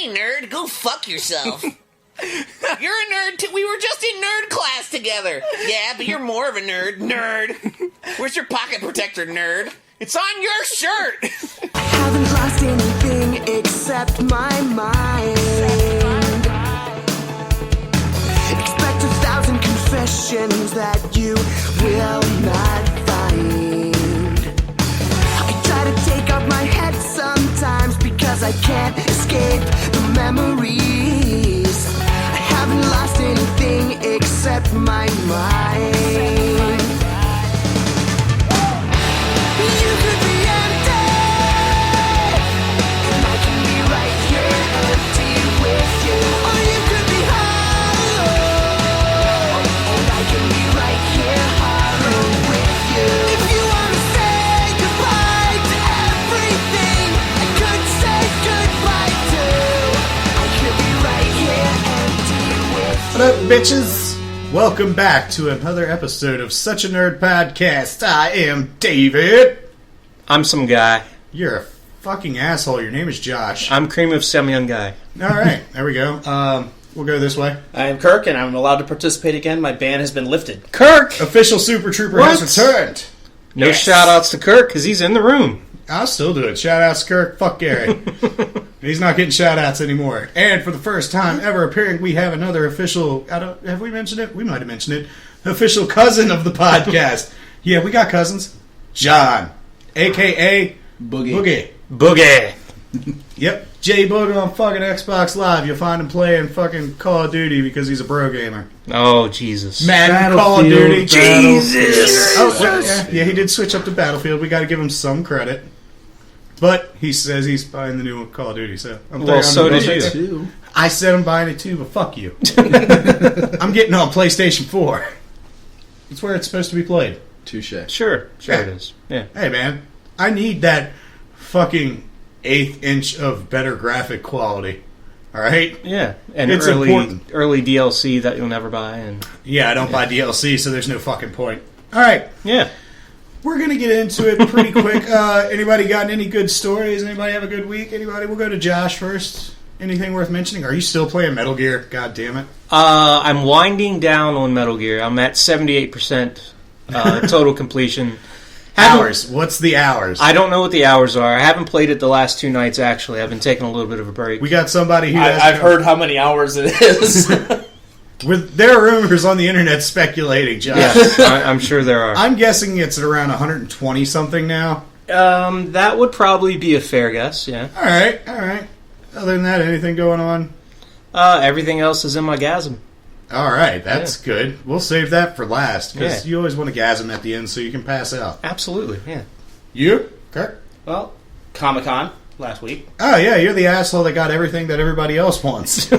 Hey, nerd, go fuck yourself. You're a nerd, too. We were just in nerd class together. Yeah, but you're more of a nerd. Nerd. Where's your pocket protector, nerd? It's on your shirt. I haven't lost anything except my mind. Expect 1,000 confessions that you will not find. I try to take off my head sometimes because I can't escape the memories. I haven't lost anything except my mind. You could be empty, and I can be right here empty with you. Or you could be hollow, and I can be right here hollow with you. If you want to say goodbye to everything I could say goodbye to, I could be right here empty with you. What up, bitches? Welcome back to another episode of Such a Nerd Podcast. I am David. I'm some guy. You're a fucking asshole. Your name is Josh. I'm cream of some young guy. Alright, there we go. We'll go this way. I am Kirk, and I'm allowed to participate again. My ban has been lifted. Kirk! Official Super Trooper has returned. No Yes. shout-outs to Kirk, because he's in the room. I'll still do it. Shout outs, Kirk. Fuck Gary. He's not getting shout outs anymore. And for the first time ever appearing, we have another official. Have we mentioned it? We might have mentioned it. Official cousin of the podcast. Yeah, we got cousins. John, a.k.a. Boogie. Boogie. Yep. J Boogie on fucking Xbox Live. You'll find him playing fucking Call of Duty because he's a pro gamer. Oh, Jesus. Madden, Call of Duty. Jesus! Oh, yeah, he did switch up to Battlefield. We got to give him some credit. But he says he's buying the new Call of Duty, so I'm Well, so did you. you. I said I'm buying it too, but fuck you. I'm getting on PlayStation 4. It's where it's supposed to be played. Touche. Sure Yeah. it is. Yeah. Hey, man, I need that fucking 1/8 inch of better graphic quality. All right? Yeah. And It's important. early DLC that you'll never buy. And Yeah, I don't buy DLC, so there's no fucking point. All right. yeah. We're going to get into it pretty quick. Anybody got any good stories? Anybody have a good week? Anybody? We'll go to Josh first. Anything worth mentioning? Are you still playing Metal Gear? God damn it. I'm winding down on Metal Gear. I'm at 78% total completion. Hours. What's the hours? I don't know what the hours are. I haven't played it the last 2 nights, actually. I've been taking a little bit of a break. We got somebody who has... I've heard how many hours it is. There are rumors on the internet speculating, Josh. Yes, I'm sure there are. I'm guessing it's at around 120 something now. That would probably be a fair guess, yeah. All right. Other than that, anything going on? Everything else is in my gasm. All right, that's good. We'll save that for last, because Yeah. you always want to gasm at the end so you can pass out. Absolutely, yeah. You? Kirk? Well, Comic-Con last week. Oh, yeah, you're the asshole that got everything that everybody else wants.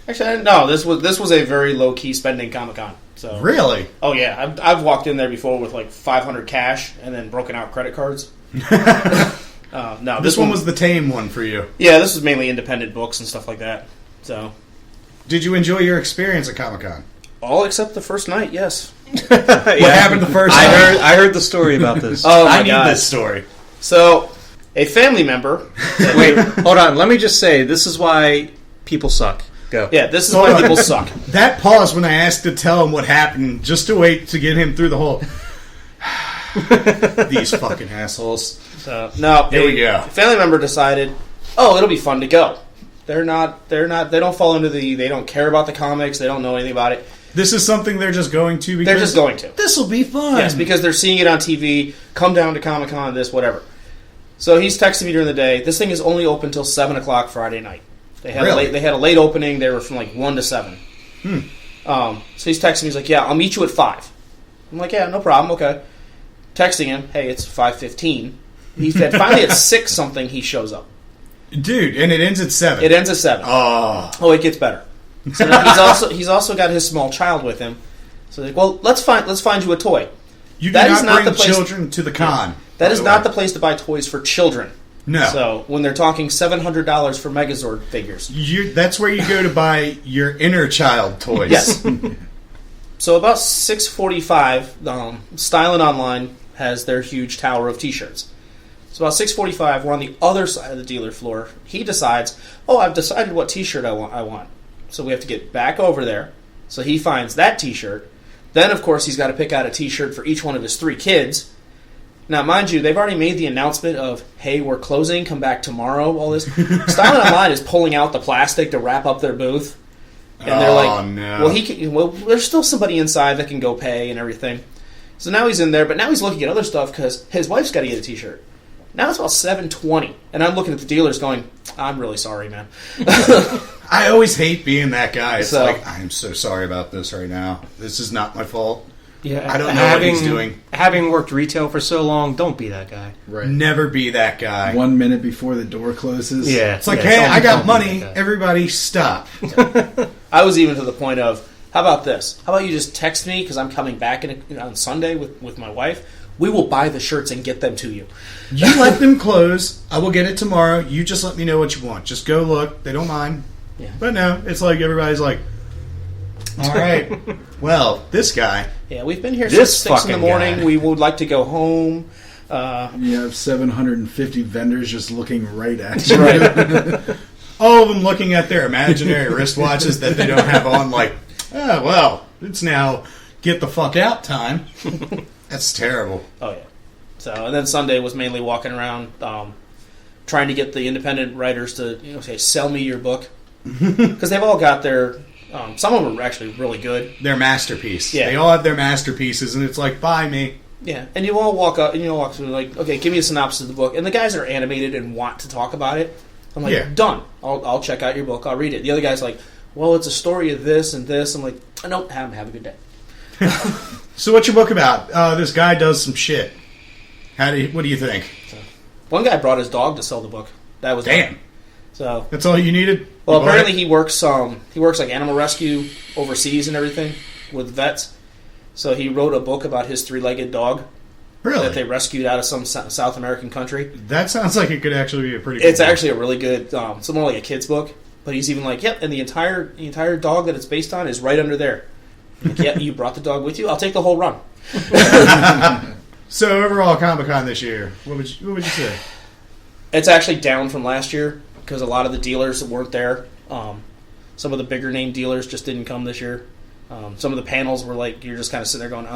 Actually, no, this was a very low-key spending Comic-Con. So Really? Oh yeah, I've walked in there before with like 500 cash and then broken out credit cards. No, This one was the tame one for you. Yeah, this was mainly independent books and stuff like that. So Did you enjoy your experience at Comic-Con? all except the first night, yes. What happened the first time? I heard the story about this. Oh my I need god! this story. So a family member. Wait, hold on. Let me just say, this is why people suck. Go. Yeah, this is why people suck. That pause when I asked to tell him what happened, just to wait to get him through the whole... These fucking assholes. So no, Here we go. A family member decided, oh, it'll be fun to go. They don't fall into they don't care about the comics. They don't know anything about it. This is something they're just going to because... They're just going to. This will be fun. Yes, because they're seeing it on TV. Come down to Comic-Con, this, whatever. So he's texting me during the day. This thing is only open till 7 o'clock Friday night. They had a late opening. They were from like 1 to 7. So he's texting me. He's like, yeah, I'll meet you at 5. I'm like, yeah, no problem. Okay. Texting him, hey, it's 5:15. He said finally at 6 something he shows up. Dude, and it ends at 7. It ends at 7. Oh, It gets better. So he's also got his small child with him. So like, well, let's find you a toy. you do that not is not bring the place- children to the con. That by is the not way. the place to buy toys for children. No. So when they're talking $700 for Megazord figures. That's where you go to buy your inner child toys. Yes. So about 6:45, Stylin' Online has their huge tower of T-shirts. So about 6:45, we're on the other side of the dealer floor. He decides, I've decided what T-shirt I want. So we have to get back over there. So he finds that T-shirt. Then, of course, he's got to pick out a T-shirt for each one of his 3 kids. Now, mind you, they've already made the announcement of, hey, we're closing, come back tomorrow, all this. Styling Online is pulling out the plastic to wrap up their booth. And they're like, no. well, there's still somebody inside that can go pay and everything. So now he's in there, but now he's looking at other stuff because his wife's got to get a T-shirt. Now it's about 7:20, and I'm looking at the dealers going, I'm really sorry, man. I always hate being that guy. It's So- like, I'm so sorry about this right now. This is not my fault. Yeah, I don't know what he's doing. Having worked retail for so long, don't be that guy. Right. Never be that guy. 1 minute before the door closes. Yeah, It's like, yeah, hey, don't- I got don't be money. that guy. Everybody stop. I was even to the point of, how about this? How about you just text me because I'm coming back on Sunday with my wife. We will buy the shirts and get them to you. You let them close. I will get it tomorrow. You just let me know what you want. Just go look. They don't mind. Yeah. But no, it's like everybody's like, all right. Well, this guy. Yeah, we've been here This since 6 in the fucking morning. guy. We would like to go home. You have 750 vendors just looking right at you. All of them looking at their imaginary wristwatches that they don't have on, like, oh, well, it's now get the fuck out time. That's terrible. Oh, yeah. So, and then Sunday was mainly walking around trying to get the independent writers to say, sell me your book. Because they've all got their... some of them are actually really good. Their masterpiece. Yeah. They all have their masterpieces, and it's like, buy me. Yeah, and you all walk up and you walk through like, okay, give me a synopsis of the book. And the guys are animated and want to talk about it. I'm like, Yeah. done. I'll check out your book. I'll read it. The other guy's like, well, it's a story of this and this. I'm like, nope, have a good day. So what's your book about? This guy does some shit. What do you think? One guy brought his dog to sell the book. That was Damn. So, That's all you needed? well, You bought apparently it? he works like animal rescue overseas and everything with vets. So he wrote a book about his 3-legged dog that they Really? rescued out of some South American country. That sounds like it could actually be a pretty good It's book. actually a really good. It's more like a kid's book, but he's even like, yep. And the entire dog that it's based on is right under there. Like, yeah, you brought the dog with you. I'll take the whole run. So overall, Comic-Con this year, what would you say? It's actually down from last year because a lot of the dealers that weren't there. Some of the bigger name dealers just didn't come this year. Some of the panels were like, you're just kind of sitting there going,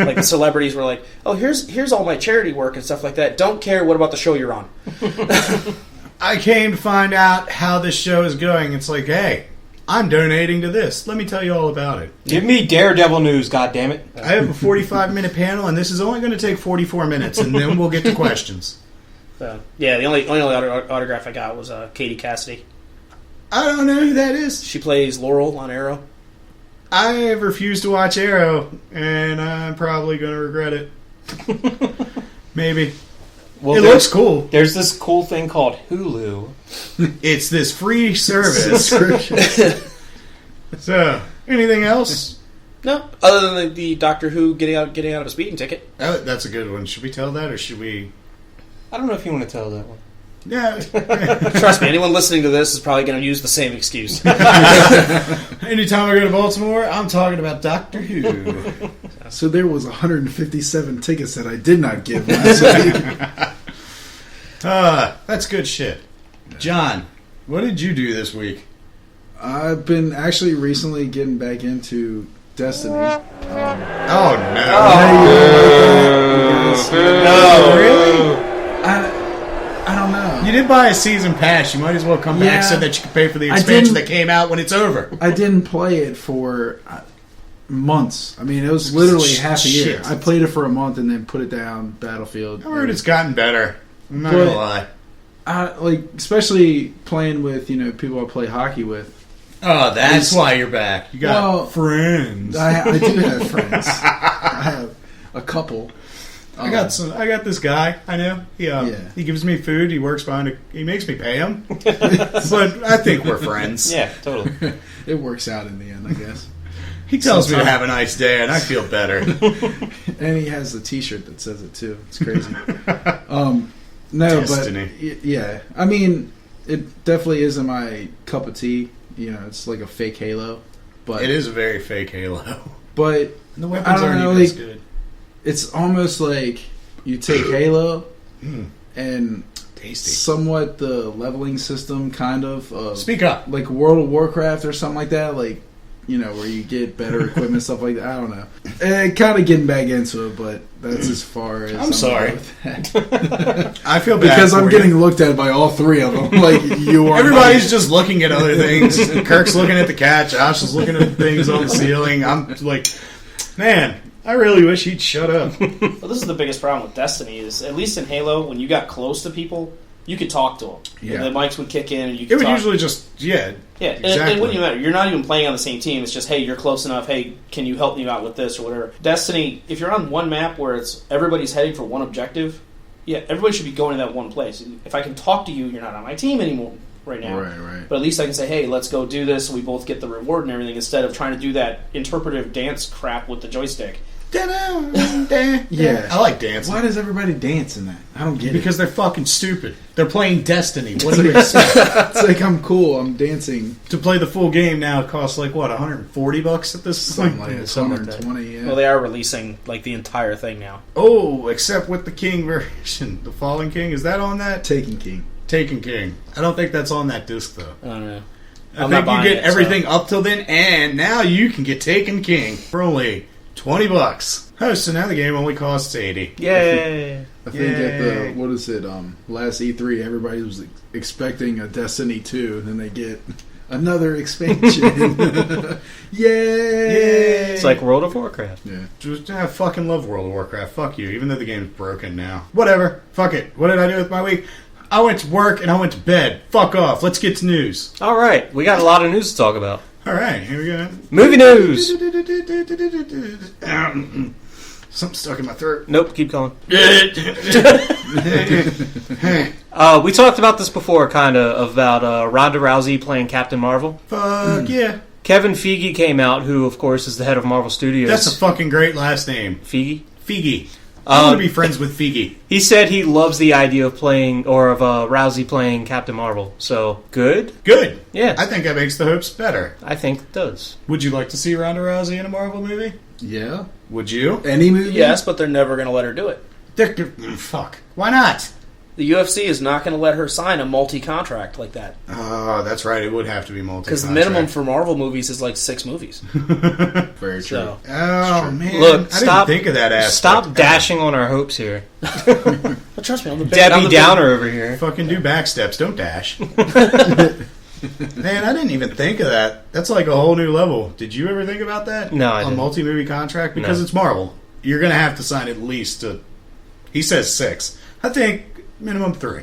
like the celebrities were like, oh, here's all my charity work and stuff like that. Don't care. What about the show you're on? I came to find out how this show is going. It's like, hey, I'm donating to this. Let me tell you all about it. Give me Daredevil news, goddammit. I have a 45-minute panel, and this is only going to take 44 minutes, and then we'll get to questions. Yeah, the only autograph I got was Katie Cassidy. I don't know who that is. She plays Laurel on Arrow. I refuse to watch Arrow, and I'm probably going to regret it. Maybe. Well, It looks cool. There's this cool thing called Hulu. It's this free service. So, anything else? No, other than the Doctor Who getting out of a speeding ticket. Oh, that's a good one. Should we tell that, or should we... I don't know if you want to tell that one. Yeah. Trust me, anyone listening to this is probably going to use the same excuse. Anytime I go to Baltimore, I'm talking about Doctor Who. So there was 157 tickets that I did not give last week. That's good shit. John, what did you do this week? I've been actually recently getting back into Destiny. Oh, no. No, Really? I don't know. You did buy a season pass. You might as well come back Yeah. so that you can pay for the I expansion didn't- that came out when it's over. I didn't play it for months. I mean, it was literally half a year. Shit. I played it for a month and then put it down. Battlefield. I heard it's gotten better. I'm not But- gonna lie. Especially playing with people I play hockey with. Oh, that's why you're back. You got Well, friends. I do have friends. I have a couple. I got this guy. I know. He gives me food. He works behind. He makes me pay him. But I think we're friends. Yeah, totally. It works out in the end, I guess. He tells me to have a nice day, and I feel better. And he has a T-shirt that says it too. It's crazy. No, Destiny. but yeah, I mean, it definitely isn't my cup of tea. It's like a fake Halo, but It is a very fake Halo. But The I weapons don't aren't know, even as like- good. it's almost like you take Halo and Tasty. somewhat the leveling system, kind of. Speak up. Like World of Warcraft or something like that, like, you know, where you get better equipment, stuff like that. I don't know. And kind of getting back into it, but that's as far as I'm sorry. with that. I feel bad Because I'm for getting you. looked at by all three of them. Like, you are. Everybody's just looking at other things. Kirk's looking at the cat. Josh is looking at things on the ceiling. I'm like, man, I really wish he'd shut up. Well, this is the biggest problem with Destiny is, at least in Halo, when you got close to people, you could talk to them. Yeah. The mics would kick in and you It could would talk. usually just, Yeah, exactly. and it wouldn't even matter. You're not even playing on the same team. It's just, hey, you're close enough. Hey, can you help me out with this or whatever? Destiny, if you're on one map where it's everybody's heading for one objective, yeah, everybody should be going to that one place. If I can talk to you, you're not on my team anymore right now. Right. But at least I can say, hey, let's go do this, and we both get the reward and everything, instead of trying to do that interpretive dance crap with the joystick. Yeah. I like dancing. Why does everybody dance in that? I don't get Because they're fucking stupid. They're playing Destiny. What do you expect? it. It's like, I'm cool. I'm dancing. To play the full game now, it costs like, what, $140 at this Something point? like that. something like that. 120, yeah. Well, they are releasing like the entire thing now. Oh, except with the King version. The Fallen King, is that on that? Taken King. Taken King. I don't think that's on that disc, though. I don't know. I I'm think not you buying get it, everything up till then, and now you can get Taken King for only $20. Oh, so now the game only costs $80. Yay! I think at the, what is it, last E3, everybody was expecting a Destiny 2, and then they get another expansion. Yay! It's like World of Warcraft. Yeah. Just, I fucking love World of Warcraft. Fuck you, even though the game's broken now. Whatever. Fuck it. What did I do with my week? I went to work and I went to bed. Fuck off. Let's get to news. All right, we got a lot of news to talk about. All right, here we go. Movie news. Something stuck in my throat. Nope, keep going. Fuck We talked about this before, kind of, about Ronda Rousey playing Captain Marvel. yeah. Kevin Feige came out, who, of course, is the head of Marvel Studios. That's a fucking great last name. Feige. Feige. I want to be friends with Feige. He said he loves the idea of playing, or of Rousey playing Captain Marvel. So, good? Good. Yeah. I think that makes the hopes better. I think it does. Would you like to see Ronda Rousey in a Marvel movie? Yeah. Would you? Any movie? Yes, but they're never going to let her do it. Fuck. Why not? The UFC is not going to let her sign a multi-contract like that. Oh, that's right. It would have to be multi. Because the minimum for Marvel movies is like 6 movies. Very true. So, Oh man! Look, I stop. didn't think of that aspect. Stop dashing on our hopes here. but trust me, I'm the Debbie Downer over here. Fucking do back steps. Don't dash. Man, I didn't even think of that. That's like a whole new level. Did you ever think about that? No, I A didn't. multi-movie contract? Because No. it's Marvel. You're going to have to sign at least he says 6. I think minimum 3.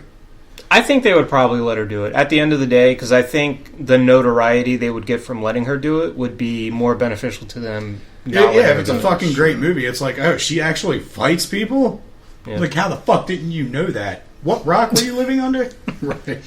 I think they would probably let her do it at the end of the day, because I think the notoriety they would get from letting her do it would be more beneficial to them. Yeah, not letting if her it's do a it. fucking great movie, it's like, oh, she actually fights people? Yeah. Like, how the fuck didn't you know that? What rock were you living under? Right.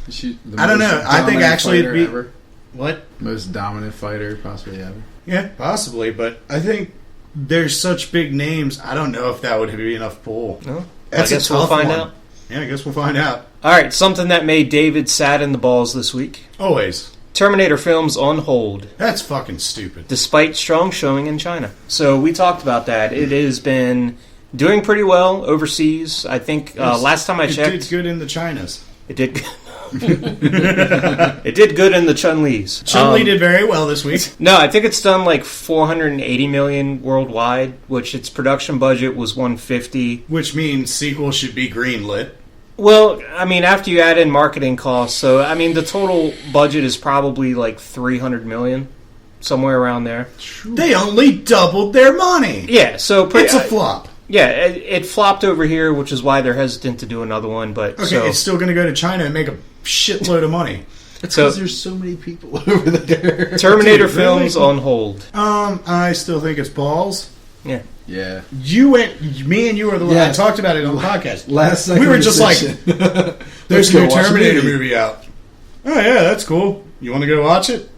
She, the I don't most know. I think dominant actually it'd fighter be... ever. What? Most dominant fighter possibly ever. Yeah, possibly, but I think there's such big names, I don't know if that would be enough pull. No? That's I guess a we'll tough find one. out. Yeah, I guess we'll find out. All right, something that made David sad in the balls this week. Always. Terminator films on hold, That's fucking stupid. despite strong showing in China. So we talked about that. It has been doing pretty well overseas. I think last time I It checked, did good in the Chinas. it did. It did good in the Chun-Li's. Chun-Li did very well this week. No, I think it's done like $480 million worldwide, which its production budget was $150. Which means sequel should be greenlit. Well, I mean, after you add in marketing costs, so I mean, the total budget is probably like $300 million, somewhere around there. They only doubled their money. Yeah, so It's a flop. Yeah, it flopped over here, which is why they're hesitant to do another one. But Okay, so, it's still going to go to China and make a shitload of money. It's So- because there's so many people over there. Terminator Dude, films really? on hold. I still think it's balls. Yeah, Yeah. Me and you were the one Yeah. I talked about it on the podcast. Last second We were just like, decision. there's Let's a go new watch a Terminator movie. movie out. Oh yeah, that's cool. You want to go watch it?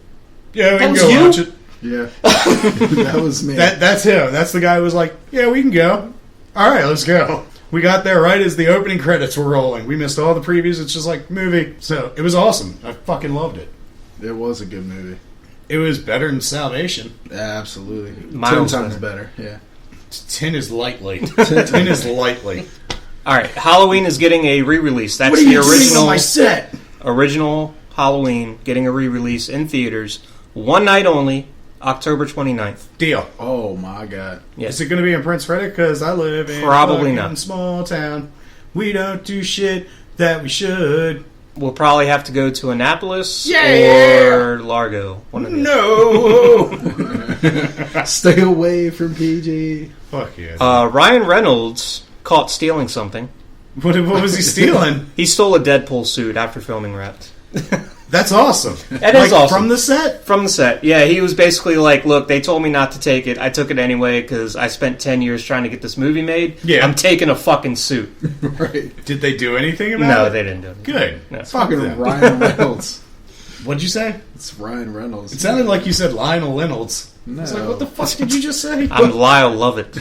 Yeah, we can was go you? watch it. Yeah. That was me. That's him. That's the guy who was like, yeah, we can go. All right, let's go. We got there right as the opening credits were rolling. We missed all the previews. It's just like movie. So it was awesome. I fucking loved it. It was a good movie. It was better than Salvation. Yeah, absolutely. Miles 10 times better. better. Yeah. 10 is lightly. 10 is lightly. All right, Halloween is getting a re-release. That's What are the you doing on original my set? original Halloween getting a re-release in theaters. One night only, October 29th. Deal. Oh my god. Yes. Is it going to be in Prince Frederick? Because I live in Probably a not. small town. We don't do shit that we should. We'll probably have to go to Annapolis Yeah! or Largo. One of the No. Stay away from PG. Fuck yeah. Ryan Reynolds caught stealing something. What was he stealing? He stole a Deadpool suit after filming Wrapped. That's awesome. That is awesome. From the set? From the set. Yeah, he was basically like, look, they told me not to take it. I took it anyway because I spent 10 years trying to get this movie made. Yeah. I'm taking a fucking suit. Right. Did they do anything about it? No, they didn't do it. Good. No. Fucking them. Ryan Reynolds. What'd you say? It's Ryan Reynolds. It sounded like you said Lionel Reynolds. No. It's like, what the fuck did you just say? I'm Lyle Lovett.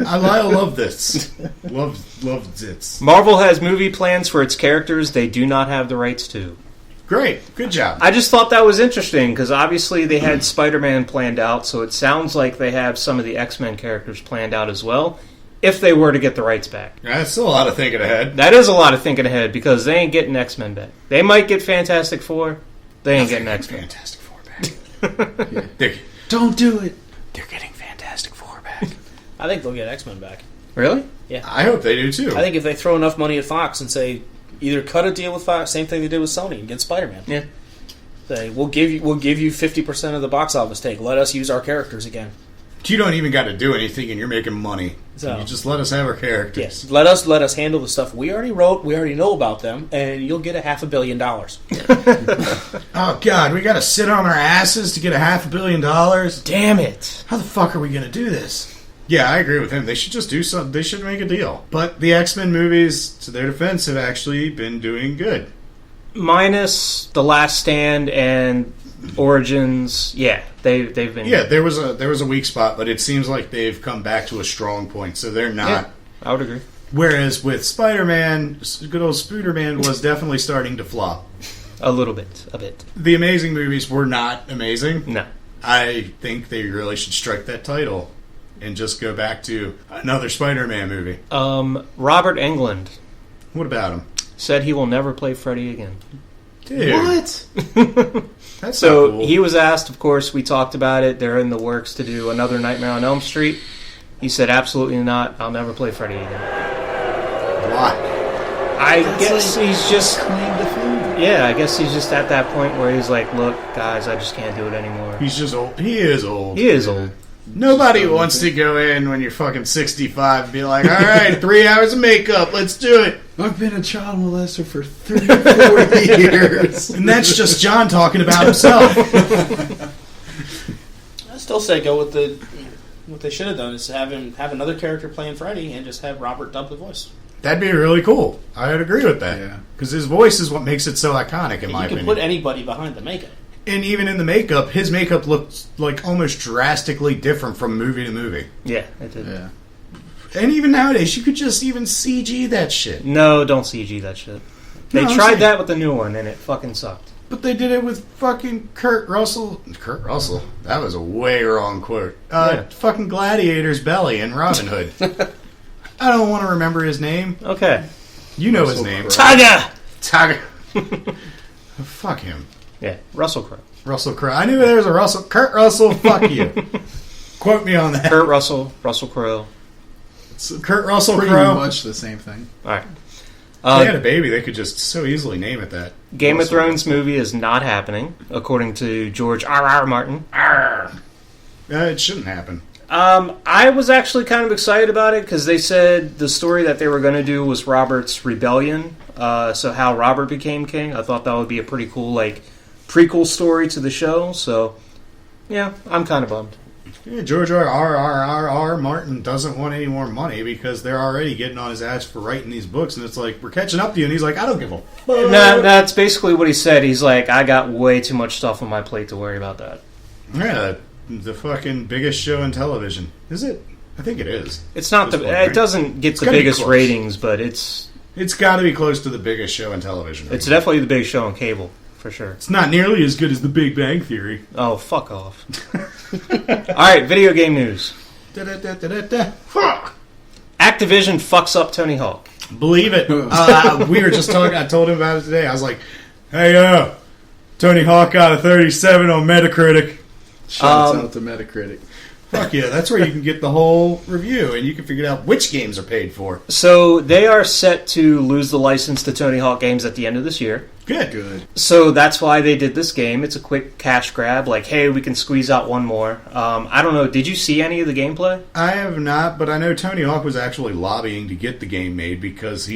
I love this. Love zits. Marvel has movie plans for its characters they do not have the rights to. Great. Good job. I just thought that was interesting because obviously they had Spider-Man planned out, so it sounds like they have some of the X-Men characters planned out as well, if they were to get the rights back. That's still a lot of thinking ahead. That is a lot of thinking ahead because they ain't getting X-Men back. They might get Fantastic Four. They ain't getting X-Men. Fantastic Four back. Don't do it. They're getting Fantastic Four back. I think they'll get X-Men back. Really? I hope they do too. I think if they throw enough money at Fox and say, either cut a deal with Fox, same thing they did with Sony and get Spider-Man. Yeah. Say, we'll give you 50% of the box office take. Let us use our characters again. You don't even got to do anything, and you're making money. So- you just let us have our characters. Yes, let us handle the stuff we already wrote. We already know about them, and you'll get $500 million. Oh God, we got to sit on our asses to get $500 million. Damn it. How the fuck are we going to do this? Yeah, I agree with him. They should just do something. They should make a deal. But the X-Men movies, to their defense, have actually been doing good. Minus The Last Stand and Origins, yeah, they've been. Yeah, there was a weak spot, but it seems like they've come back to a strong point. So they're not. Yeah, I would agree. Whereas with Spider-Man, good old Spooderman was definitely starting to flop. A little bit, a bit. The Amazing movies were not amazing. No. I think they really should strike that title and just go back to another Spider-Man movie. Robert Englund What about him? said he will never play Freddy again. Dude, What? that's So not cool. he was asked, of course, we talked about it, they're in the works to do another Nightmare on Elm Street. He said, absolutely not, I'll never play Freddy again. Why? I guess he's just, Claim to fame. yeah, I guess he's just at that point where he's like, look, guys, I just can't do it anymore. He's just old. He is old. He is old. Nobody wants to go in when you're fucking 65 and be like, all right, 3 hours of makeup, let's do it. I've been a child molester for 34 years. And that's just John talking about himself. I still say go with what they should have done is have another character playing Freddy and just have Robert dub the voice. That'd be really cool. I would agree with that. Yeah. Because his voice is what makes it so iconic, in my You can opinion. put anybody behind the makeup. And even in the makeup, his makeup looks like almost drastically different from movie to movie. Yeah, it did. Yeah. And even nowadays, you could just even CG that shit. No, don't CG that shit. They No, I'm tried saying- that with the new one, and it fucking sucked. But they did it with fucking Kurt Russell. Kurt Russell? That was a way wrong quote. Yeah. Fucking Gladiator's belly in Robin Hood. I don't want to remember his name. Okay. You know his Russell name. Crowe. Tiger! Tiger. Fuck him. Yeah, Russell Crowe. Russell Crowe. I knew there was a Russell. Kurt Russell, fuck you. Quote me on that. Kurt Russell, Russell Crowe. Kurt Russell Pretty Crowe. much the same thing. All right. They had a baby. They could just so easily name it that. Game Russell. of Thrones movie is not happening, according to George R.R. Martin. It shouldn't happen. I was actually kind of excited about it because they said the story that they were going to do was Robert's rebellion. So how Robert became king. I thought that would be a pretty cool prequel story to the show. So yeah, I'm kind of bummed. Yeah, George R. Martin doesn't want any more money because they're already getting on his ass for writing these books, and it's like, we're catching up to you, and he's like, I don't give a fuck. That's basically what he said. He's like, I got way too much stuff on my plate to worry about that. Yeah, the fucking biggest show in television. Is it? I think it is. It's not Just the. wondering. It doesn't get the gotta be biggest close. ratings, but it's It's got to be close to the biggest show in television. it's definitely the biggest show on cable for sure. It's not nearly as good as The Big Bang Theory. Oh, fuck off! All right, video game news. Da-da-da-da-da-da. Fuck. Activision fucks up Tony Hawk. Believe it. We were just talking. I told him about it today. I was like, "Hey, Tony Hawk got a 37 on Metacritic." Shouts out to Metacritic. Fuck yeah, that's where you can get the whole review, and you can figure out which games are paid for. So they are set to lose the license to Tony Hawk games at the end of this year. Good. So that's why they did this game. It's a quick cash grab. Like, hey, we can squeeze out one more. I don't know. Did you see any of the gameplay? I have not, but I know Tony Hawk was actually lobbying to get the game made because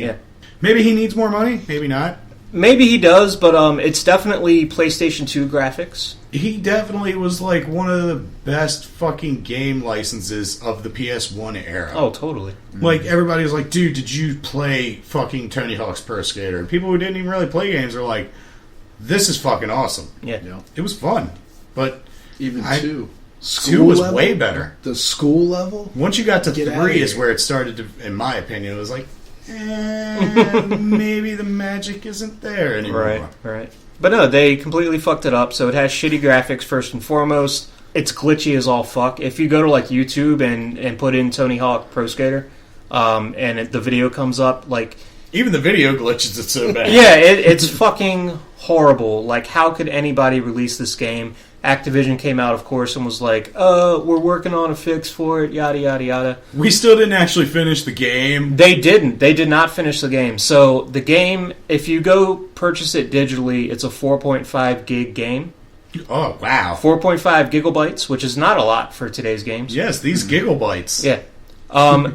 maybe he needs more money, maybe not. Maybe he does, but it's definitely PlayStation 2 graphics. He definitely was like one of the best fucking game licenses of the PS1 era. Oh, totally. Like, everybody was like, dude, did you play fucking Tony Hawk's Pro Skater? And people who didn't even really play games are like, this is fucking awesome. Yeah. It was fun. But Even 2. 2 was level? way better. The school level? Once you got to Get 3 is outta where it started to, in my opinion, it was like, maybe the magic isn't there anymore. Right. But no, they completely fucked it up. So it has shitty graphics first and foremost. It's glitchy as all fuck. If you go to like YouTube and put in Tony Hawk Pro Skater, the video comes up, like Even the video glitches it so bad. yeah, it's fucking horrible. Like, how could anybody release this game? Activision came out, of course, and was like, we're working on a fix for it, yada, yada, yada. We still didn't actually finish the game. They didn't. They did not finish the game. So the game, if you go purchase it digitally, it's a 4.5 gig game. Oh, wow. 4.5 gigabytes, which is not a lot for today's games. Yes, these giggle bites. Yeah.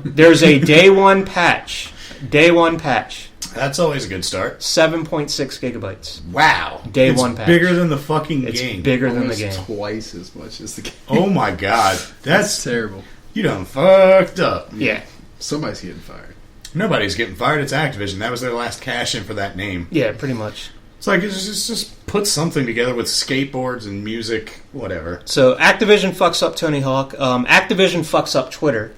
There's a day one patch. Day one patch. That's always a good start. 7.6 gigabytes. Wow. Day it's one patch. bigger than the fucking It's game. bigger than the Almost game. twice as much as the game. Oh my god. That's terrible. You done fucked up. Yeah. Somebody's getting fired. Nobody's getting fired. It's Activision. That was their last cash in for that name. Yeah, pretty much. It's like, it's just put something together with skateboards and music, whatever. So Activision fucks up Tony Hawk. Activision fucks up Twitter.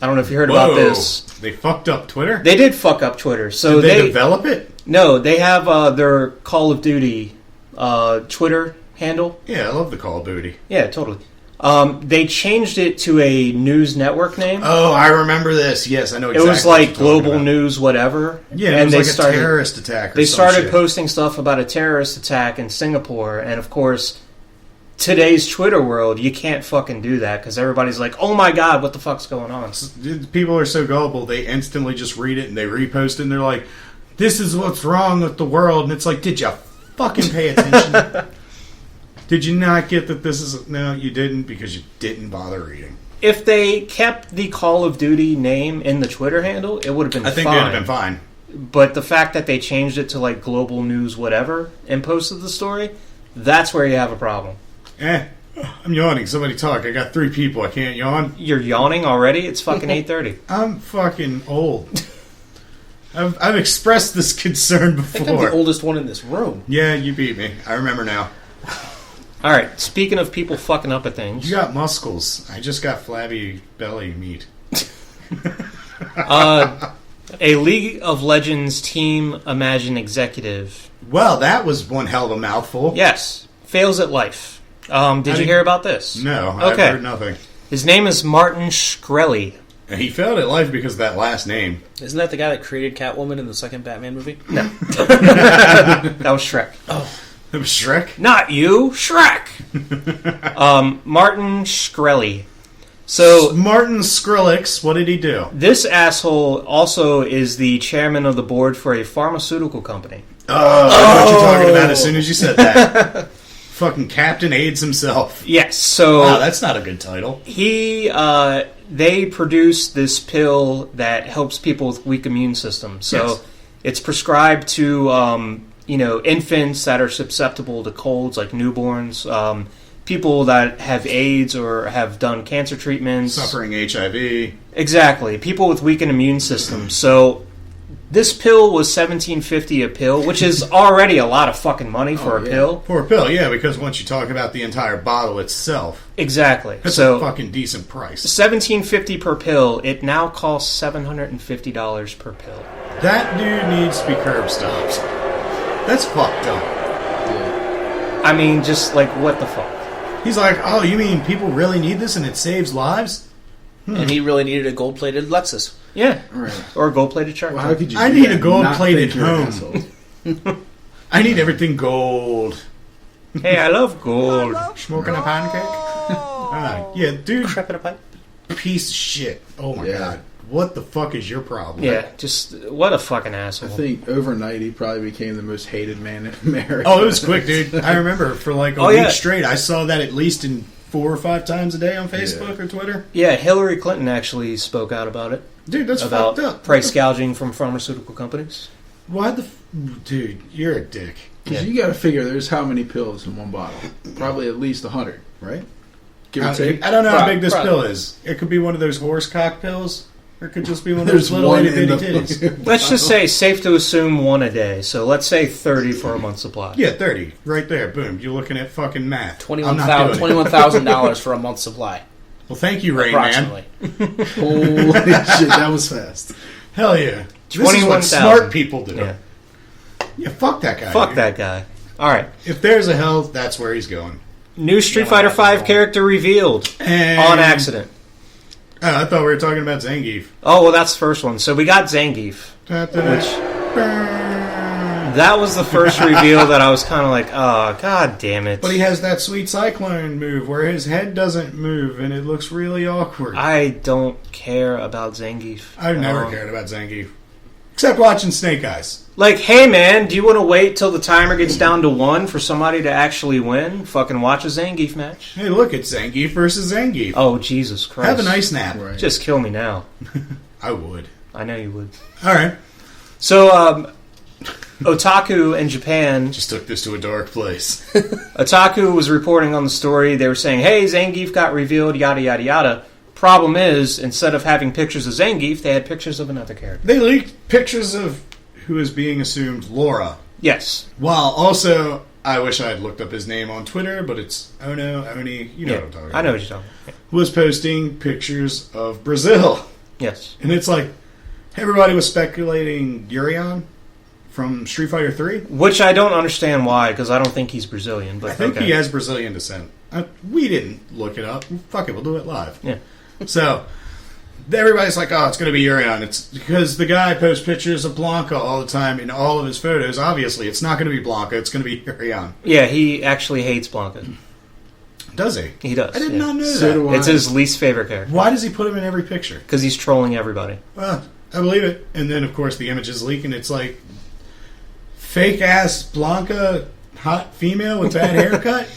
I don't know if you heard about this. They fucked up Twitter? They did fuck up Twitter. So Did they develop it? No, they have their Call of Duty Twitter handle. Yeah, I love the Call of Duty. Yeah, totally. They changed it to a news network name. Oh, I remember this. Yes, I know exactly It was what like you're talking Global about. News, whatever. Yeah, and it was they like a terrorist attack or They some started shit. posting stuff about a terrorist attack in Singapore, and of course, today's Twitter world, you can't fucking do that because everybody's like, "Oh my god, what the fuck's going on?" People are so gullible, they instantly just read it and they repost it and they're like, this is what's wrong with the world. And it's like, did you fucking pay attention? Did you not get that this is... No, you didn't because you didn't bother reading. If they kept the Call of Duty name in the Twitter handle, it would have been fine. I think it would have been fine. But the fact that they changed it to like Global News whatever and posted the story, that's where you have a problem. I'm yawning. Somebody talk. I got 3 people. I can't yawn. You're yawning already? It's fucking 8:30. I'm fucking old. I've expressed this concern I think I'm before. the oldest one in this room. Yeah, you beat me. I remember now. All right, speaking of people fucking up at things. You got muscles. I just got flabby belly meat. A League of Legends Team Imagine executive, Well, that was one hell of a mouthful. yes, fails at life. Did you hear about this? No, I've Okay. heard nothing. His name is Martin Shkreli. And he failed at life because of that last name. Isn't that the guy that created Catwoman in the second Batman movie? That was Shrek. It was Shrek? Not you, Shrek. Martin Shkreli. So Martin Skrillex, what did he do? this asshole also is the chairman of the board for a pharmaceutical company. I know what you're talking about as soon as you said that. Fucking Captain AIDS himself. Yes. So Wow, that's not a good title. they produce this pill that helps people with weak immune systems. So Yes. it's prescribed to infants that are susceptible to colds, like newborns, people that have AIDS or have done cancer treatments, Suffering HIV. Exactly, people with weakened immune systems. So this pill was $17.50 a pill, which is already a lot of fucking money for a pill. For a pill, yeah, because once you talk about the entire bottle itself, Exactly. that's So a fucking decent price. $17.50 per pill. It now costs $750 per pill. That dude needs to be curb stopped. That's fucked up. I mean, just like, what the fuck? He's like, oh, you mean people really need this and it saves lives? and he really needed a gold-plated Lexus. Yeah. Right. Or a gold-plated shark. Well, how could you? I do need that a and gold-plated not think you're an home. asshole? I need everything gold. Hey, I love gold. Smoking a pancake? Yeah, dude, Crap in a pipe. piece of shit. Oh my Yeah. god. What the fuck is your problem? Yeah, just what a fucking asshole. I think overnight he probably became the most hated man in America. Oh, it was quick, dude. I remember for like a Oh, week yeah. straight, I saw that at least in 4 or 5 times a day on Facebook Yeah. or Twitter. Yeah, Hillary Clinton actually spoke out about it. Dude, that's About fucked up. price gouging from pharmaceutical companies. Why the... Dude, you're a dick. Because you got to figure there's how many pills in one bottle. Probably at least 100, right? Give or take. I don't know how big this Probably. pill is. It could be one of those horse cock pills, or it could just be one of There's those little one itty in bitty the titties. Let's just say safe to assume 1 a day. So let's say 30 for a month's supply. Yeah, 30. Right there. Boom. You're looking at fucking math. I'm not doing it. $21,000 for a month's supply, Well, thank you, Rain Man. approximately. Holy shit, that was fast. Hell yeah. This is what 21,000. smart people do. Yeah. Yeah, fuck that guy. Fuck dude. that guy. All right. If there's a hell, that's where he's going. New Street Yeah, Fighter my bad, V wrong. character revealed And, on accident. Oh, I thought we were talking about Zangief. Oh, well, that's the first one. So we got Zangief. That was the first reveal that I was kind of like, oh, god damn it. But he has that sweet cyclone move where his head doesn't move and it looks really awkward. I don't care about Zangief. I've never cared about Zangief. Except watching Snake Eyes. Like, hey man, do you want to wait till the timer gets down to 1 for somebody to actually win? Fucking watch a Zangief match. Hey, look, it's Zangief versus Zangief. Oh, Jesus Christ. Have a nice nap. Right. Just kill me now. I would. I know you would. All right. So, Otaku in Japan, Just took this to a dark place. Otaku was reporting on the story. They were saying, hey, Zangief got revealed, yada, yada, yada. Problem is, instead of having pictures of Zangief, they had pictures of another character. They leaked pictures of who is being assumed Laura. Yes. While also, I wish I had looked up his name on Twitter, but it's Oni, you know what I'm talking about. I know what you're talking about. Was posting pictures of Brazil. Yes. And it's like, everybody was speculating Urion from Street Fighter 3. Which I don't understand why, because I don't think he's Brazilian. But I think okay. he has Brazilian descent. We didn't look it up. Fuck it, we'll do it live. Yeah. So, everybody's like, oh, it's going to be Urion. It's because the guy posts pictures of Blanca all the time in all of his photos. Obviously, it's not going to be Blanca. It's going to be Urion. Yeah, he actually hates Blanca. Does he? He does. I did yeah. not know So that. do I. It's his least favorite character. Why does he put him in every picture? Because he's trolling everybody. Well, I believe it. And then, of course, the images leak, and it's like fake-ass Blanca, hot female with bad haircut.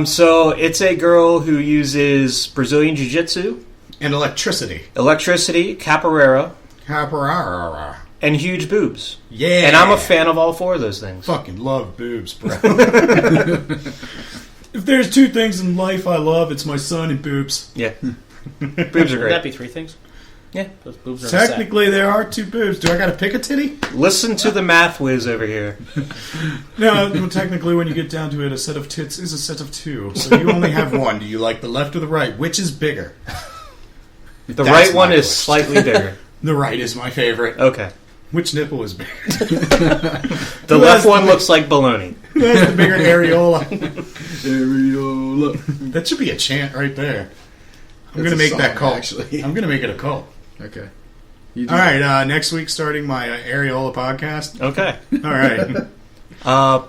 So it's a girl who uses Brazilian Jiu-Jitsu, And electricity. electricity, capoeira, Capoeira. and huge boobs. Yeah. And I'm a fan of all 4 of those things. Fucking love boobs, bro. If there's 2 things in life I love, it's my son and boobs. Yeah. Boobs are Would that great. be 3 things? Yeah. Those boobs are in the set. Technically, there are 2 boobs. Do I got to pick a titty? Listen to the math whiz over here. No, well, technically, when you get down to it, a set of tits is a set of 2. So you only have 1. Do you like the left or the right? Which is bigger? The That's right one my is question. slightly bigger. The right is my favorite. Okay. Which nipple is bigger? The Who left has one the- looks like baloney. Who has the bigger areola? Areola. That should be a chant right there. I'm That's going to a make that song, cult. actually. I'm going to make it a cult. Okay. You do All that. right, next week starting my areola podcast. Okay. All right.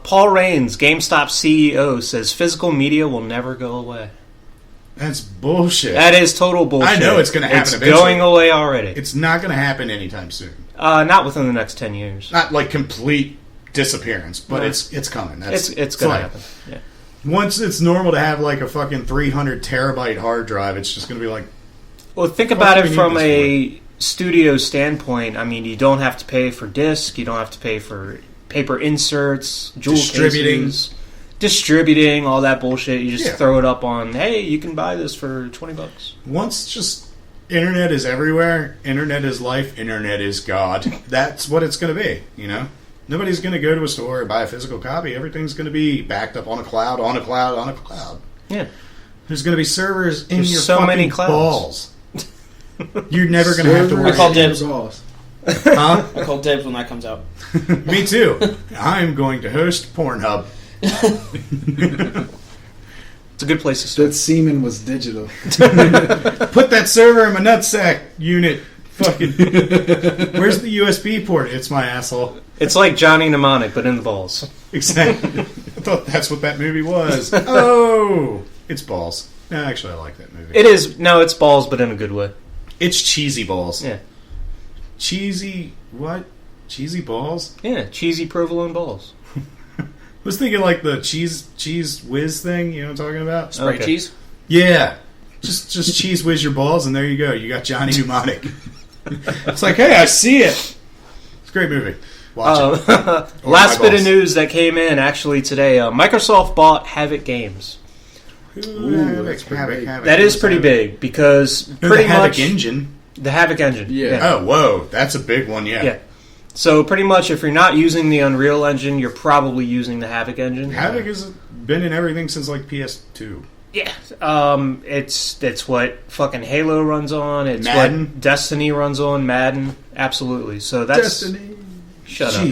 Paul Raines, GameStop CEO, says physical media will never go away. That's bullshit. That is total bullshit. I know it's gonna happen It's eventually. going away already. It's not going to happen anytime soon. Not within the next 10 years. Not like complete disappearance, but No. it's coming. That's It's going to like, happen. Yeah. Once it's normal to have like a fucking 300 terabyte hard drive, it's just going to be like, Well, think What about do it we need from this a studio standpoint. I mean, you don't have to pay for disc. You don't have to pay for paper inserts, jewel Distributing. cases, distributing, all that bullshit. You just Yeah. throw it up on, hey, you can buy this for $20. once just internet is everywhere, internet is life, internet is God. That's what it's going to be, you know? Nobody's going to go to a store and buy a physical copy. Everything's going to be backed up on a cloud, on a cloud, on a cloud. Yeah. There's going to be servers in There's your so fucking many clouds. balls. You're never going to have to Server worry. I call and dibs. balls. Huh? I call dibs when that comes out. Me too. I'm going to host Pornhub. It's a good place to start. That semen was digital. Put that server in my nutsack unit. Fucking. Where's the USB port? It's my asshole. It's like Johnny Mnemonic, but in the balls. Exactly. I thought that's what that movie was. Oh, it's balls. No, actually, I like that movie. It is. No, it's balls, but in a good way. It's cheesy balls. Yeah. Cheesy what? Cheesy balls? Yeah, cheesy provolone balls. I was thinking like the cheese whiz thing. You know what I'm talking about? Spray Okay. cheese. Yeah. Just cheese whiz your balls, and there you go. You got Johnny Mnemonic. It's like, hey, I see it. It's a great movie. Watch it. Or Last my bit of balls. news that came in actually today. Microsoft bought Havoc Games. Ooh, that's pretty big. That is pretty big because No, pretty the Havoc much engine. the Havoc engine. Yeah. Oh, whoa, that's a big one. Yeah. Yeah. So pretty much, if you're not using the Unreal Engine, you're probably using the Havoc engine. Havoc has been in everything since like PS2. Yeah. It's what fucking Halo runs on. It's Madden. what Destiny runs on. Madden. Absolutely. So that's Destiny. shut up.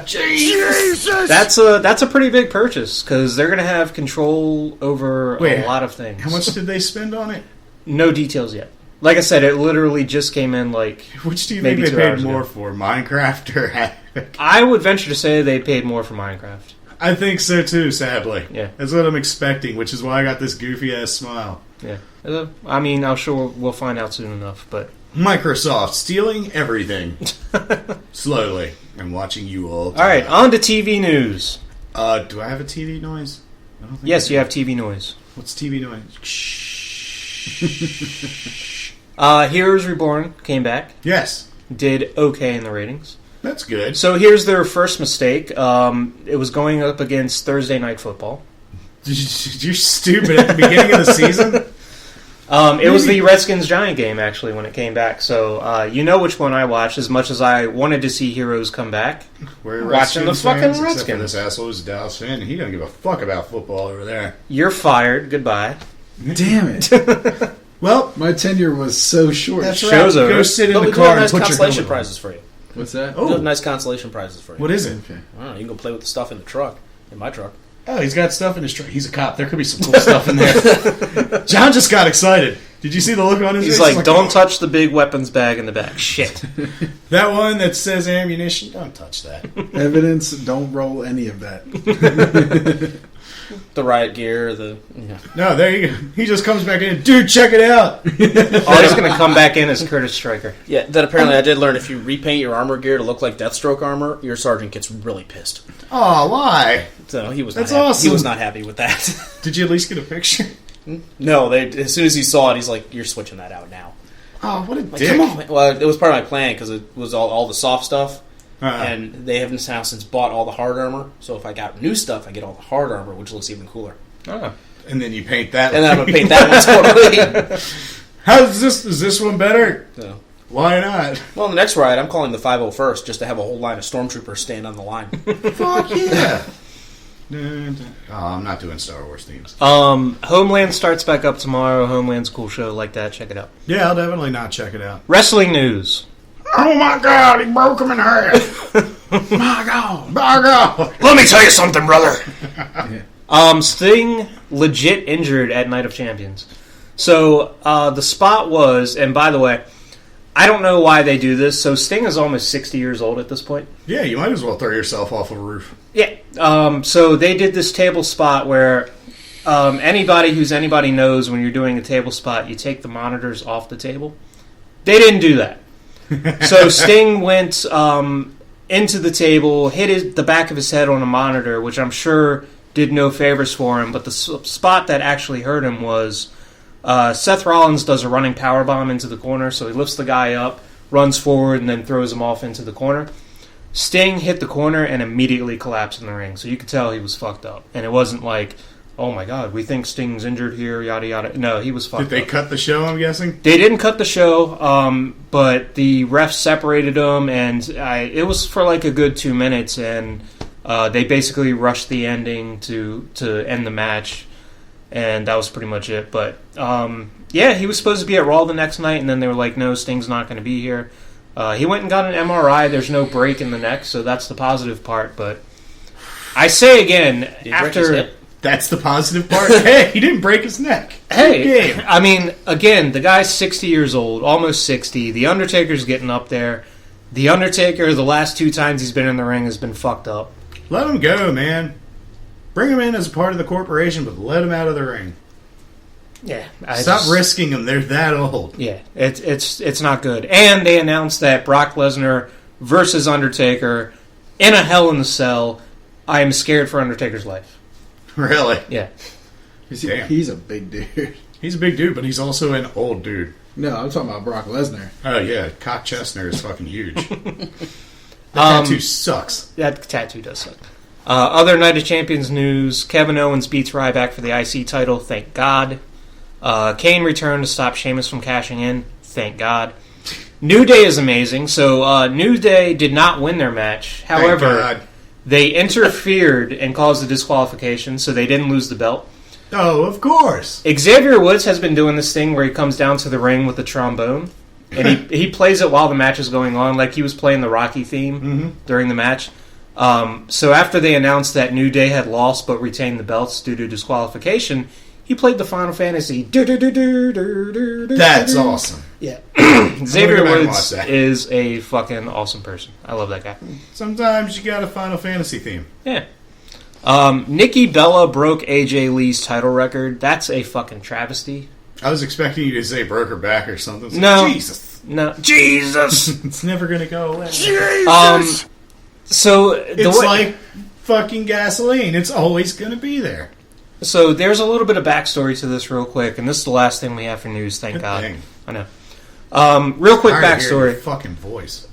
Jesus. That's a pretty big purchase because they're gonna have control over Wait, a lot of things. How much did they spend on it? No details yet. Like I said, it literally just came in. Like Which do you Maybe think 2 they paid hours more ago. for, Minecraft or Havoc? I would venture to say they paid more for Minecraft. I think so too, sadly. Yeah. That's what I'm expecting, which is why I got this goofy ass smile. Yeah. I mean, I'm sure we'll find out soon enough. But Microsoft stealing everything. Slowly. I'm watching you all. all right, on to TV news. Do I have a TV noise? I don't think Yes, I do. you have TV noise. What's TV noise? Heroes Reborn came back, Yes. did okay in the ratings. That's good. So here's their first mistake. It was going up against Thursday Night Football. You're stupid at the beginning of the season. It was the Redskins Giant game actually when it came back. So you know which one I watched. As much as I wanted to see Heroes come back, We're Watching the Redskins fucking fans, except for Redskins. this asshole who's a Dallas fan, and he doesn't give a fuck about football over there. you're fired. Goodbye. Damn it. Well, My tenure was so short. that's Show's right. over. Go sit in But the we do car have and nice put your consolation helmet on. prizes for you. What's that? We Oh. do have nice consolation prizes for you. What is it? Okay. I don't know. You can go play with the stuff in the truck. In my truck. Oh, he's got stuff in his truck. He's a cop. There could be some cool stuff in there. John just got excited. Did you see the look on his He's face? like, don't touch the big weapons bag in the back. Shit. that one that says ammunition. Don't touch that. Evidence, don't roll any of that. The riot gear. The No, there you go. He just comes back in. Dude, check it out. Oh, he's going to come back in as Curtis Stryker. yeah. That apparently I did learn if you repaint your armor gear to look like Deathstroke armor, your sergeant gets really pissed. Oh, why? So he was That's not happy. awesome. He was not happy with that. Did you at least get a picture? No, as soon as he saw it, he's like, "You're switching that out now." Oh, what a Like, dick. come on, man. Well, it was part of my plan because it was all the soft stuff, Uh-uh. and they have now since bought all the hard armor. So if I got new stuff, I get all the hard armor, which looks even cooler. Oh. And then you paint that. And then I'm gonna paint that one totally. How's this? Is this one better? So, Why not? well, the next ride, I'm calling the 501st just to have a whole line of stormtroopers stand on the line. Fuck yeah. Oh, I'm not doing Star Wars themes. Homeland starts back up tomorrow. Homeland's a cool show like that. Check it out. Yeah, I'll definitely not check it out. Wrestling news. Oh my god, he broke him in half. My god. My god. Let me tell you something, brother. Sting legit injured at Night of Champions. So the spot was, and by the way, I don't know why they do this. So Sting is almost 60 years old at this point. Yeah, you might as well throw yourself off a roof. Yeah. So they did this table spot where anybody knows when you're doing a table spot, you take the monitors off the table. They didn't do that. So Sting went into the table, hit the back of his head on a monitor, which I'm sure did no favors for him. But the spot that actually hurt him was Seth Rollins does a running powerbomb into the corner. So he lifts the guy up, runs forward, and then throws him off into the corner. Sting hit the corner and immediately collapsed in the ring. So you could tell he was fucked up. And it wasn't like, oh my god, we think Sting's injured here, yada yada. No, he was fucked Did they up. cut the show, I'm guessing? They didn't cut the show, but the refs separated them, and it was for like a good 2 minutes, and they basically rushed the ending to end the match, and that was pretty much it. But yeah, he was supposed to be at Raw the next night, and then they were like, no, Sting's not going to be here. He went and got an MRI. There's no break in the neck, so that's the positive part. But I say again, Did he break his hip? That's the positive part. Hey, he didn't break his neck. Hey, I mean, again, the guy's 60 years old, almost 60. The Undertaker's getting up there. The Undertaker, the last 2 times he's been in the ring, has been fucked up. Let him go, man. Bring him in as a part of the corporation, but let him out of the ring. Yeah. Stop risking them. They're that old. Yeah, it's not good. And they announced that Brock Lesnar versus Undertaker in a Hell in a Cell. I am scared for Undertaker's life. Really? Yeah. Damn. He's a big dude. He's a big dude, but he's also an old dude. No, I'm talking about Brock Lesnar. Oh, yeah. Cock Chestnut is fucking huge. That tattoo sucks. That tattoo does suck. Other Night of Champions news. Kevin Owens beats Ryback for the IC title. Thank God. Kane returned to stop Sheamus from cashing in. Thank God. New Day is amazing. So New Day did not win their match. However, they interfered and caused a disqualification, so they didn't lose the belt. Oh, of course. Xavier Woods has been doing this thing where he comes down to the ring with the trombone, and he plays it while the match is going on, like he was playing the Rocky theme during the match. So after they announced that New Day had lost but retained the belts due to disqualification, he played the Final Fantasy. That's awesome. Yeah. Xavier Woods is a fucking awesome person. I love that guy. Sometimes you got a Final Fantasy theme. Yeah. Nikki Bella broke AJ Lee's title record. That's a fucking travesty. I was expecting you to say broke her back or something. It's No. like, Jesus. No. Jesus! It's never going to go away. Jesus! So it's like fucking gasoline. It's always going to be there. So there's a little bit of backstory to this real quick, and this is the last thing we have for news, thank God. Dang. I know. Real quick backstory. Your fucking voice.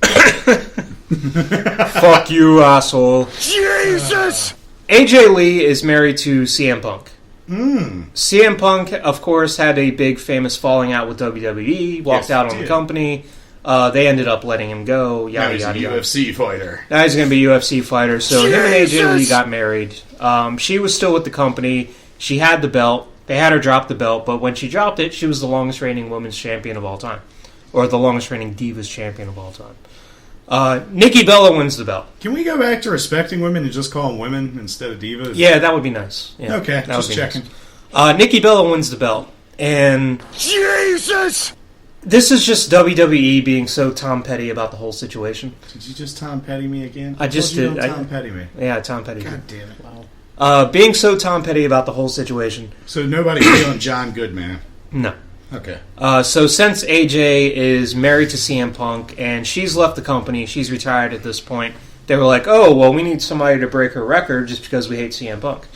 Fuck you, asshole. Jesus! AJ Lee is married to CM Punk. CM Punk, of course, had a big famous falling out with WWE, walked out on the company. They ended up letting him go, yada, now he's yada, a UFC fighter. Now he's going to be a UFC fighter. So him and AJ Lee got married. She was still with the company. She had the belt. They had her drop the belt, but when she dropped it, she was the longest reigning women's champion of all time. Or the longest reigning Divas champion of all time. Nikki Bella wins the belt. Can we go back to respecting women and just call them women instead of divas? Yeah, that would be nice. Yeah, okay, just checking. Nice. Nikki Bella wins the belt. And Jesus! This is just WWE being so Tom Petty about the whole situation. Did you just Tom Petty me again? I just did. did. Tom Petty me. Yeah, Tom Petty. God damn it! Wow. Being so Tom Petty about the whole situation. So nobody's feeling John Goodman. No. Okay. So since AJ is married to CM Punk and she's left the company, she's retired at this point, they were like, oh, well, we need somebody to break her record just because we hate CM Punk.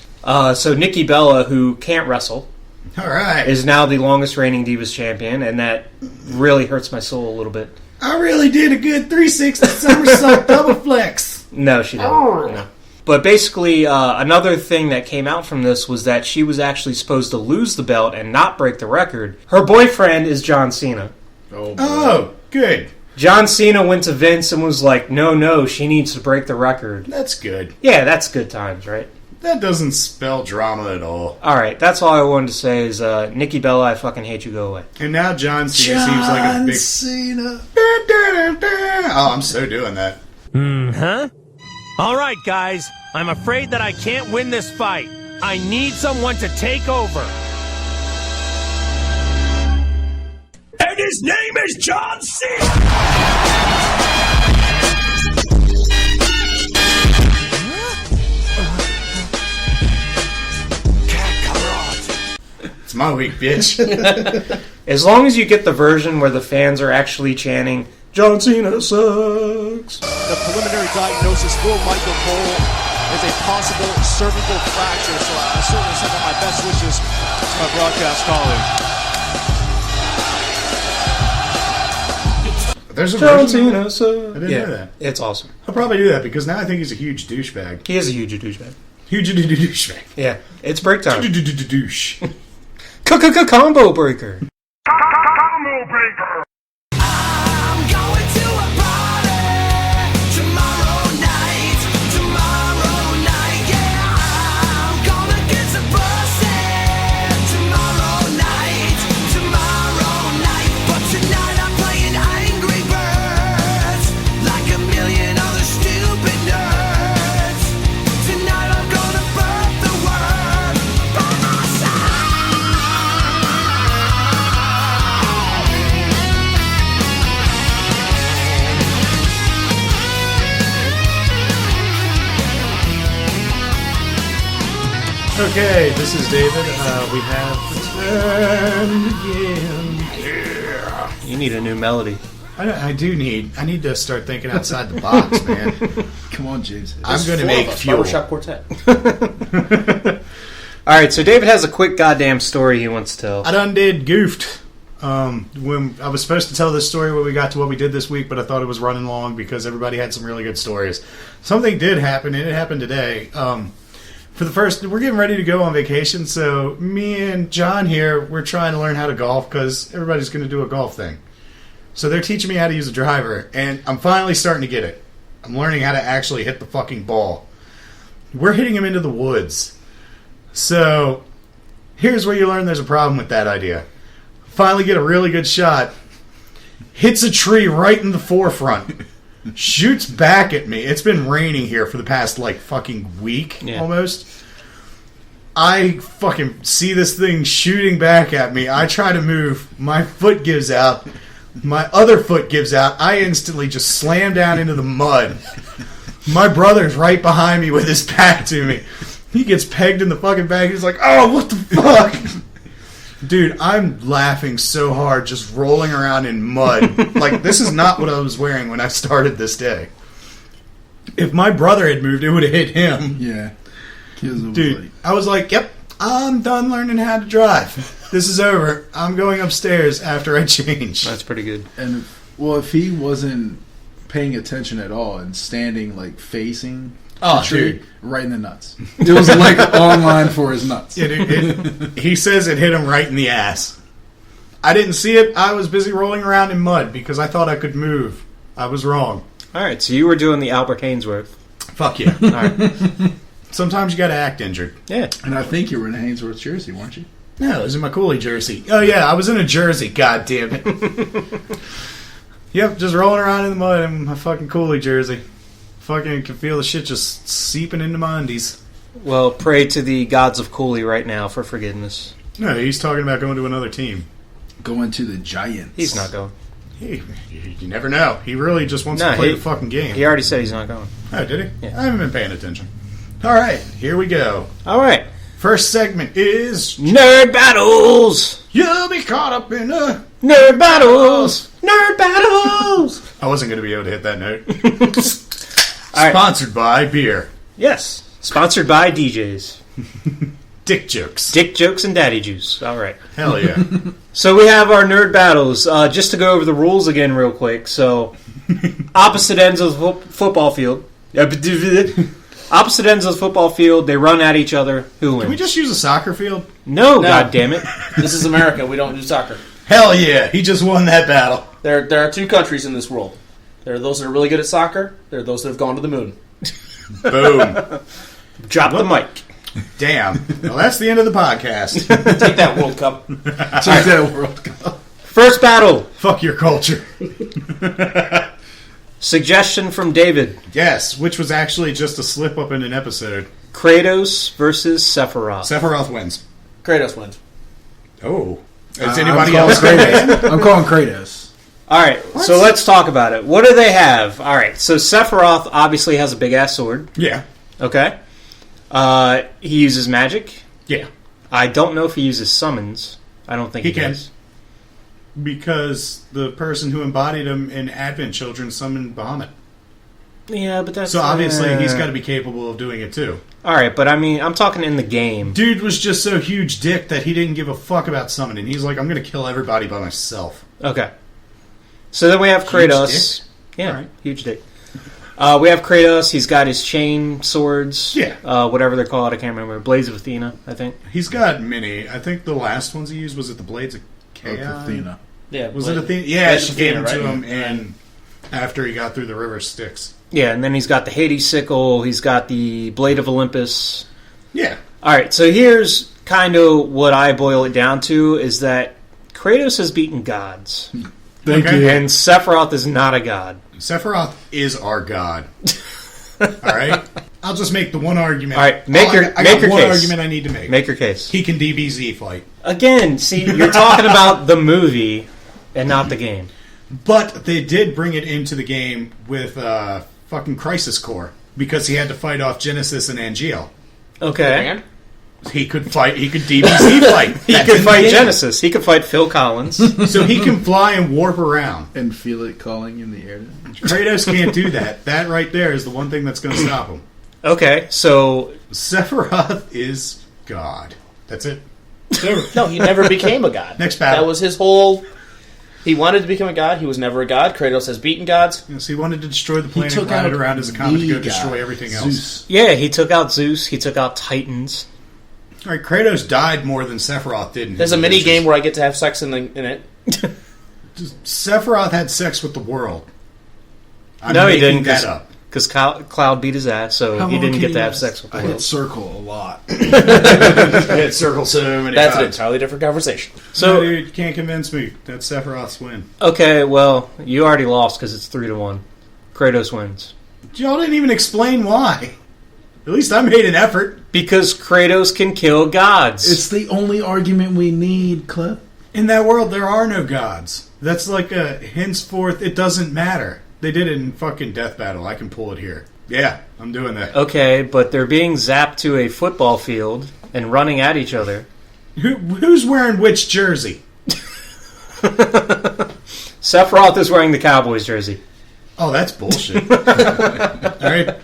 So Nikki Bella, who can't wrestle, all right, is now the longest reigning Divas champion, and that really hurts my soul a little bit. I really did a good 360 somersault double flex. No, she didn't. No. But basically, another thing that came out from this was that she was actually supposed to lose the belt and not break the record. Her boyfriend is John Cena. Oh, good. John Cena went to Vince and was like, no, she needs to break the record. That's good. Yeah, that's good times, right? That doesn't spell drama at all. Alright, that's all I wanted to say is, Nikki Bella, I fucking hate you, go away. And now John Cena seems like a big... Cena. Oh, I'm so doing that. Huh? All right, guys. I'm afraid that I can't win this fight. I need someone to take over. And his name is John Cena! It's my week, bitch. As long as you get the version where the fans are actually chanting, John Cena sucks. The preliminary diagnosis for Michael Cole is a possible cervical fracture, so I certainly send my best wishes to my broadcast colleague. There's a John version Cena sucks. I didn't know that. It's awesome. I'll probably do that because now I think he's a huge douchebag. He is a huge douchebag. Huge douchebag. Yeah, it's break time. Douche. Combo breaker. I'm going to a party tomorrow night, yeah. I'm gonna get some pussy tomorrow night. But tonight I'm playing Angry Birds like a million other stupid nerds. Tonight I'm gonna birth the word Okay, this is David. We have returned again. Yeah. You need a new melody. I need to start thinking outside the box, man. Come on, James. I'm going to make fuel. Barbershop Quartet. All right, so David has a quick goddamn story he wants to tell. I done did goofed. When I was supposed to tell this story when we got to what we did this week, but I thought it was running long because everybody had some really good stories. Something did happen, and it happened today. For the first, we're getting ready to go on vacation, so me and John here, we're trying to learn how to golf because everybody's going to do a golf thing. So they're teaching me how to use a driver, and I'm finally starting to get it. I'm learning how to actually hit the fucking ball. We're hitting him into the woods. So here's where you learn there's a problem with that idea. Finally get a really good shot. Hits a tree right in the forefront. Shoots back at me. It's been raining here for the past, fucking week, almost. I fucking see this thing shooting back at me. I try to move. My foot gives out. My other foot gives out. I instantly just slam down into the mud. My brother's right behind me with his back to me. He gets pegged in the fucking back. He's like, oh, what the fuck? Dude, I'm laughing so hard just rolling around in mud. This is not what I was wearing when I started this day. If my brother had moved, it would have hit him. Yeah. Dude, I was like, yep, I'm done learning how to drive. This is over. I'm going upstairs after I change. That's pretty good. And, if he wasn't paying attention at all and standing, facing the tree, dude. right in the nuts. It was, online for his nuts. He says it hit him right in the ass. I didn't see it. I was busy rolling around in mud because I thought I could move. I was wrong. All right, so you were doing the Albert Hainsworth. Fuck yeah. All right. Sometimes you got to act injured. Yeah. And I think you were in a Hainsworth jersey, weren't you? No, it was in my Cooley jersey. Oh, yeah, I was in a jersey. God damn it. Yep, just rolling around in the mud in my fucking Cooley jersey. Fucking can feel the shit just seeping into my undies. Well, pray to the gods of Cooley right now for forgiveness. No, he's talking about going to another team. Going to the Giants. He's not going. You never know. He really just wants to play the fucking game. He already said he's not going. Oh, did he? Yeah. I haven't been paying attention. All right, here we go. All right. First segment is Nerd Battles! You'll be caught up in a Nerd Battles! Nerd Battles! I wasn't going to be able to hit that note. Sponsored by beer. Yes. Sponsored by DJs. Dick jokes. Dick jokes and daddy juice. All right. Hell yeah. So we have our Nerd Battles. Just to go over the rules again real quick. So, opposite ends of the football field. Opposite ends of the football field, they run at each other. Who wins? Can we just use a soccer field? No, God damn it. This is America. We don't do soccer. Hell yeah. He just won that battle. There are two countries in this world. There are those that are really good at soccer. There are those that have gone to the moon. Boom. Drop the mic. Damn. Well, that's the end of the podcast. Take that World Cup. Take that World Cup. First battle. Fuck your culture. Suggestion from David. Yes, which was actually just a slip up in an episode. Kratos versus Sephiroth. Sephiroth wins. Kratos wins. Oh. Is anybody I'm else? I'm calling Kratos. All right, so let's talk about it. What do they have? All right, so Sephiroth obviously has a big-ass sword. Yeah. Okay. He uses magic. Yeah. I don't know if he uses summons. I don't think he can. does. Because the person who embodied him in Advent Children summoned Bahamut. Yeah, but that's... So obviously he's got to be capable of doing it too. All right, but I mean, I'm talking in the game. Dude was just so huge dick that he didn't give a fuck about summoning. He's like, I'm going to kill everybody by myself. Okay. So then we have Kratos. Huge dick? Yeah, Right. huge dick. We have Kratos. He's got his chain swords. Yeah. Whatever they're called. I can't remember. Blades of Athena, I think. He's got many. I think the last ones he used, was it the Blades of Chaos? Athena. Yeah, Was it Athena? Yeah, Blades she of gave Athena, them to right? him and after he got through the river Styx. Yeah, and then he's got the Hades sickle. He's got the Blade of Olympus. Yeah. All right, so here's kind of what I boil it down to, is that Kratos has beaten gods. Thank Okay. you. And Sephiroth is not a god. Sephiroth is our god. All right? I'll just make the one argument. All right, make your I got one case. argument I need to make. Make your case. He can DBZ fight. Again, see, you're talking about the movie and not the game. But they did bring it into the game with fucking Crisis Core because he had to fight off Genesis and Angeal. Okay. He could fight. He could DBZ fight. He could fight Genesis. He could fight Phil Collins. So he can fly and warp around. And feel it calling in the air. Kratos can't do that. That right there is the one thing that's going to stop him. Okay, so Sephiroth is God. That's it. No, he never became a god. Next battle. That was his whole... He wanted to become a god. He was never a god. Kratos has beaten gods. Yes, he wanted to destroy the planet, took ride it out around as a comet to go the destroy god, everything else. Zeus. yeah, he took out Zeus. He took out Titans. All right, Kratos died more than Sephiroth did. In There's his a mini adventures. game where I get to have sex in it. Sephiroth had sex with the world. I'm No, he making didn't, that up. Because Cloud beat his ass, so How he long didn't can get you to have last? sex with the I hit world. circle a lot. I had circle so many That's an times. entirely different conversation. No, So, dude, you can't convince me. That's Sephiroth's win. okay, well, you already lost because it's 3-1. Kratos wins. Y'all didn't even explain why. At least I made an effort. Because Kratos can kill gods. It's the only argument we need, Cliff. In that world, there are no gods. That's like a henceforth, it doesn't matter. They did it in fucking Death Battle. I can pull it here. Yeah, I'm doing that. Okay, but they're being zapped to a football field and running at each other. Who's wearing which jersey? Sephiroth is wearing the Cowboys jersey. Oh, that's bullshit. All right.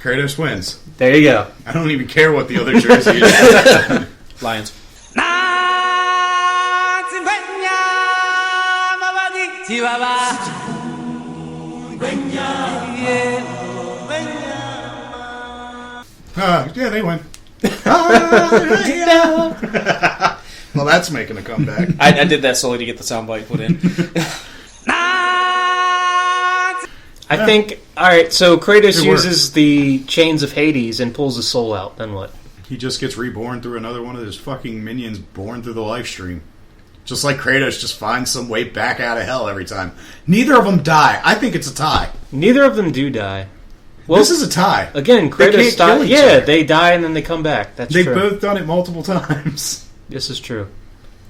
Kratos wins. There you go. I don't even care what the other jersey is. Lions. Yeah, they win. Well, that's making a comeback. I did that solely to get the soundbite put in. I think, alright, so Kratos It works. uses the chains of Hades and pulls his soul out. Then what? He just gets reborn through another one of his fucking minions born through the life stream. Just like Kratos just finds some way back out of hell every time. Neither of them die. I think it's a tie. Neither of them do die. Well, This is a tie. again, They Kratos can't kill died. each Yeah, other. they die and then they come back. That's They've true. both done it multiple times. This is true.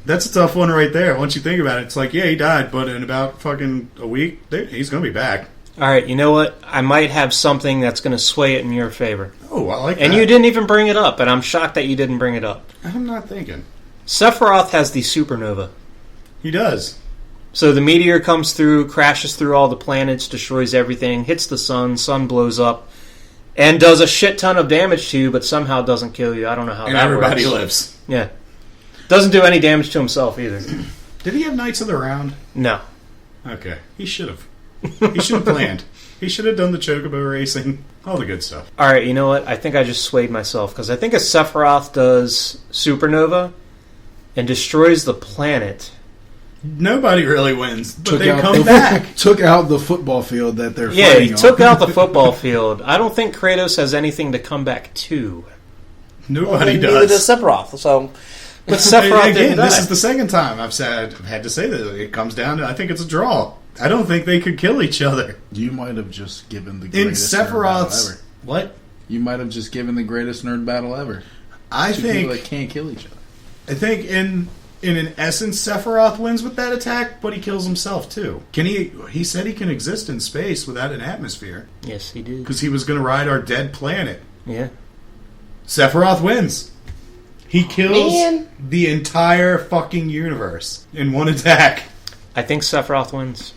That's a tough one right there. Once you think about it, it's like, yeah, he died, but in about fucking a week, he's going to be back. Alright, you know what? I might have something that's going to sway it in your favor. Oh, I like And that. you didn't even bring it up, and I'm shocked that you didn't bring it up. I'm not thinking. Sephiroth has the supernova. He does. So the meteor comes through, crashes through all the planets, destroys everything, hits the sun blows up, and does a shit ton of damage to you, but somehow doesn't kill you. I don't know how And that everybody works. lives. Yeah. Doesn't do any damage to himself either. Did he have Knights of the Round? No. Okay. He should have. He should have planned. He should have done the chocobo racing. All the good stuff. Alright, you know what? I think I just swayed myself, because I think if Sephiroth does supernova and destroys the planet... Nobody really wins, but Took they out come the- back. Took out the football field that they're Yeah, fighting he on. took out the football field. I don't think Kratos has anything to come back to. Nobody Neither does does. Sephiroth. So But Sephiroth Again, didn't this die. is the second time I've had to say that. It comes down to, I think it's a draw. I don't think they could kill each other. You might have just given the In greatest nerd battle Sephiroth's... ever. What? You might have just given the greatest nerd battle ever. I Two people that think... can't kill each other. I think in an essence, Sephiroth wins with that attack, but he kills himself too. Can he? He said he can exist in space without an atmosphere Yes, he did. because he was going to ride our dead planet. Yeah. Sephiroth wins. He kills Man. the entire fucking universe in one attack. I think Sephiroth wins.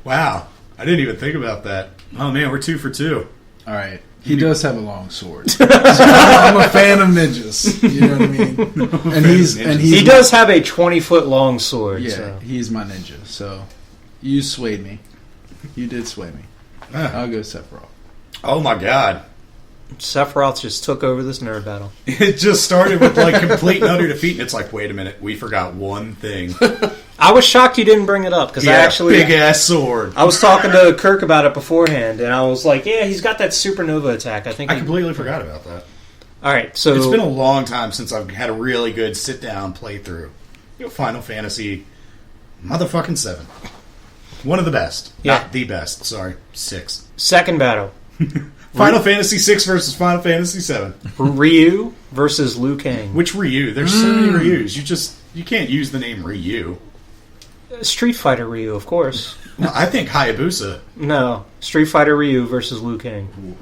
Wow, I didn't even think about that. Oh man, we're 2 for 2. All right. He does have a long sword. I'm a fan of ninjas. You know what I mean? And he's He does have a 20-foot long sword. Yeah, So. he's my ninja. So you swayed me. You did sway me. I'll go Sephiroth. Oh my god. Sephiroth just took over this nerd battle. It just started with like complete and utter defeat, and it's like, wait a minute, we forgot one thing. I was shocked you didn't bring it up because I actually big ass sword. I was talking to Kirk about it beforehand, and I was like, "Yeah, he's got that supernova attack." I think. I completely forgot about that. All right, so It's been a long time since I've had a really good sit down playthrough. Final Fantasy motherfucking 7. One of the best. Yeah. Not the best, sorry. 6. second battle: Final Fantasy 6 versus Final Fantasy 7. Ryu versus Liu Kang. Which Ryu? There's so many Ryus. You can't use the name Ryu. Street Fighter Ryu, of course. No, I think Hayabusa. No, Street Fighter Ryu versus Liu Kang.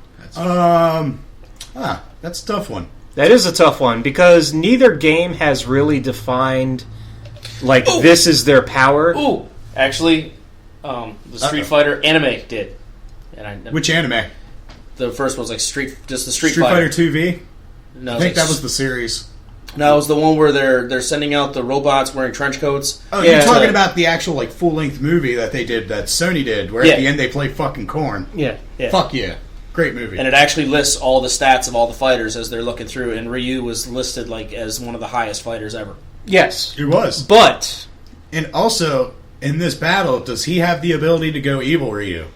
That's a tough one. That is a tough one, because neither game has really defined, like, this is their power. Ooh! Actually, the Street Fighter anime did. Which anime? The first one was like Street Fighter 2V? No, I think that was the series. No, it was the one where they're sending out the robots wearing trench coats. Oh, you're talking about the actual like full-length movie that they did, that Sony did, where at the end they play fucking corn. Yeah. Fuck yeah. Great movie. And it actually lists all the stats of all the fighters as they're looking through, and Ryu was listed like as one of the highest fighters ever. Yes. He was. But... And also, in this battle, does he have the ability to go evil Ryu?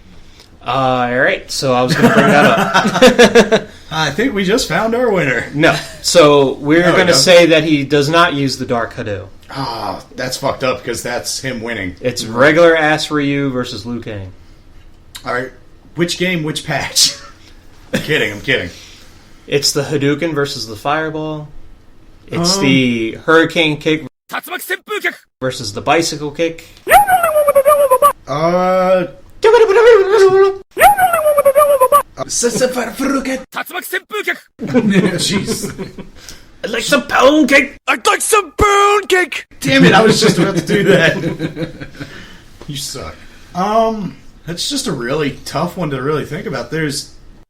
Alright, so I was going to bring that up. I think we just found our winner. No. So we're going to say that he does not use the Dark Hadou. Ah, that's fucked up because that's him winning. It's regular ass Ryu versus Liu Kang. Alright, which game, which patch? I'm kidding. It's the Hadouken versus the Fireball. It's the Hurricane Kick versus the Bicycle Kick. Jeez. I'd like some pound cake. I'd like some pound cake. Damn it, I was just about to do that. You suck. That's just a really tough one to really think about.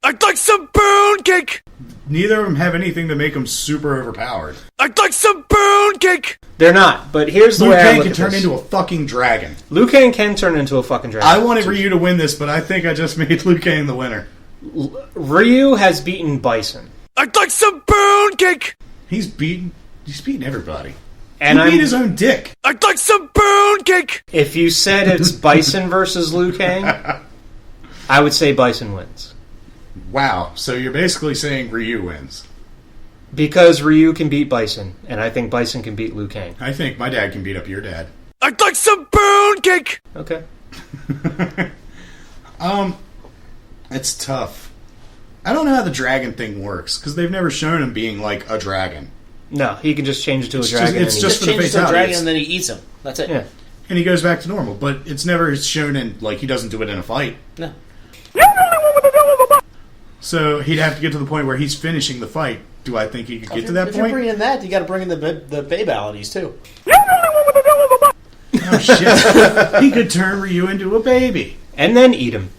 I'd like some pound cake. Neither of them have anything to make them super overpowered. I'd like some pound cake. They're not, but here's the Liu way I Kang look can at turn this. into a fucking dragon. Liu Kang can turn into a fucking dragon. I wanted Ryu to win this, but I think I just made Liu Kang the winner. Ryu has beaten Bison. I'd like some pound cake. He's beaten everybody. And he beat his own dick. I'd like some pound cake. If you said it's Bison versus Liu Kang, I would say Bison wins. Wow, so you're basically saying Ryu wins. Because Ryu can beat Bison, and I think Bison can beat Liu Kang. I think my dad can beat up your dad. I'd like some pound cake. Okay. It's tough. I don't know how the dragon thing works, because they've never shown him being like a dragon. No, he can just change into a dragon. It's just for the changes to a fatality. dragon and then he eats him. That's it. Yeah. And he goes back to normal, but it's never shown in, like, he doesn't do it in a fight. No. So he'd have to get to the point where he's finishing the fight. Do I think he could get to that If point? you're bringing that, you got to bring in the babalities too. Oh shit! He could turn Ryu into a baby And then eat him.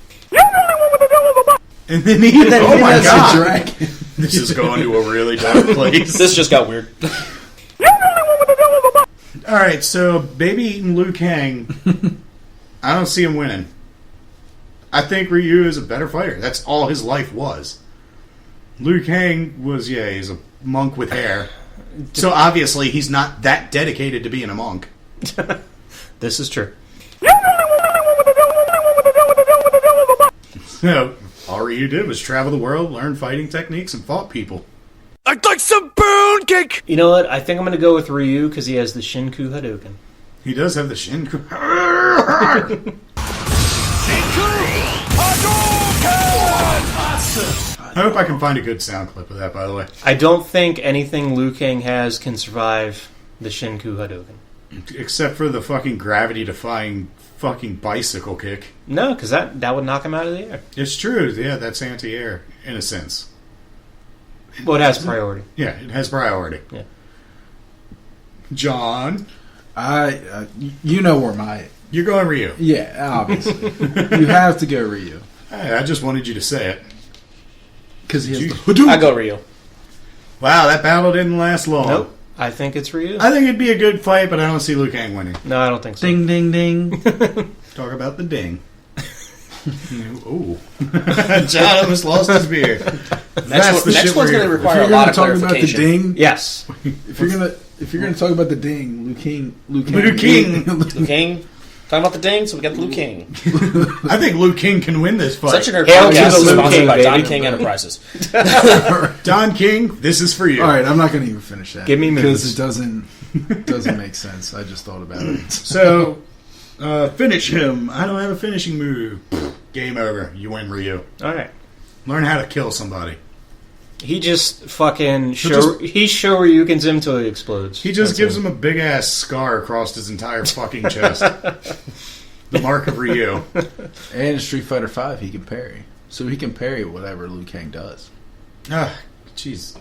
and then eat him. Oh my That's a god! dragon. This is going to a really dark place. This just got weird. All right, so baby eating Liu Kang, I don't see him winning. I think Ryu is a better fighter. That's all his life was. Liu Kang was, he's a monk with hair. So obviously he's not that dedicated to being a monk. This is true. So all Ryu did was travel the world, learn fighting techniques, and fought people. I'd like some pound cake. You know what? I think I'm going to go with Ryu because he has the Shinku Hadouken. He does have the Shinku. I hope I can find a good sound clip of that, by the way. I don't think anything Liu Kang has can survive the Shinku Hadouken. Except for the fucking gravity-defying fucking bicycle kick. No, because that would knock him out of the air. It's true, that's anti-air, in a sense. Well, it has priority. Yeah, it has priority. Yeah. John? You know where my... You're going Ryu. Yeah, obviously. You have to go Ryu. Hey, I just wanted you to say it. Because he has You- the Hadouken. I go Ryu. Wow, that battle didn't last long. Nope. I think it's Ryu. I think it'd be a good fight, but I don't see Liu Kang winning. No, I don't think so. Ding, ding, ding. Talk about the ding. Ooh. John almost lost his beard. Next one's going to require a If you're lot going of to talk about the clarification. ding, Yes. if you're going to talk about the ding, Liu Kang. Liu King. Talking about the ding, so we got the Liu King. I think Liu King can win this fight. Such a nerd Hail to podcast the is Liu sponsored King, by Don baby. King Enterprises. Don King, this is for you. All right, I'm not going to even finish that. Give me because moves. it doesn't make sense. I just thought about it. So, finish him. I don't have a finishing move. Game over. You win, Ryu. All right. Learn how to kill somebody. He just fucking He'll Shoryukens him till he explodes. He just That's gives it. him a big ass scar across his entire fucking chest. The mark of Ryu. And in Street Fighter V, he can parry. So he can parry whatever Liu Kang does. Jeez.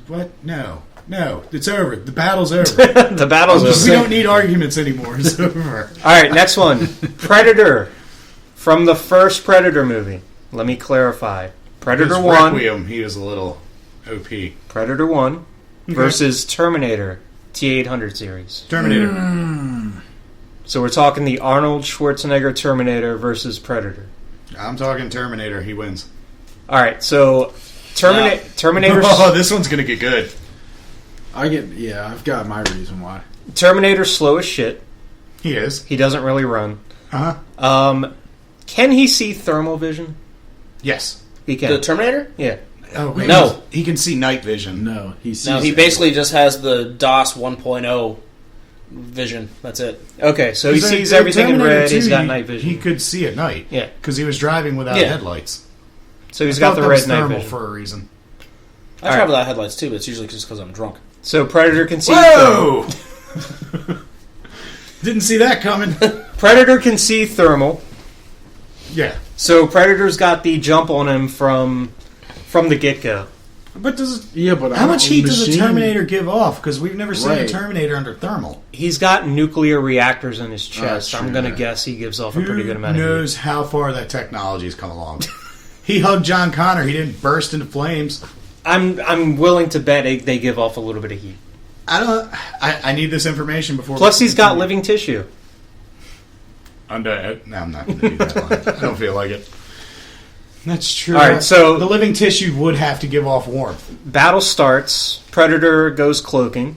What? No. No. It's over. The battle's over. The battle's over. We don't need arguments anymore. It's over. All right, next one. Predator. From the first Predator movie. Let me clarify. Predator 1. Requiem, he was a little OP. Predator 1 versus Terminator T-800 series. Terminator. So we're talking the Arnold Schwarzenegger Terminator versus Predator. I'm talking Terminator. He wins. All right, so Terminator. Oh, this one's gonna get good. I've got my reason why. Terminator's slow as shit. He is. He doesn't really run. Uh-huh. Can he see thermal vision? Yes. He can. The Terminator? Yeah. Oh, wait. No. He can see night vision. No, he sees. No, he basically just has the DOS 1.0 vision. That's it. Okay, so he sees everything in red. He's got night vision. He could see at night. Yeah. Because he was driving without headlights. So he's I got thought the that red was night thermal vision. for a reason. I drive without headlights too, but it's usually just because I'm drunk. So Predator can see thermal. Whoa! Didn't see that coming. Predator can see thermal. Yeah. So Predator's got the jump on him from the get-go. But but how much heat does a Terminator give off? Because we've never seen a Terminator under thermal. He's got nuclear reactors in his chest. True, I'm going to guess he gives off a pretty good amount Who of heat. knows how far that technology's come along? He hugged John Connor. He didn't burst into flames. I'm willing to bet they give off a little bit of heat. I need this information before. Plus, he's got living tissue. No, I'm not going to do that one. I don't feel like it. That's true. All right, so the living tissue would have to give off warmth. Battle starts. Predator goes cloaking.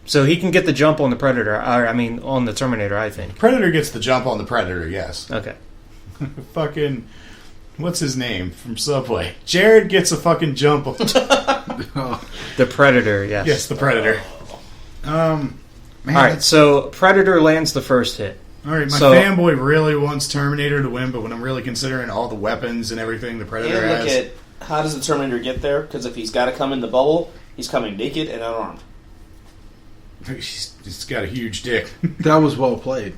So he can get the jump on the Predator. On the Terminator, I think. Predator gets the jump on the Predator, yes. Okay. Fucking... What's his name from Subway? Jared gets a fucking jump. The Predator, yes. Yes, the Predator. Man, all right, so Predator lands the first hit. All right, my fanboy really wants Terminator to win, but when I'm really considering all the weapons and everything the Predator has... Look at how does the Terminator get there? Because if he's got to come in the bubble, he's coming naked and unarmed. He's got a huge dick. That was well played.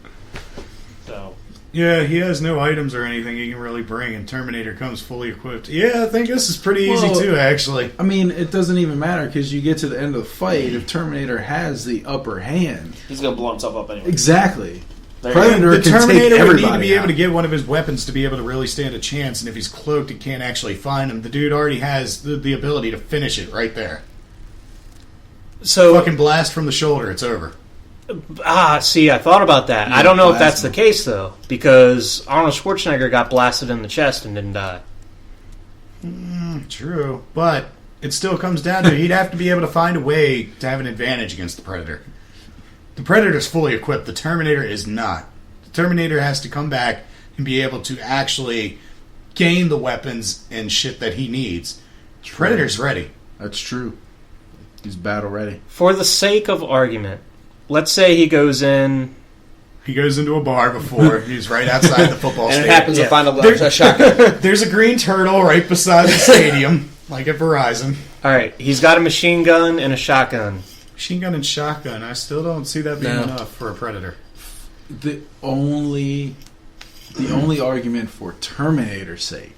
So... Yeah, he has no items or anything he can really bring, and Terminator comes fully equipped. Yeah, I think this is pretty easy too, actually. I mean, it doesn't even matter because you get to the end of the fight. If Terminator has the upper hand, he's going to blow himself up anyway. Exactly. Predator the Terminator would need to be able to get one of his weapons to be able to really stand a chance, and if he's cloaked and can't actually find him, the dude already has the ability to finish it right there. So fucking blast from the shoulder, it's over. See, I thought about that. I don't know if that's the case, though, because Arnold Schwarzenegger got blasted in the chest and didn't die. True, but it still comes down to he'd have to be able to find a way to have an advantage against the Predator. The Predator's fully equipped. The Terminator is not. The Terminator has to come back and be able to actually gain the weapons and shit that he needs. The Predator's ready. That's true. He's battle ready. For the sake of argument, let's say he goes in... He goes into a bar before. He's right outside the football stadium. And it happens to find a shotgun. There's a green turtle right beside the stadium, like at Verizon. All right, he's got a machine gun and a shotgun. Machine gun and shotgun. I still don't see that being enough for a Predator. The only argument for Terminator's sake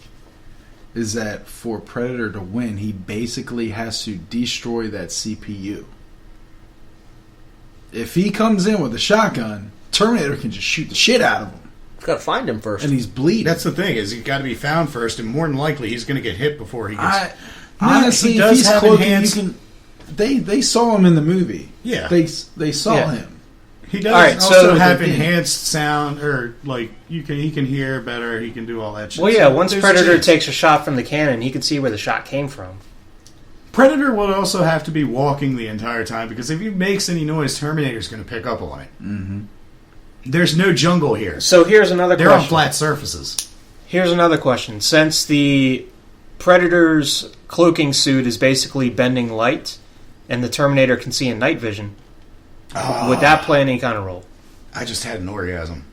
is that for Predator to win, he basically has to destroy that CPU. If he comes in with a shotgun, Terminator can just shoot the shit out of him. Got to find him first. And he's bleeding. That's the thing, is he's got to be found first, and more than likely he's going to get hit before he gets... Honestly, if he's cloaking, they saw him in the movie. Yeah. They saw him. He does also have enhanced sound, or like he can hear better. He can do all that shit. Well, yeah. Once Predator takes a shot from the cannon, he can see where the shot came from. Predator would also have to be walking the entire time because if he makes any noise, Terminator's going to pick up on it. Mm-hmm. There's no jungle here. So here's another question. They're on flat surfaces. Here's another question. Since the Predator's cloaking suit is basically bending light, and the Terminator can see in night vision. Would that play any kind of role? I just had an orgasm.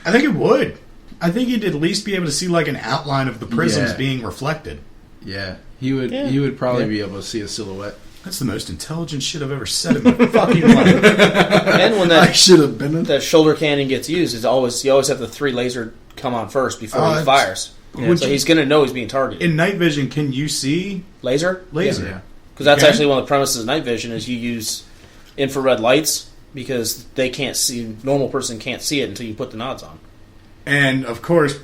I think it would. I think he'd at least be able to see like an outline of the prisms being reflected. Yeah, he would. Yeah. He would probably be able to see a silhouette. That's the most intelligent shit I've ever said in my fucking life. And when that I should have been that shoulder cannon gets used, you always have the 3 laser come on first before he fires. Yeah, so he's going to know he's being targeted. In night vision, can you see Laser? laser? Yeah. Because that's Okay. actually one of the premises of night vision is you use infrared lights because they can't see, normal person can't see it until you put the nods on. And of course,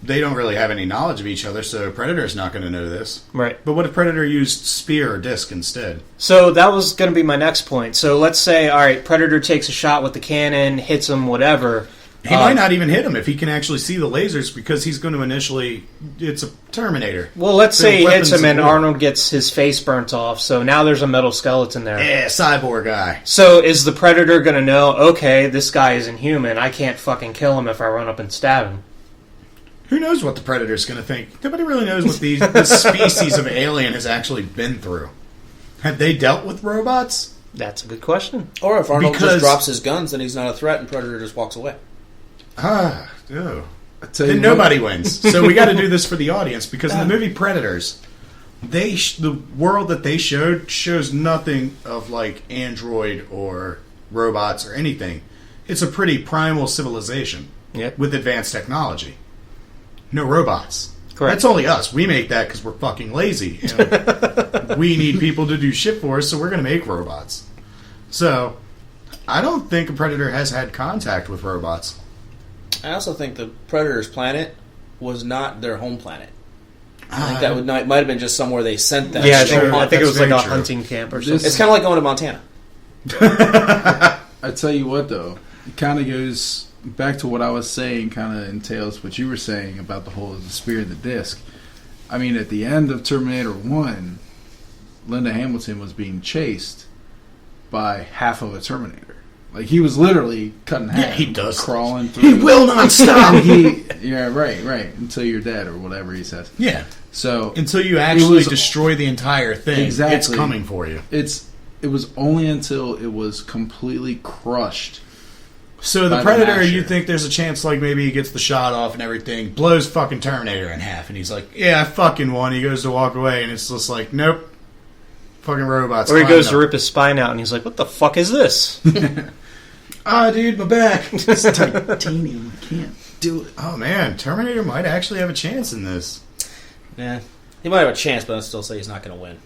they don't really have any knowledge of each other, so Predator's not going to know this. Right. But what if Predator used spear or disc instead? So that was going to be my next point. So let's say, all right, Predator takes a shot with the cannon, hits him, whatever. He might not even hit him if he can actually see the lasers because he's going to initially... It's a Terminator. Well, let's They're say he hits weapons him and of war. Arnold gets his face burnt off, so now there's a metal skeleton there. Yeah, cyborg guy. So is the Predator going to know, okay, this guy isn't human, I can't fucking kill him if I run up and stab him? Who knows what the Predator's going to think? Nobody really knows what this species of alien has actually been through. Have they dealt with robots? That's a good question. Or if Arnold Because- just drops his guns, then he's not a threat and Predator just walks away. Oh. I tell you Then what- nobody wins. So we got to do this for the audience because in the movie Predators, the world that they showed shows nothing of like android or robots or anything. It's a pretty primal civilization Yep. with advanced technology. No robots. Correct. That's only us. We make that because we're fucking lazy. And we need people to do shit for us, so we're going to make robots. So I don't think a Predator has had contact with robots. I also think the Predator's planet was not their home planet. I think that might have been just somewhere they sent them. Yeah, I to go think hunt. it was like very a true. hunting camp or This- something. It's kind of like going to Montana. I tell you what, though, it kind of goes back to what I was saying. Kind of entails what you were saying about the whole the spear and the disc. I mean, at the end of Terminator 1, Linda Hamilton was being chased by half of a Terminator. Like he was literally cut in half. he does. crawling through. He will not stop. Yeah, right. Until you're dead or whatever he says. Yeah. So Until you actually was- destroy the entire thing, Exactly. it's coming for you. it was only until it was completely crushed. So the By the Predator, Masher. you think there's a chance like maybe he gets the shot off and everything, blows fucking Terminator in half, and he's like, yeah, I fucking won. He goes to walk away, and it's just like, nope. Fucking robots. Or he climbed goes to up. rip his spine out and he's like, what the fuck is this? Ah, dude, my back. It's titanium. I can't do it. Oh, man. Terminator might actually have a chance in this. Yeah, he might have a chance, but I'd still say he's not going to win.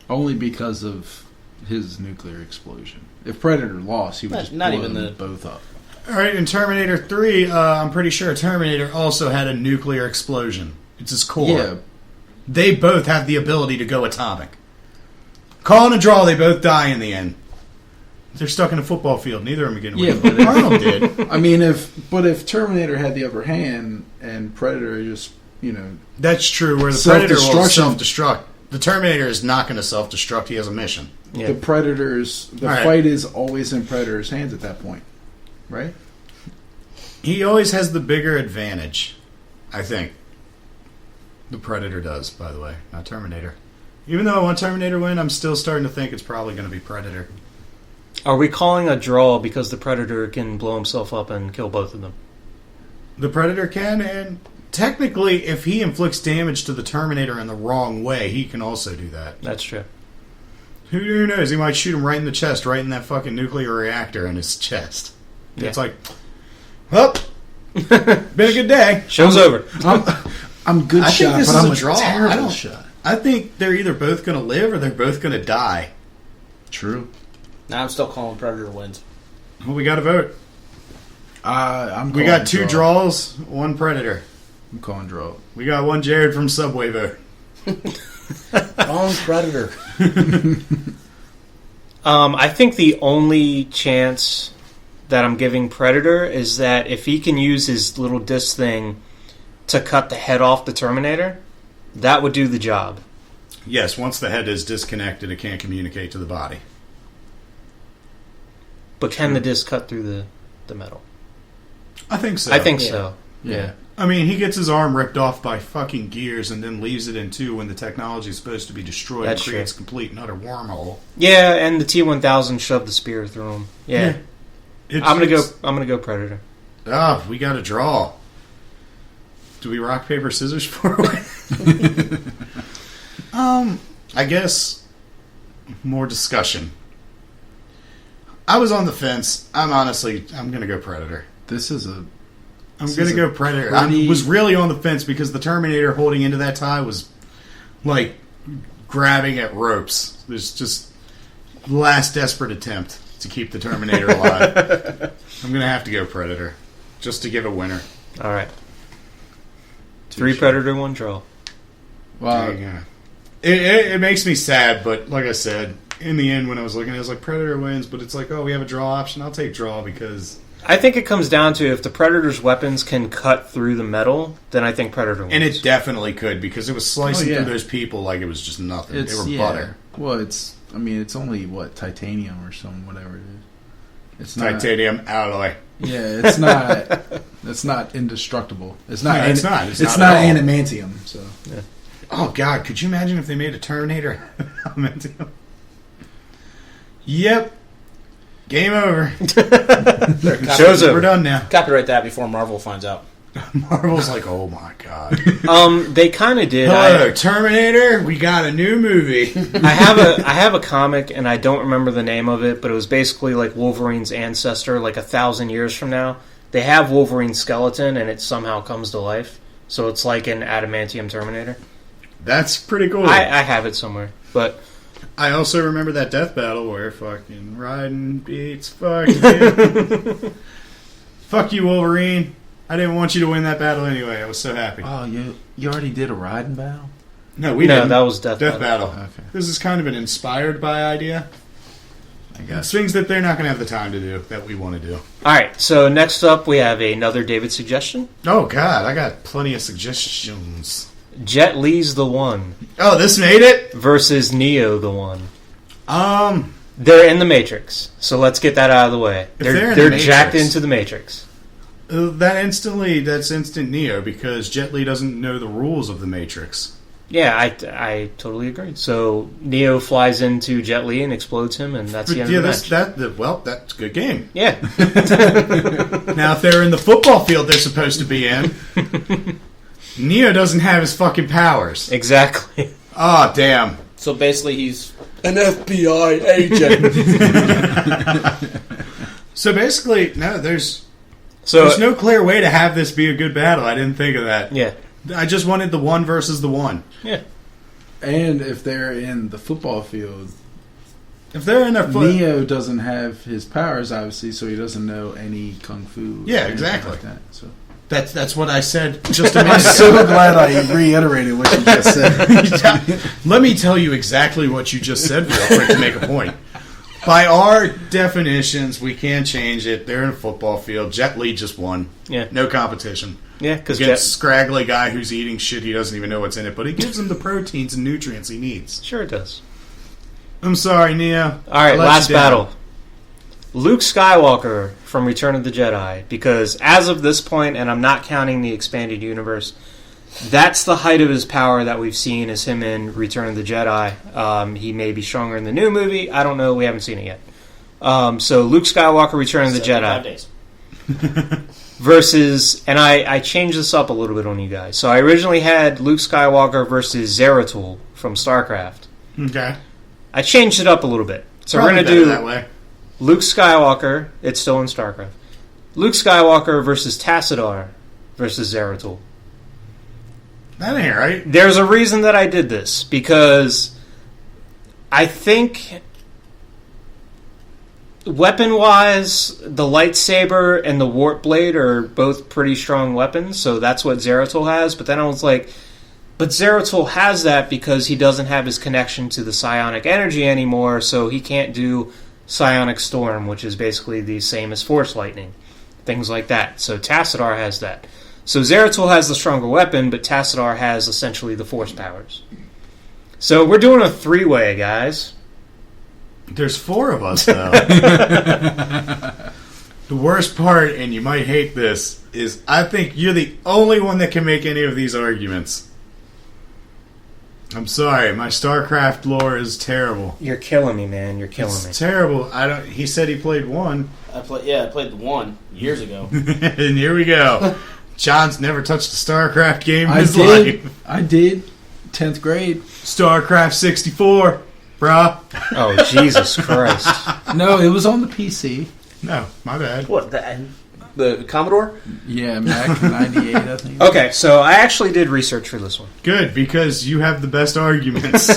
Only because of his nuclear explosion. If Predator lost, he would just Not blow even them the- both up. All right, in Terminator 3, I'm pretty sure Terminator also had a nuclear explosion. It's his core. Yeah, They both have the ability to go atomic. Call and a draw, they both die in the end. They're stuck in a football field. Neither of them are getting Yeah, away. but if- Arnold did. I mean, if Terminator had the upper hand and Predator just That's true, where the Predator will Self-destruction. self-destruct. The Terminator is not going to self-destruct. He has a mission. Yeah. the Predators, the All right. fight is always in Predator's hands at that point, right? He always has the bigger advantage, I think. The Predator does, by the way, not Terminator. Even though I want Terminator to win, I'm still starting to think it's probably going to be Predator. Are we calling a draw because the Predator can blow himself up and kill both of them? The Predator can, and technically, if he inflicts damage to the Terminator in the wrong way, he can also do that. That's true. Who knows? He might shoot him right in the chest, right in that fucking nuclear reactor in his chest. Yeah. It's like, well, been a good day. Show's over. I'm good I think shot, this but is I'm a draw. I terrible don't- shot. I think they're either both going to live or they're both going to die. True. Now I'm still calling Predator wins. Well, we got to vote. We We got two draws, one Predator. I'm calling draw. We got one Jared from Subway vote. Wrong Predator. I think the only chance that I'm giving Predator is that if he can use his little disc thing to cut the head off the Terminator, that would do the job. Yes, once the head is disconnected, it can't communicate to the body. But can the disc cut through the metal? I think so. I think so. Yeah. I mean, he gets his arm ripped off by fucking gears and then leaves it in two when the technology is supposed to be destroyed That's and creates true. complete and utter wormhole. Yeah, and the T-1000 shoved the spear through him. Yeah. I'm gonna go Predator. Ah, we got a draw. Do we rock paper scissors for it? I guess more discussion. I was on the fence. I'm gonna go Predator. This is a I'm going to go Predator. I was really on the fence because the Terminator holding into that tie was like grabbing at ropes. There's just last desperate attempt to keep the Terminator alive. I'm going to have to go Predator just to give a winner. All right. 3 Predator, 1 draw. Well, it makes me sad, but like I said, in the end when I was looking, I was like, Predator wins, but it's like, oh, we have a draw option. I'll take draw because... I think it comes down to if the Predator's weapons can cut through the metal, then I think Predator wins. And it definitely could because it was slicing through those people like it was just nothing. They were butter. Well, it's only, titanium or something, whatever it is. It's not titanium alloy. Yeah, it's not. It's not indestructible. It's not. No, it's not. It's not adamantium. So. Yeah. Oh God, could you imagine if they made a Terminator adamantium? Yep. Game over. Show's over. We're done now. Copyright that before Marvel finds out. Marvel's like, oh my God. They kind of did. Hello, Terminator. We got a new movie. I have a comic, and I don't remember the name of it, but it was basically like Wolverine's ancestor, like 1,000 years from now. They have Wolverine's skeleton, and it somehow comes to life. So it's like an adamantium Terminator. That's pretty cool. I have it somewhere, but I also remember that death battle where fucking Raiden beats fucking fuck you, Wolverine. I didn't want you to win that battle anyway. I was so happy. Oh, you already did a Raiden battle? No, we didn't. That was death battle. Okay. This is kind of an inspired by idea. I guess. Things that they're not going to have the time to do that we want to do. All right, so next up we have another David suggestion. Oh God, I got plenty of suggestions. Jet Li's the One. Oh, this made it? Versus Neo the One. They're They're in the Matrix, so let's get that out of the way. They're the jacked Matrix, into the Matrix. that's instant Neo because Jet Li doesn't know the rules of the Matrix. Yeah, I totally agree. So Neo flies into Jet Li and explodes him, and that's the end of the match. That's a good game. Yeah. Now, if they're in the football field they're supposed to be in, Neo doesn't have his fucking powers. Exactly. Oh, damn. So basically, he's an FBI agent. So basically, no, there's no clear way to have this be a good battle. I didn't think of that. Yeah. I just wanted the one versus the one. Yeah. And if they're in the football field, if they're in their Neo doesn't have his powers, obviously, so he doesn't know any kung fu. Yeah, exactly. Like that, so. That's what I said just a minute I'm ago. so glad I reiterated what you just said. Let me tell you exactly what you just said real quick to make a point. By our definitions, we can't change it. They're in a football field. Jet Li just won. Yeah. No competition. Yeah, because Against scraggly guy who's eating shit he doesn't even know what's in it, but he gives him the proteins and nutrients he needs. Sure it does. I'm sorry, Neo. All right, last battle. Luke Skywalker from Return of the Jedi, because as of this point, and I'm not counting the expanded universe, that's the height of his power that we've seen is him in Return of the Jedi. He may be stronger in the new movie. I don't know. We haven't seen it yet. So Luke Skywalker, Return of the Jedi. 5 days. Versus, and I changed this up a little bit on you guys. So I originally had Luke Skywalker versus Zeratul from StarCraft. Okay. I changed it up a little bit. So Probably we're going to do that way. Luke Skywalker, it's still in StarCraft. Luke Skywalker versus Tassadar versus Zeratul. That ain't right. There's a reason that I did this, because I think weapon-wise, the lightsaber and the warp blade are both pretty strong weapons, so that's what Zeratul has, but then I was like, but Zeratul has that because he doesn't have his connection to the psionic energy anymore, so he can't do psionic storm, which is basically the same as force lightning. Things like that. So Tassadar has that. So Zeratul has the stronger weapon, but Tassadar has essentially the force powers. So we're doing a 3-way, guys. There's 4 of us, though. The worst part, and you might hate this, is I think you're the only one that can make any of these arguments. I'm sorry, my StarCraft lore is terrible. You're killing me, man. You're killing me. It's terrible. He said he played 1. I played the 1 years ago. And here we go. John's never touched a StarCraft game in his life. I did. 10th grade. StarCraft 64, bruh. Oh, Jesus Christ. No, it was on the PC. No, my bad. What? The Commodore? Yeah, Mac 98, I think. Okay, so I actually did research for this one. Good, because you have the best arguments.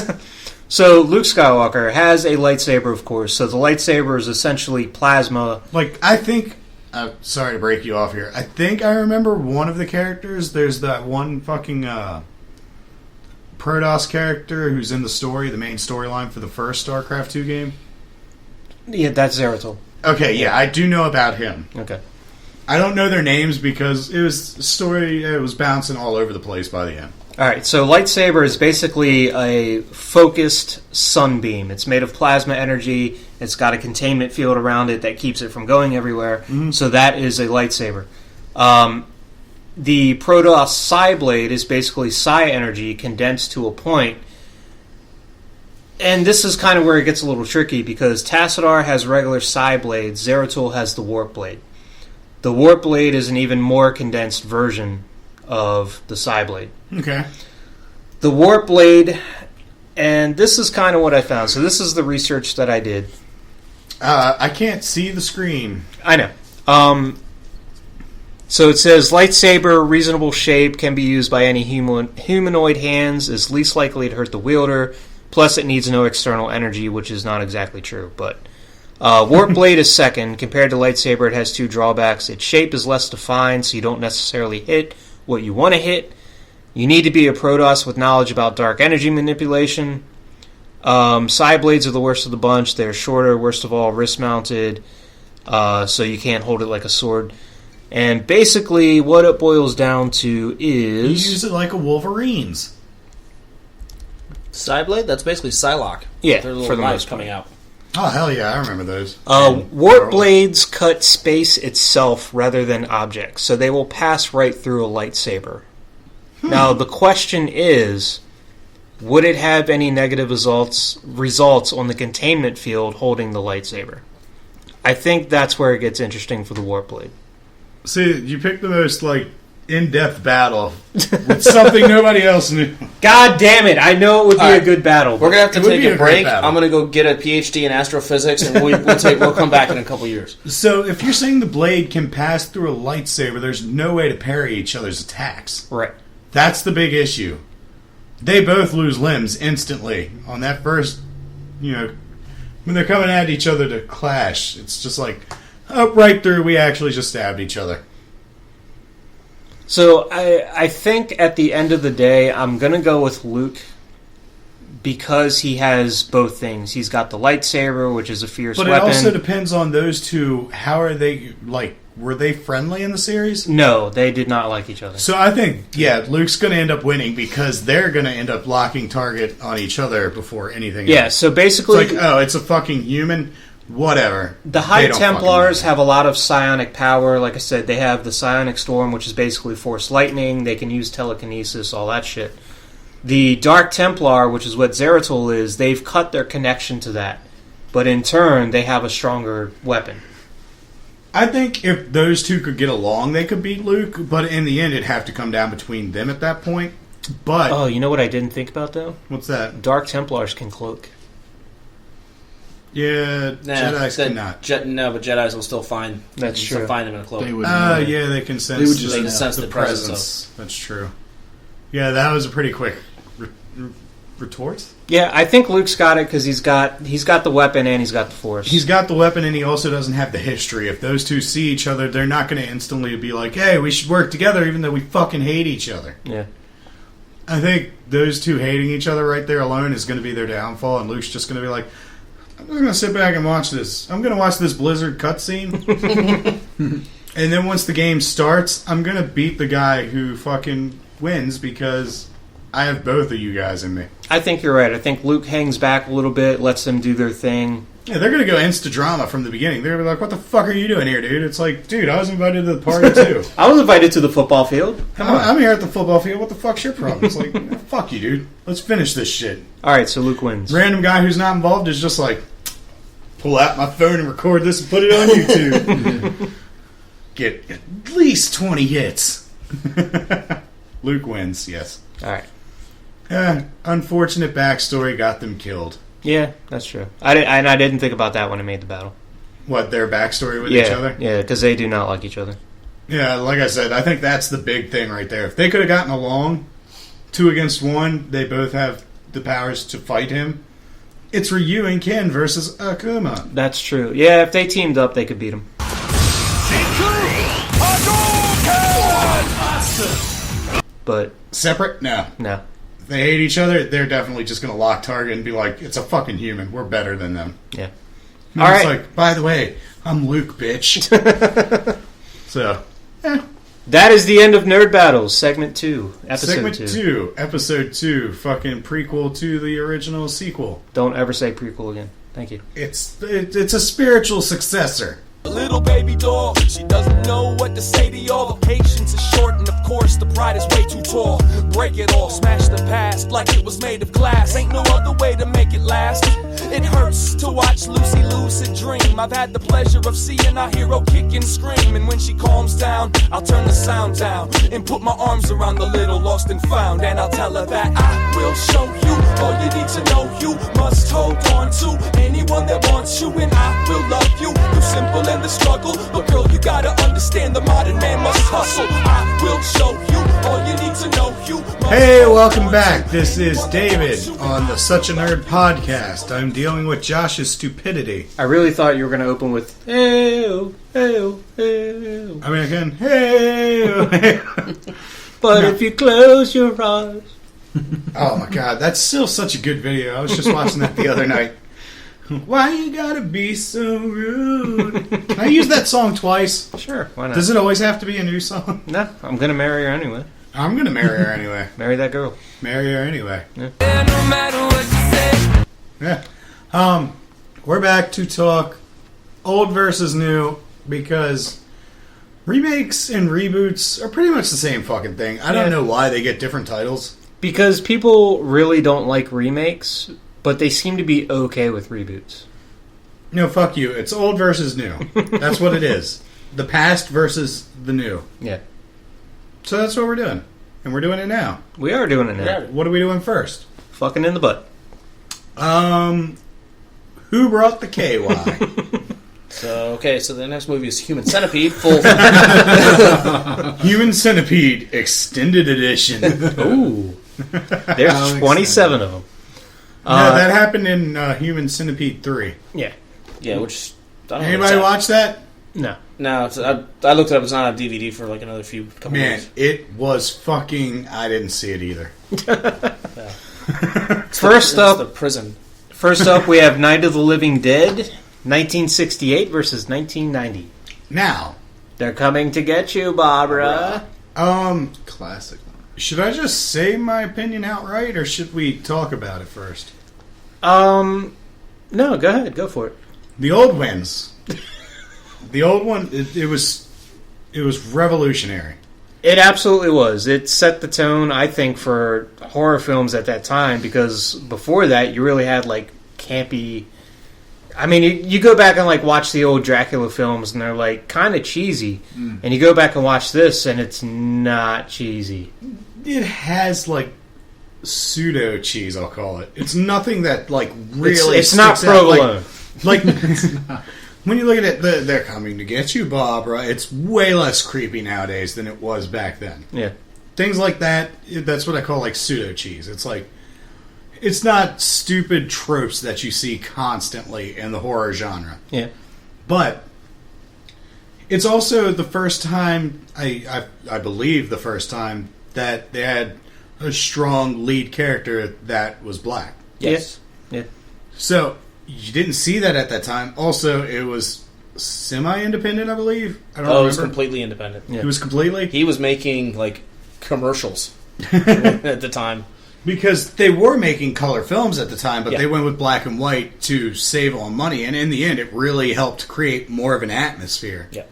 So Luke Skywalker has a lightsaber, of course. So the lightsaber is essentially plasma. Like, I think... sorry to break you off here. I think I remember one of the characters. There's that one fucking Protoss character who's in the story, the main storyline for the first StarCraft 2 game. Yeah, that's Zeratul. Okay, yeah, I do know about him. Okay. I don't know their names because it was a story, it was bouncing all over the place by the end. Alright, so lightsaber is basically a focused sunbeam. It's made of plasma energy. It's got a containment field around it that keeps it from going everywhere. Mm-hmm. So that is a lightsaber. The Protoss Psi Blade is basically Psi energy condensed to a point. And this is kind of where it gets a little tricky because Tassadar has regular Psi blades. Zeratul has the Warp Blade. The Warp Blade is an even more condensed version of the Psi Blade. Okay. The Warp Blade, and this is kind of what I found. So this is the research that I did. I can't see the screen. I know. So it says, lightsaber, reasonable shape, can be used by any humanoid hands, is least likely to hurt the wielder, plus it needs no external energy, which is not exactly true. But Warp Blade is second. Compared to lightsaber, it has two drawbacks. Its shape is less defined, so you don't necessarily hit what you want to hit. You need to be a Protoss with knowledge about dark energy manipulation. Psi blades are the worst of the bunch. They're shorter, worst of all, wrist-mounted, so you can't hold it like a sword. And basically, what it boils down to is... You use it like a Wolverine's. Psyblade? That's basically Psylocke. Yeah, Their for little the knives most part. coming out. Oh, hell yeah, I remember those. Warp blades cut space itself rather than objects, so they will pass right through a lightsaber. Now, the question is, would it have any negative results on the containment field holding the lightsaber? I think that's where it gets interesting for the Warp Blade. See, you picked the most, in-depth battle with something nobody else knew. God damn it, I know it would be a good battle. We're going to have to take a break. battle. I'm going to go get a PhD in astrophysics, and we'll come back in a couple years. So, if you're saying the blade can pass through a lightsaber, there's no way to parry each other's attacks. Right. That's the big issue. They both lose limbs instantly on that first, when they're coming at each other to clash. It's just like, right through, we actually just stabbed each other. So I think at the end of the day, I'm going to go with Luke because he has both things. He's got the lightsaber, which is a fierce weapon. But it also depends on those two. How are they, were they friendly in the series? No, they did not like each other. So I think, Luke's going to end up winning because they're going to end up locking target on each other before anything else. So basically... It's it's a fucking human... Whatever. The High Templars have a lot of psionic power. Like I said, they have the psionic storm, which is basically force lightning. They can use telekinesis, all that shit. The Dark Templar, which is what Zeratul is, they've cut their connection to that. But in turn, they have a stronger weapon. I think if those two could get along, they could beat Luke. But in the end, it'd have to come down between them at that point. But... Oh, you know what I didn't think about, though? What's that? Dark Templars can cloak. Yeah, Jedi's cannot. But Jedi's will still find. That's true. Still find them in a cloak. They would they can sense. They would just sense the presence. That's true. Yeah, that was a pretty quick retort. Yeah, I think Luke's got it because he's got the weapon and he's got the Force. He's got the weapon and he also doesn't have the history. If those two see each other, they're not going to instantly be like, "Hey, we should work together," even though we fucking hate each other. Yeah. I think those two hating each other right there alone is going to be their downfall, and Luke's just going to be like, I'm just going to sit back and watch this. I'm going to watch this Blizzard cutscene. And then once the game starts, I'm going to beat the guy who fucking wins because I have both of you guys in me. I think you're right. I think Luke hangs back a little bit, lets them do their thing. Yeah, they're going to go insta-drama from the beginning. They're going to be like, what the fuck are you doing here, dude? It's like, dude, I was invited to the party too. I was invited to the football field. Come on. I'm here at the football field. What the fuck's your problem? It's like, fuck you, dude. Let's finish this shit. All right, so Luke wins. Random guy who's not involved is just like, pull out my phone and record this and put it on YouTube. Get at least 20 hits. Luke wins, yes. All right. Unfortunate backstory got them killed. Yeah, that's true. I didn't think about that when I made the battle. What, their backstory with each other? Yeah, because they do not like each other. Yeah, like I said, I think that's the big thing right there. If they could have gotten along 2 against 1, they both have the powers to fight him. It's Ryu and Ken versus Akuma. That's true. Yeah, if they teamed up, they could beat him. But separate? No. No. If they hate each other, they're definitely just going to lock target and be like, it's a fucking human. We're better than them. Yeah. And it's like, by the way, I'm Luke, bitch. So, that is the end of Nerd Battles, Segment 2, Episode 2. Segment 2, Episode 2, fucking prequel to the original sequel. Don't ever say prequel again. Thank you. It's a spiritual successor. A little baby doll, she doesn't know what to say to y'all. The patience is short and of course the pride is way too tall. Break it all, smash the past like it was made of glass. Ain't no other way to make it last. It hurts to watch Lucy lucid dream. I've had the pleasure of seeing our hero kick and scream. And when she calms down, I'll turn the sound down and put my arms around the little lost and found. And I'll tell her that I will show you all you need to know. You must hold on to anyone that wants you, and I will love you through simple and the struggle. But girl, you gotta understand the modern man must hustle. I will show you all you need to know. You must Hey, welcome back. This is David on the Such a Nerd podcast. I'm dealing with Josh's stupidity. I really thought you were going to open with, hey-oh, hey-oh, hey-oh. I mean, again, hey. But if you close your eyes. Oh my god, that's still such a good video. I was just watching that the other night. Why you gotta be so rude? Can I use that song twice? Sure, why not? Does it always have to be a new song? No, I'm going to marry her anyway. I'm gonna marry her anyway. Marry that girl. Marry her anyway. Yeah. no matter what you say. Yeah. We're back to talk old versus new because remakes and reboots are pretty much the same fucking thing. I don't know why they get different titles. Because people really don't like remakes, but they seem to be okay with reboots. No, fuck you. It's old versus new. That's what it is. The past versus the new. Yeah. So that's what we're doing. And we're doing it now. We are doing it now. Yeah. What are we doing first? Fucking in the butt. Who brought the KY? So the next movie is Human Centipede, full. Human Centipede Extended Edition. Ooh. There's 27 of them. No, that happened in Human Centipede 3. Yeah. Yeah, which I don't know. Anybody watch that? No. No, I looked it up. It's not on DVD for like another couple Man, years. it was fucking... I didn't see it either. First The up, prison. we have Night of the Living Dead, 1968 versus 1990. Now, They're coming to get you, Barbara. Classic one. should I just say my opinion outright, or should we talk about it first? No, go ahead, go for it. The old wins. The old one, it was revolutionary. It absolutely was. It set the tone, I think, for horror films at that time, because before that, you really had, like, campy... I mean, you go back and, like, watch the old Dracula films, and they're, like, kind of cheesy. And you go back and watch this, and it's not cheesy. It has, like, pseudo cheese, I'll call it. It's nothing that, like, really It's not sticks out. provolone. Like when you look at it, they're coming to get you, Barbara. It's way less creepy nowadays than it was back then. Yeah. Things like that, that's what I call, like, pseudo cheese. It's like, it's not stupid tropes that you see constantly in the horror genre. Yeah. But it's also the first time, I believe the first time, that they had a strong lead character that was black. Yes. Yeah. So, you didn't see that at that time. Also, it was semi-independent, I believe. I don't remember. It was completely independent. Yeah. It was completely? He was making, like, commercials at the time. Because they were making color films at the time, but Yeah. they went with black and white to save on money. And in the end, it really helped create more of an atmosphere. Yeah.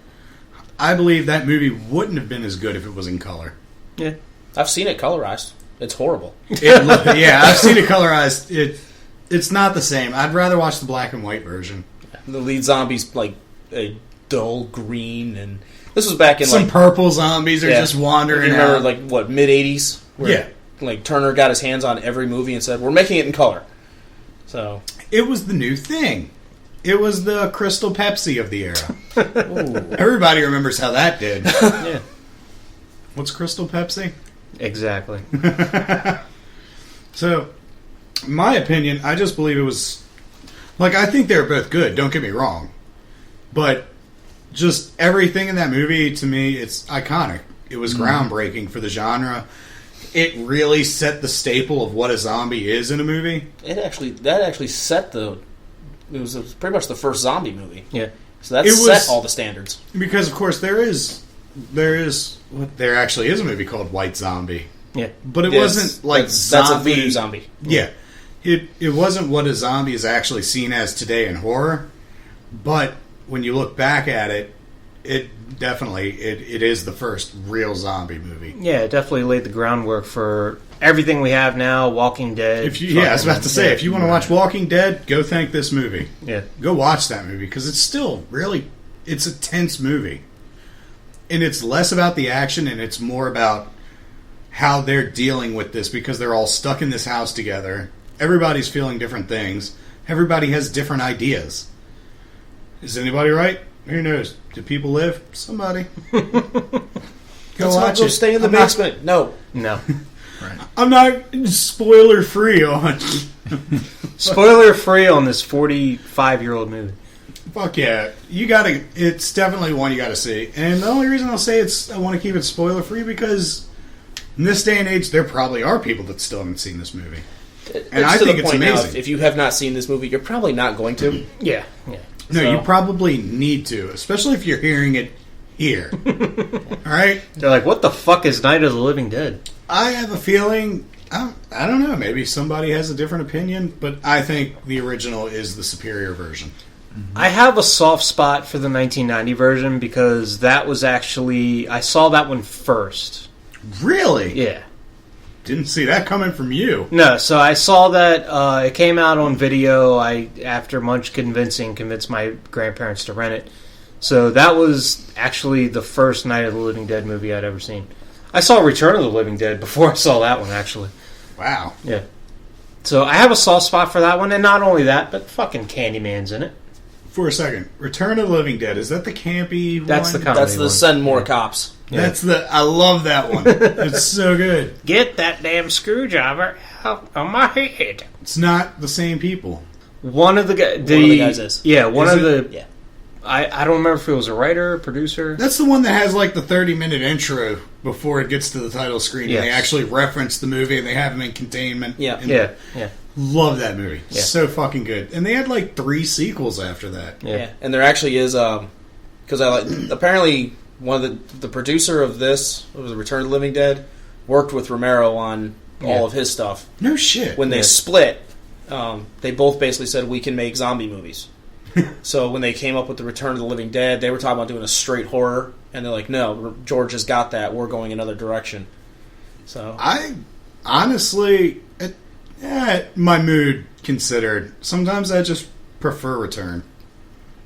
I believe that movie wouldn't have been as good if it was in color. Yeah. I've seen it colorized. It's horrible. Yeah, I've seen it colorized. It's not the same. I'd rather watch the black and white version. The lead zombie's, like, a dull green, and this was back in, Some like... purple zombies are just wandering You remember, out. like, what, mid-'80s? Yeah. Like, Turner got his hands on every movie and said, we're making it in color. So... It was the new thing. It was the Crystal Pepsi of the era. Everybody remembers how that did. Yeah. What's Crystal Pepsi? Exactly. So, in my opinion, I just believe it was... Like, I think they're both good, don't get me wrong. But just everything in that movie, to me, it's iconic. It was groundbreaking for the genre. It really set the staple of what a zombie is in a movie. That actually set the... It was pretty much the first zombie movie. Yeah. So that set all the standards. Because, of course, there actually is a movie called White Zombie. Yeah. But it wasn't like that's a voodoo zombie. Yeah. It wasn't what a zombie is actually seen as today in horror. But when you look back at it, it definitely it is the first real zombie movie. Yeah, it definitely laid the groundwork for everything we have now, Walking Dead. I was about to say, if you want to watch Walking Dead, go thank this movie. Yeah. Go watch that movie, because it's still really, it's a tense movie. And it's less about the action, and it's more about how they're dealing with this, because they're all stuck in this house together. Everybody's feeling different things. Everybody has different ideas. Is anybody right? Who knows? Do people live? Somebody. Go watch it. Stay in the basement. No. No. Right. I'm not spoiler free on. Spoiler free on this 45-year-old movie. Fuck yeah. It's definitely one you gotta see. And the only reason I'll say I want to keep it spoiler free, because in this day and age, there probably are people that still haven't seen this movie. And I think it's amazing. Now, if you have not seen this movie, you're probably not going to. Yeah. No, you probably need to, especially if you're hearing it here. Alright? They're like, what the fuck is Night of the Living Dead? I have a feeling, I don't know, maybe somebody has a different opinion, but I think the original is the superior version. I have a soft spot for the 1990 version, because that was actually... I saw that one first. Really? Yeah. Didn't see that coming from you. No, so I saw that, it came out on video. After much convinced my grandparents to rent it. So that was actually the first Night of the Living Dead movie I'd ever seen. I saw Return of the Living Dead before I saw that one, actually. Wow. Yeah. So I have a soft spot for that one, and not only that, but fucking Candyman's in it. For a second, Return of the Living Dead, is that the campy one? That's the comedy That's the one. Send More Cops. Yeah. I love that one. It's so good. Get that damn screwdriver out of my head. It's not the same people. One of the guys is. Yeah, one Is of it? the... Yeah. I don't remember if it was a writer, producer. That's the one that has like the 30-minute intro before it gets to the title screen. Yes. And they actually reference the movie and they have him in containment. Yeah. And Yeah. Love that movie. Yeah. So fucking good. And they had like 3 sequels after that. Yeah. And there actually is, because apparently one of the producer of this, what was it, Return of the Living Dead, worked with Romero on all of his stuff. No shit. When they split, they both basically said, we can make zombie movies. So when they came up with the Return of the Living Dead, they were talking about doing a straight horror, and they're like, no, George has got that, we're going another direction. So I honestly, my mood considered, sometimes I just prefer Return.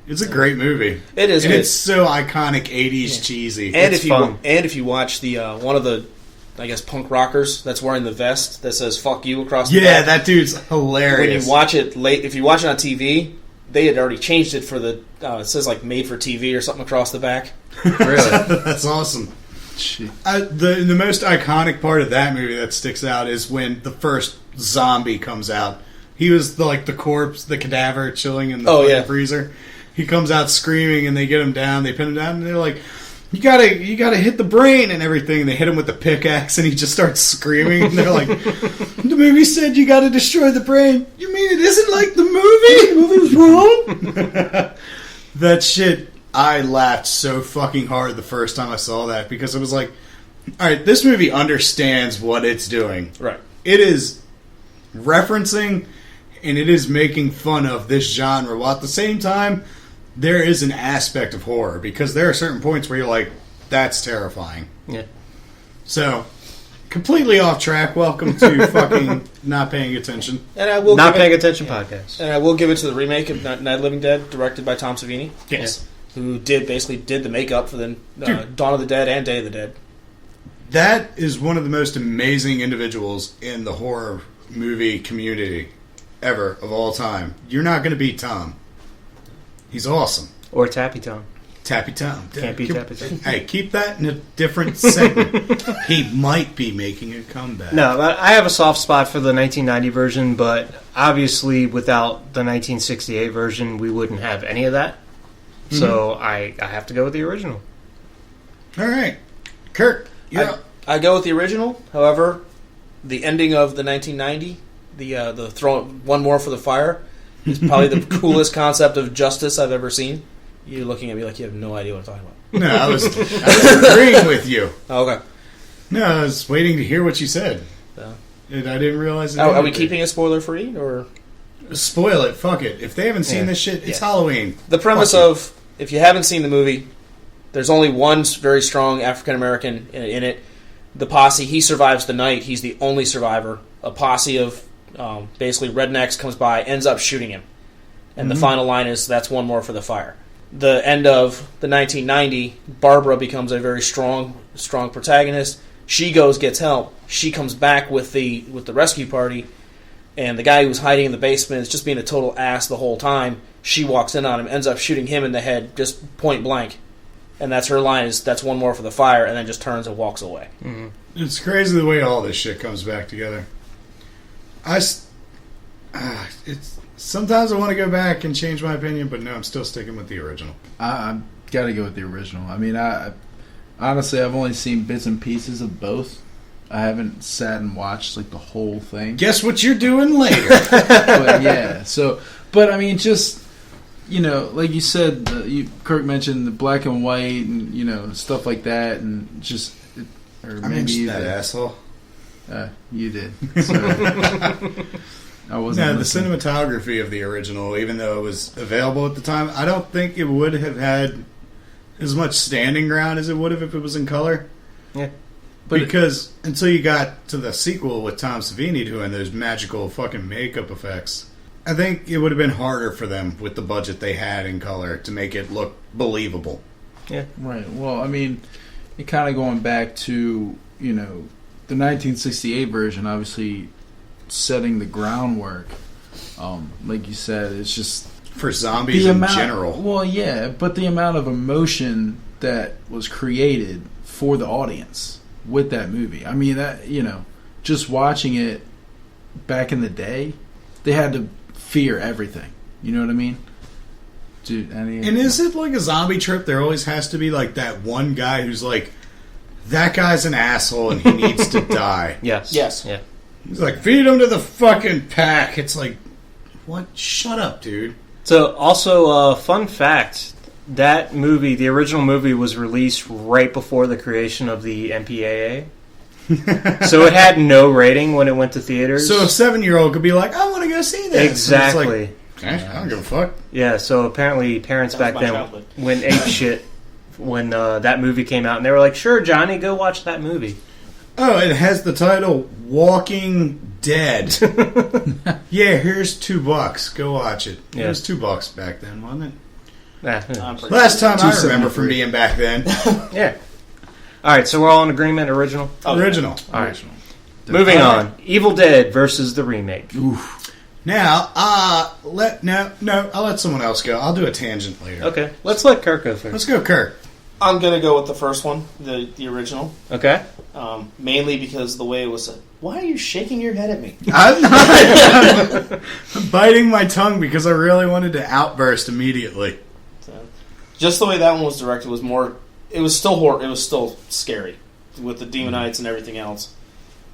It's a great movie. It is and good. It's so iconic, 80s cheesy. And It's if you watch the one of the, I guess, punk rockers that's wearing the vest that says "fuck you" across the back. that dude's hilarious. When you watch it if you watch it on TV, they had already changed it for the it says like "made for TV" or something across the back. Really? That's awesome. The most iconic part of that movie that sticks out is when the first zombie comes out. He was the corpse, the cadaver chilling in the freezer. He comes out screaming, and they get him down. They pin him down, and they're like, "You gotta hit the brain and everything." And they hit him with the pickaxe, and he just starts screaming. And they're like, "The movie said you gotta destroy the brain. You mean it isn't like the movie? The movie was wrong." That shit, I laughed so fucking hard the first time I saw that, because it was like, all right, this movie understands what it's doing. Right. It is referencing and it is making fun of this genre, while at the same time, there is an aspect of horror, because there are certain points where you're like, that's terrifying. Yeah. So, completely off track. Welcome to fucking not paying attention. And I will Not paying attention podcast. And I will give it to the remake of Night of the Living Dead, directed by Tom Savini. Yes. Who did the makeup for the Dawn of the Dead and Day of the Dead. That is one of the most amazing individuals in the horror movie community ever, of all time. You're not going to beat Tom. He's awesome. Or Tappy Tom. Tappy Tom. Can't be Tappy Tom. Hey, keep that in a different segment. He might be making a comeback. No, I have a soft spot for the 1990 version, but obviously without the 1968 version, we wouldn't have any of that. Mm-hmm. So I have to go with the original. All right. Kirk, I go with the original. However, the ending of the 1990, the throw one more for the fire, is probably the coolest concept of justice I've ever seen. You're looking at me like you have no idea what I'm talking about. No, I was agreeing with you. Oh, okay. No, I was waiting to hear what you said. And I didn't realize it. Are we keeping it spoiler free or spoil it? Fuck it. If they haven't seen this shit, it's Halloween. The premise of if you haven't seen the movie, there's only one very strong African American in it. The posse, he survives the night. He's the only survivor. A posse of basically rednecks comes by, ends up shooting him. And the final line is, that's one more for the fire. The end of the 1990, Barbara becomes a very strong protagonist. She gets help. She comes back with the rescue party, and the guy who was hiding in the basement is just being a total ass the whole time. She walks in on him, ends up shooting him in the head, just point blank. And that's her line, is that's one more for the fire, and then just turns and walks away. Mm-hmm. It's crazy the way all this shit comes back together. Sometimes I want to go back and change my opinion, but no, I'm still sticking with the original. I've got to go with the original. I mean, honestly, I've only seen bits and pieces of both. I haven't sat and watched like the whole thing. Guess what you're doing later? But yeah, but I mean, just like you said, Kirk mentioned the black and white and stuff like that, and just or I mentioned that asshole. You did. So, I wasn't. No, the cinematography of the original, even though it was available at the time, I don't think it would have had as much standing ground as it would have if it was in color. Yeah. Because until you got to the sequel with Tom Savini doing those magical fucking makeup effects, I think it would have been harder for them with the budget they had in color to make it look believable. Yeah. Right. Well, I mean, it kind of going back to, the 1968 version, obviously setting the groundwork. Like you said, it's just for zombies in general. Well, yeah, but the amount of emotion that was created for the audience with that movie. I mean, that just watching it back in the day, they had to fear everything. You know what I mean? Dude, and is it like a zombie trip? There always has to be like that one guy who's like, that guy's an asshole and he needs to die. Yes. Yeah. He's like, feed him to the fucking pack. It's like, what? Shut up, dude. So, also, fun fact, that movie, the original movie, was released right before the creation of the MPAA. So it had no rating when it went to theaters. So a 7-year-old could be like, I want to go see this. Exactly. I don't give a fuck. Yeah, so apparently parents back then went ape shit when that movie came out. And they were like, sure, Johnny, go watch that movie. Oh, it has the title Walking Dead. Yeah, here's $2. Go watch it. Yeah. It was $2 back then, wasn't it? Last time I remember from being back then. Yeah. All right, so we're all in agreement. Original. Original. All right. Moving on. Evil Dead versus the remake. Oof. Now, I'll let someone else go. I'll do a tangent later. Okay, let's let Kirk go first. Let's go, Kirk. I'm gonna go with the first one, the original. Okay. Mainly because the way it was. Why are you shaking your head at me? I'm not. I'm biting my tongue because I really wanted to outburst immediately. Just the way that one was directed was more. It was still horror. It was still scary with the demonites and everything else.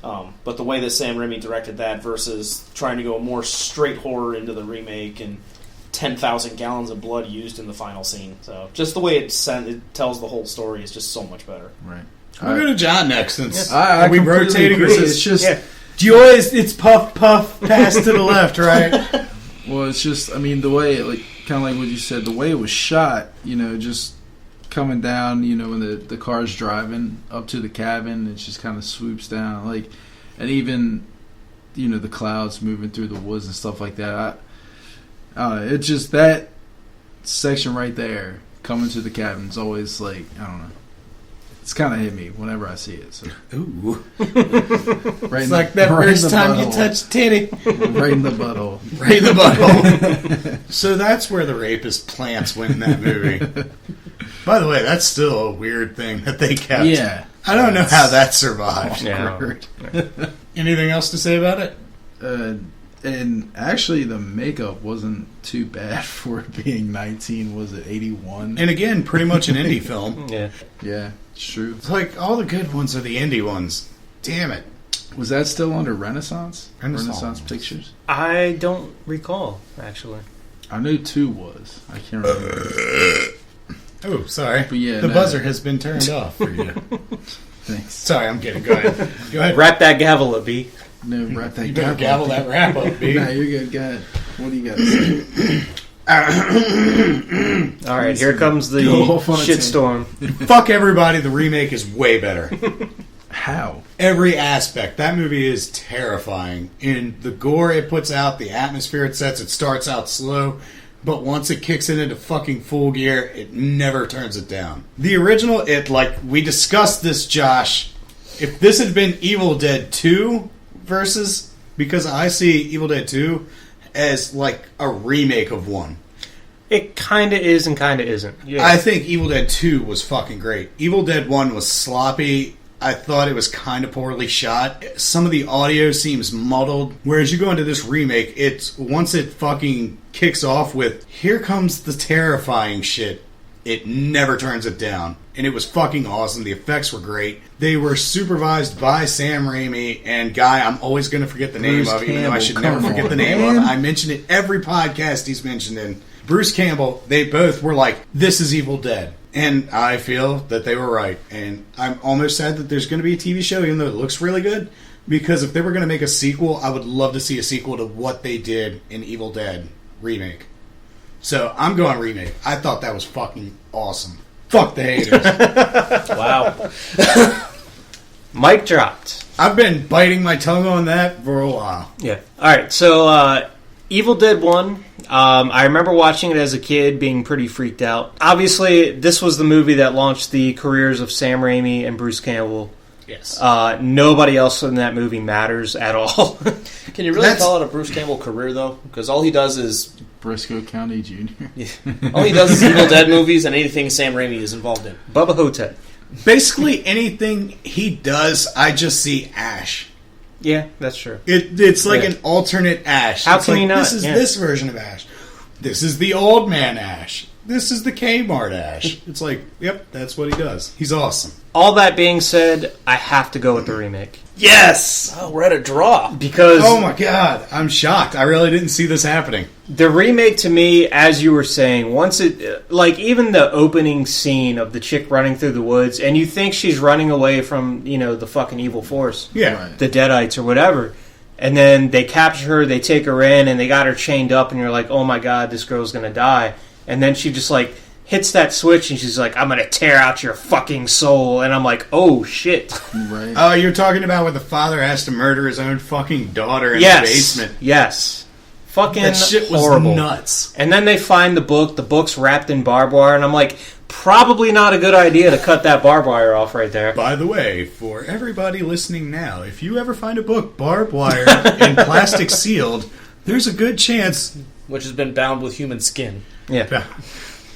But the way that Sam Raimi directed that versus trying to go more straight horror into the remake and 10,000 gallons of blood used in the final scene. So just the way it tells the whole story is just so much better. Right. We'll go to John next since we rotating. It's just do you always it's puff pass to the left, right? Well, it's just the way it kind of like what you said, the way it was shot. Just coming down. When the car's driving up to the cabin, it just kind of swoops down. And even the clouds moving through the woods and stuff like that. I don't know. It's just that section right there coming to the cabin is always I don't know. It's kind of hit me whenever I see it. So. Ooh. Right It's like that first time you touch titty. Right in the butthole. Right in the butthole. So that's where the rapist plants went in that movie. By the way, that's still a weird thing that they kept. Yeah. I don't know how that survived. Yeah. Anything else to say about it? And actually, the makeup wasn't too bad for it being 19. Was it 81? And again, pretty much an indie film. Yeah. Yeah, it's true. It's like all the good ones are the indie ones. Damn it. Was that still under Renaissance? Renaissance Pictures? I don't recall, actually. I knew 2 was. I can't remember. Oh, sorry. But yeah, the buzzer has been turned off for you. Thanks. Sorry, I'm kidding. Go ahead. Go ahead. Wrap that gavel up, B. No, wrap that You better gavel that wrap up, B. Nah, you're good. Go ahead. What do you got to say? All right, here comes the Go off on a shitstorm. Fuck everybody. The remake is way better. How? Every aspect. That movie is terrifying. In the gore it puts out, the atmosphere it sets, it starts out slow, but once it kicks it into fucking full gear, it never turns it down. The original, we discussed this, Josh. If this had been Evil Dead 2 versus, because I see Evil Dead 2 as like a remake of 1. It kind of is and kind of isn't. Yeah. I think Evil Dead 2 was fucking great. Evil Dead 1 was sloppy. I thought it was kind of poorly shot. Some of the audio seems muddled. Whereas you go into this remake, it's once it fucking kicks off with, here comes the terrifying shit, it never turns it down. And it was fucking awesome. The effects were great. They were supervised by Sam Raimi and guy I'm always going to forget the name Bruce of, even though I Campbell, should never come forget on, the name man. of. I mention it every podcast he's mentioned in. Bruce Campbell, they both were like, this is Evil Dead. And I feel that they were right. And I'm almost sad that there's going to be a TV show, even though it looks really good. Because if they were going to make a sequel, I would love to see a sequel to what they did in Evil Dead remake. So I'm going remake. I thought that was fucking awesome. Fuck the haters. Wow. Mic dropped. I've been biting my tongue on that for a while. Yeah. All right. So, Evil Dead 1. I remember watching it as a kid, being pretty freaked out. Obviously, this was the movie that launched the careers of Sam Raimi and Bruce Campbell. Yes. Nobody else in that movie matters at all. Can you really call it a Bruce Campbell career, though? Because all he does is... Briscoe County Jr. all he does is Evil Dead movies and anything Sam Raimi is involved in. Bubba Hotep. Basically, anything he does, I just see Ash. Yeah, that's true. It's like an alternate Ash. How it's can like, you not? This is this version of Ash. This is the old man Ash. This is the Kmart Ash. It's like, yep, that's what he does. He's awesome. All that being said, I have to go with the remake. Yes! Oh, we're at a draw. Because Oh my god, I'm shocked. I really didn't see this happening. the remake, to me, as you were saying, once it... Like, even the opening scene of the chick running through the woods, and you think she's running away from, the fucking evil force. Yeah. Right. The Deadites or whatever. And then they capture her, they take her in, and they got her chained up, and you're like, oh my god, this girl's gonna die. And then she just, hits that switch, and she's like, I'm gonna tear out your fucking soul. And I'm like, oh, shit. Right. Oh, you're talking about where the father has to murder his own fucking daughter in Yes. the basement. Yes. Fucking That shit was horrible. nuts. And then they find the book's wrapped in barbed wire, and I'm like, probably not a good idea to cut that barbed wire off right there. By the way, for everybody listening now, if you ever find a book barbed wire and plastic sealed, there's a good chance. Which has been bound with human skin. Yeah.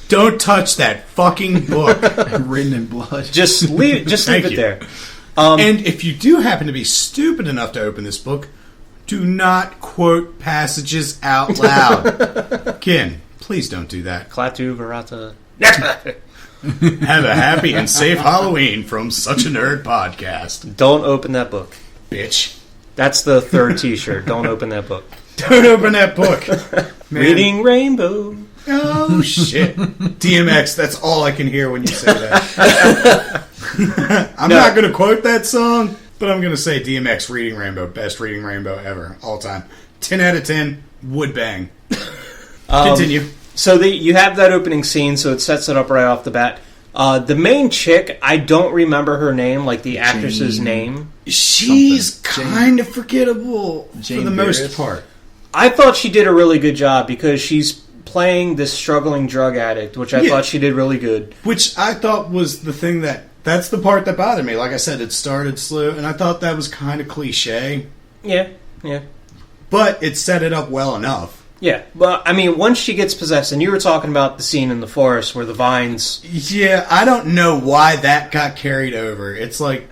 Don't touch that fucking book. Written in blood. Just leave Thank it you. there. And if you do happen to be stupid enough to open this book, do not quote passages out loud. Ken, please don't do that. Klaatu Verata. Have a happy and safe Halloween from Such a Nerd Podcast. Don't open that book. Bitch. That's the third t-shirt. Don't open that book. Don't open that book. Man. Reading Rainbow. Oh, shit. DMX, that's all I can hear when you say that. I'm not going to quote that song, but I'm going to say DMX Reading Rainbow, best Reading Rainbow ever, all time. 10 out of 10, would bang. Continue. So you have that opening scene, so it sets it up right off the bat. The main chick, I don't remember her name, like the actress's name. She's something. kind of forgettable for Jane the most Barrett. part. I thought she did a really good job because she's playing this struggling drug addict, which I Yeah. thought she did really good. Which I thought was the thing that that's the part that bothered me. Like I said, it started slow, and I thought that was kind of cliche. Yeah. But it set it up well enough. Yeah, but I mean, once she gets possessed, and you were talking about the scene in the forest where the vines... Yeah, I don't know why that got carried over. It's like...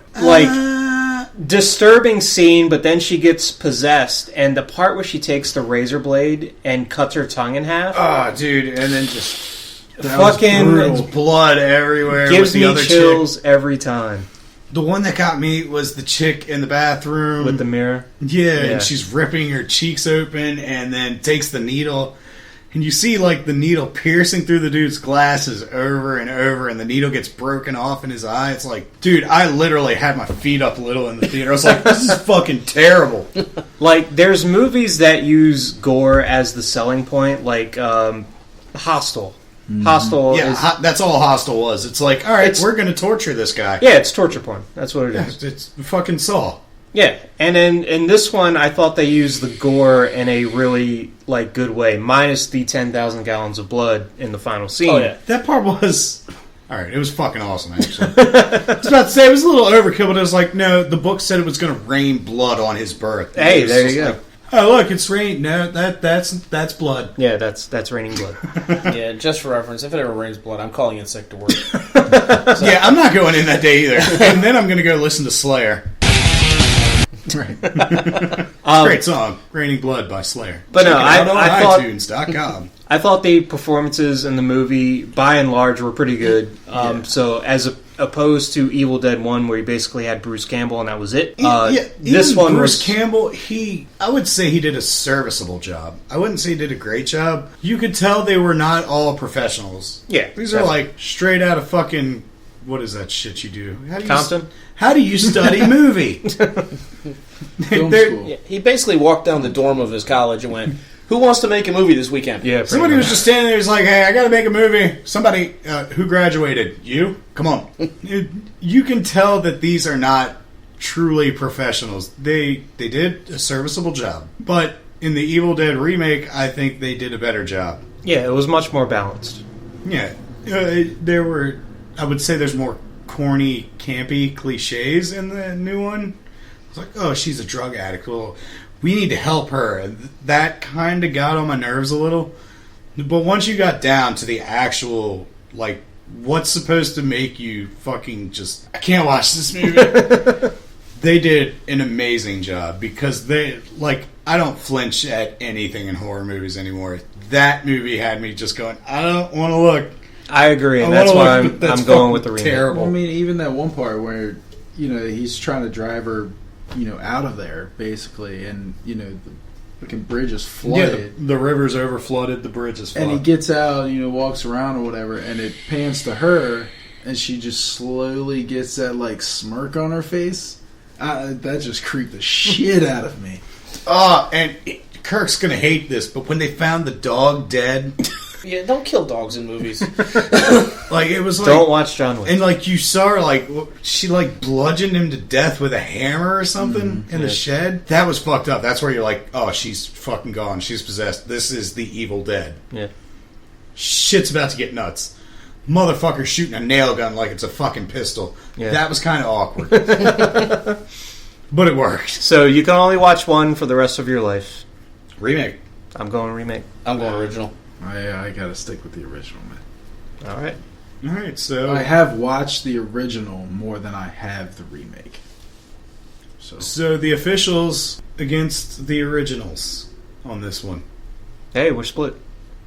disturbing scene, but then she gets possessed, and the part where she takes the razor blade and cuts her tongue in half... Oh, dude, and then just... Fucking... blood everywhere. Gives with the me other chills chick. every time. The one that got me was the chick in the bathroom. With the mirror? Yeah, and she's ripping her cheeks open and then takes the needle. And you see, like, the needle piercing through the dude's glasses over and over, and the needle gets broken off in his eye. It's like, dude, I literally had my feet up a little in the theater. I was like, this is fucking terrible. Like, there's movies that use gore as the selling point, like Hostel. Hostel that's all Hostel was. It's like, all right, we're going to torture this guy. Yeah, it's torture porn. That's what it is. It's fucking Saw. Yeah, and in this one, I thought they used the gore in a really, like, good way, minus the 10,000 gallons of blood in the final scene. Oh, yeah. That part was... Alright, it was fucking awesome, actually. I was about to say, it was a little overkill, but it was like, no, the book said it was going to rain blood on his birth. Hey, there you go. Like, oh, look, it's rain. No, that's blood. Yeah, that's raining blood. Yeah, just for reference, if it ever rains blood, I'm calling in sick to work. Yeah, I'm not going in that day either. And then I'm going to go listen to Slayer. Right. Great song, Raining Blood by Slayer. But check no, it out on I thought iTunes.com. I thought the performances in the movie, by and large, were pretty good. So as opposed to Evil Dead 1, where you basically had Bruce Campbell and that was it. This one Bruce Campbell, I would say he did a serviceable job. I wouldn't say he did a great job. You could tell they were not all professionals. Yeah, these are like straight out of fucking... What is that shit you do? Compton? How do you study movie? Film school. Yeah, he basically walked down the dorm of his college and went, "Who wants to make a movie this weekend?" Yeah, somebody was just standing there. He's like, "Hey, I got to make a movie." Somebody who graduated. You? Come on. You can tell that these are not truly professionals. They did a serviceable job, but in the Evil Dead remake, I think they did a better job. Yeah, it was much more balanced. Yeah, there were. I would say there's more corny, campy cliches in the new one. It's like, oh, she's a drug addict. Well, we need to help her. That kind of got on my nerves a little. But once you got down to the actual, like, what's supposed to make you fucking just, I can't watch this movie. They did an amazing job because they, like, I don't flinch at anything in horror movies anymore. That movie had me just going, I don't want to look. I agree, and that's why I'm going with the remake. Terrible. Well, I mean, even that one part where, he's trying to drive her, out of there, basically, and, the fucking bridge is flooded. Yeah, the river's over flooded, the bridge is flooded. And he gets out, walks around or whatever, and it pans to her, and she just slowly gets that, like, smirk on her face. That just creeped the shit out of me. Kirk's gonna hate this, but when they found the dog dead... Yeah, don't kill dogs in movies. Like, it was like... Don't watch John Wick. And, like, you saw her, like, she, like, bludgeoned him to death with a hammer or something in the shed. That was fucked up. That's where you're like, oh, she's fucking gone. She's possessed. This is the Evil Dead. Yeah. Shit's about to get nuts. Motherfucker shooting a nail gun like it's a fucking pistol. Yeah. That was kind of awkward. But it worked. So you can only watch one for the rest of your life. Remake. I'm going remake. I'm going original. I gotta stick with the original, man. All right, so... I have watched the original more than I have the remake. So the officials against the originals on this one. Hey, we're split.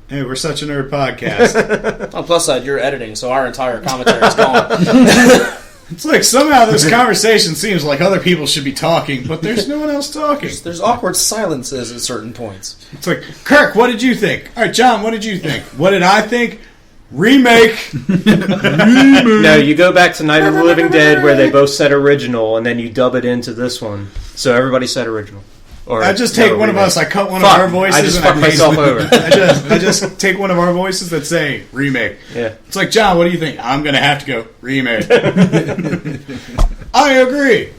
Hey, we're such a nerd podcast. On plus side, you're editing, so our entire commentary is gone. It's like somehow this conversation seems like other people should be talking, but there's no one else talking. There's awkward silences at certain points. It's like, Kirk, what did you think? All right, John, what did you think? What did I think? Remake. No, you go back to Night of the Living Dead where they both said original, and then you dub it into this one. So everybody said original. Or I just take one of us, I cut one of our voices. I just fuck myself over. I just take one of our voices that say remake. Yeah. It's like, John, what do you think? I'm going to have to go remake. I agree.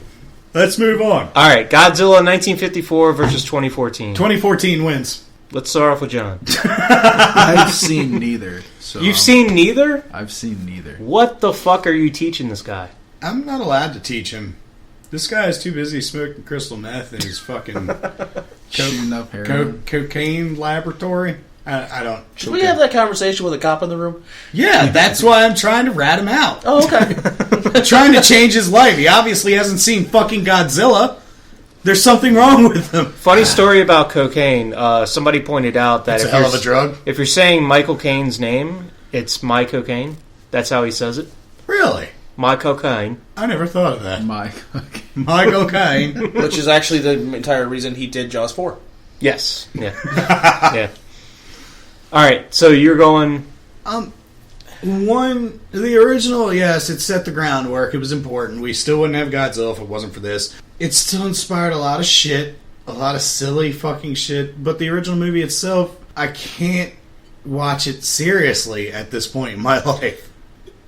Let's move on. All right, Godzilla 1954 versus 2014. 2014 wins. Let's start off with John. I've seen neither. So You've seen neither? I've seen neither. What the fuck are you teaching this guy? I'm not allowed to teach him. This guy is too busy smoking crystal meth in his fucking Shooting up heroin. cocaine laboratory. I don't. Should we have that conversation with a cop in the room? Yeah, that's why I'm trying to rat him out. Oh, okay. Trying to change his life. He obviously hasn't seen fucking Godzilla. There's something wrong with him. Funny story about cocaine. Somebody pointed out that It's a hell of a drug. If you're saying Michael Caine's name, it's my cocaine. That's how he says it. Really? My cocaine. I never thought of that. My My cocaine. Which is actually the entire reason he did Jaws 4. Yes. Yeah. Yeah. All right. So you're going. The original, yes, it set the groundwork. It was important. We still wouldn't have Godzilla if it wasn't for this. It still inspired a lot of shit. A lot of silly fucking shit. But the original movie itself, I can't watch it seriously at this point in my life.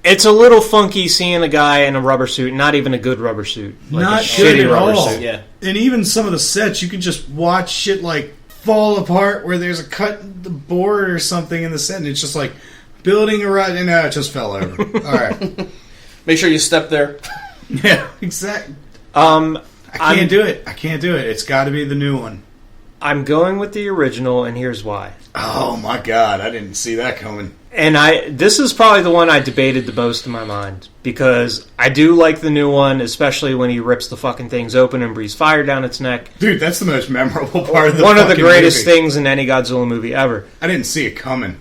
It's a little funky seeing a guy in a rubber suit, not even a good rubber suit. Like Not a good shitty at rubber all. suit. Yeah. And even some of the sets, you can just watch shit like fall apart where there's a cut in the board or something in the set, and it's just like building a ride, and it just fell over. All right. Make sure you step there. Yeah, exactly. I'm I can't do it. I can't do it. It's got to be the new one. going with the original, and here's why. Oh my god, I didn't see that coming. And this is probably the one I debated the most in my mind, because I do like the new one, especially when he rips the fucking things open and breathes fire down its neck. Dude, that's the most memorable part of the One of the fucking greatest movie. things in any Godzilla movie ever. I didn't see it coming.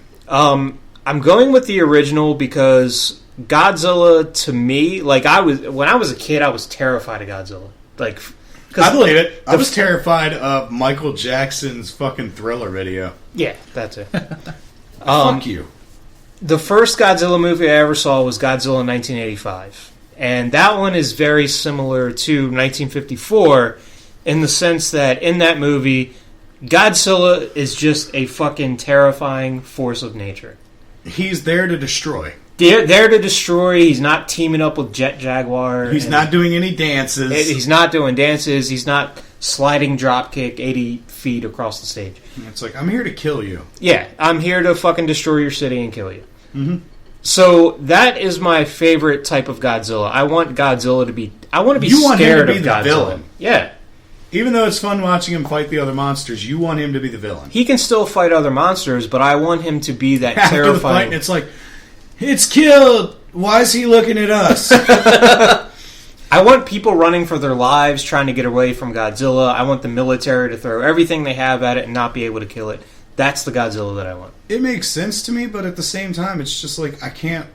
I'm going with the original because Godzilla, to me, like when I was a kid, I was terrified of Godzilla. Like, I believe it. I was terrified of Michael Jackson's fucking Thriller video. yeah, that's it. Fuck you. The first Godzilla movie I ever saw was Godzilla in 1985. And that one is very similar to 1954 in the sense that in that movie, Godzilla is just a fucking terrifying force of nature. He's there to destroy. There to destroy. He's not teaming up with Jet Jaguar. He's not doing any dances. He's not doing dances. He's not sliding dropkick 80 feet across the stage. It's like, I'm here to kill you. Yeah, I'm here to fucking destroy your city and kill you. Mm-hmm. So that is my favorite type of Godzilla. I want Godzilla to be... I want to be You want him scared to be of the Godzilla. villain. Yeah. Even though it's fun watching him fight the other monsters, you want him to be the villain. He can still fight other monsters, but I want him to be that After the fight, terrifying... it's like, it's killed. Why is he looking at us? I want people running for their lives, trying to get away from Godzilla. I want the military to throw everything they have at it and not be able to kill it. That's the Godzilla that I want. It makes sense to me, but at the same time, it's just like I can't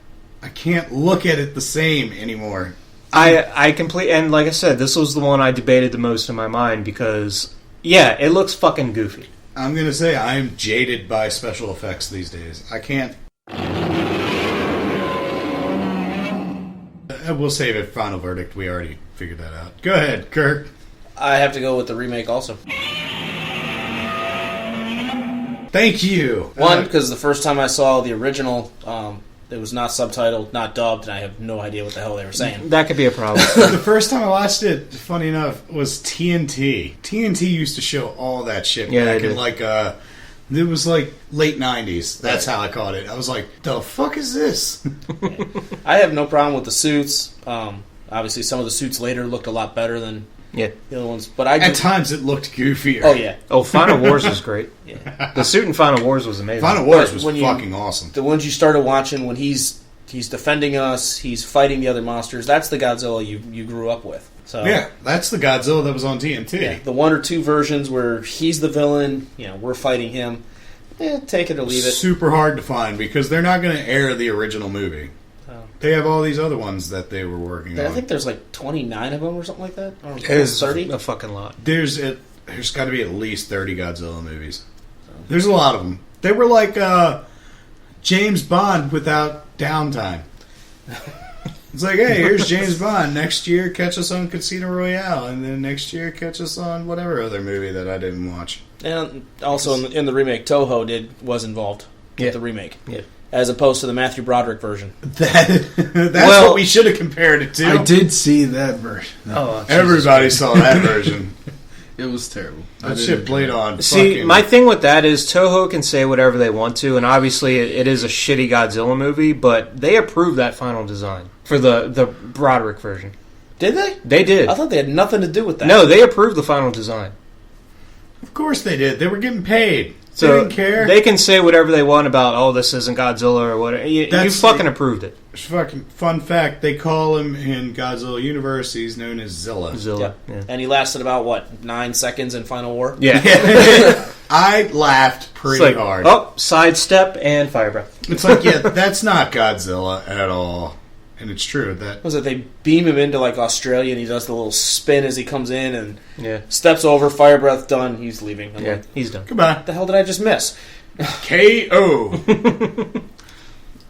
look at it the same anymore. I complete, and like I said, this was the one I debated the most in my mind because, yeah, it looks fucking goofy. I'm gonna say I'm jaded by special effects these days. I can't. We'll save it. Final verdict. We already figured that out. Go ahead, Kirk. I have to go with the remake also. Thank you. One, because the first time I saw the original, it was not subtitled, not dubbed, and I have no idea what the hell they were saying. That could be a problem. The first time I watched it, funny enough, was TNT. TNT used to show all that shit Yeah, back they in did. like it was like late 90s. That's how I caught it. I was like, the fuck is this? I have no problem with the suits. Obviously, some of the suits later looked a lot better than Yeah. the other ones, but I At just, times it looked goofier. oh yeah, Oh, Final Wars was great. yeah. The suit in Final Wars was amazing. Final Wars But was when you- fucking awesome. The ones you started watching when he's defending us, he's fighting the other monsters. That's the Godzilla you grew up with. So Yeah, that's the Godzilla that was on TNT. yeah, the one or two versions where he's the villain, we're fighting him. Take it or leave it. Super hard to find because they're not going to air the original movie. Oh. They have all these other ones that they were working I on. think there's like 29 of them or something like that. Or It's 30. a fucking lot. There's got to be at least 30 Godzilla movies. There's a lot of them. They were like James Bond without downtime. It's like, hey, here's James Bond. Next year, catch us on Casino Royale. And then next year, catch us on whatever other movie that I didn't watch. And also in the remake, Toho was involved with the remake. Yeah. As opposed to the Matthew Broderick version. That's Well- what we should have compared it to. I did see that version. Oh, Everybody saw that version. It was terrible. That shit played on. See, fucking- my thing with that is Toho can say whatever they want to, and obviously it is a shitty Godzilla movie, but they approved that final design for the Broderick version. Did they? They did. I thought they had nothing to do with that. No, they approved the final design. Of course they did. They were getting paid. They So didn't care. they can say whatever they want about, oh, this isn't Godzilla or whatever. You That's fucking the- approved it. Fucking fun fact, they call him in Godzilla Universe, he's known as Zilla. Zilla. Yep. Yeah. And he lasted about, what, 9 seconds in Final War? Yeah. I laughed It's pretty like, hard. oh, sidestep and fire breath. It's like, yeah, that's not Godzilla at all. And it's true that Was it they beam him into, like, Australia, and he does the little spin as he comes in, and Yeah. steps over, fire breath, done, he's leaving. I'm Yeah, like, he's done. goodbye. what the hell did I just miss? KO.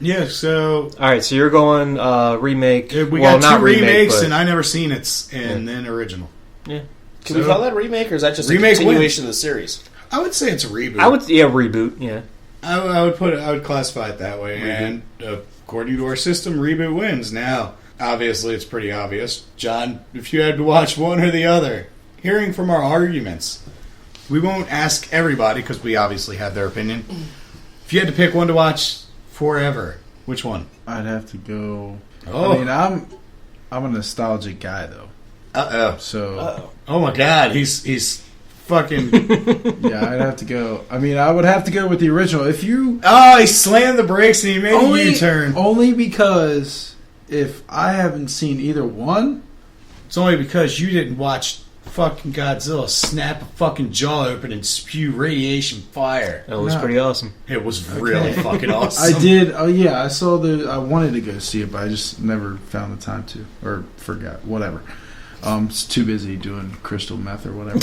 Yeah, so All right, so you're going remake. we well, got not two remake, remakes, but- and I never seen it, and then original. Yeah. Can we call that a remake, or is that just a Remake continuation of the series? I would say it's a reboot. I would, reboot. Yeah. I would classify it that way. And according to our system, reboot wins. Now, obviously, it's pretty obvious. John, if you had to watch one or the other, hearing from our arguments, we won't ask everybody because we obviously have their opinion. If you had to pick one to watch forever, which one? I'd have to go. Oh. I mean, I'm a nostalgic guy though, Uh-oh. so Oh my God, he's fucking. yeah, I'd have to go. I mean, I would have to go with the original. If you Oh, he slammed the brakes and he made a U-turn. only because if I haven't seen either one, It's only because you didn't watch fucking Godzilla snap a fucking jaw open and spew radiation fire. That was No. pretty awesome. It was really fucking awesome. I did. Oh yeah, I saw I wanted to go see it, but I just never found the time to, or forgot. Whatever. It's too busy doing crystal meth or whatever.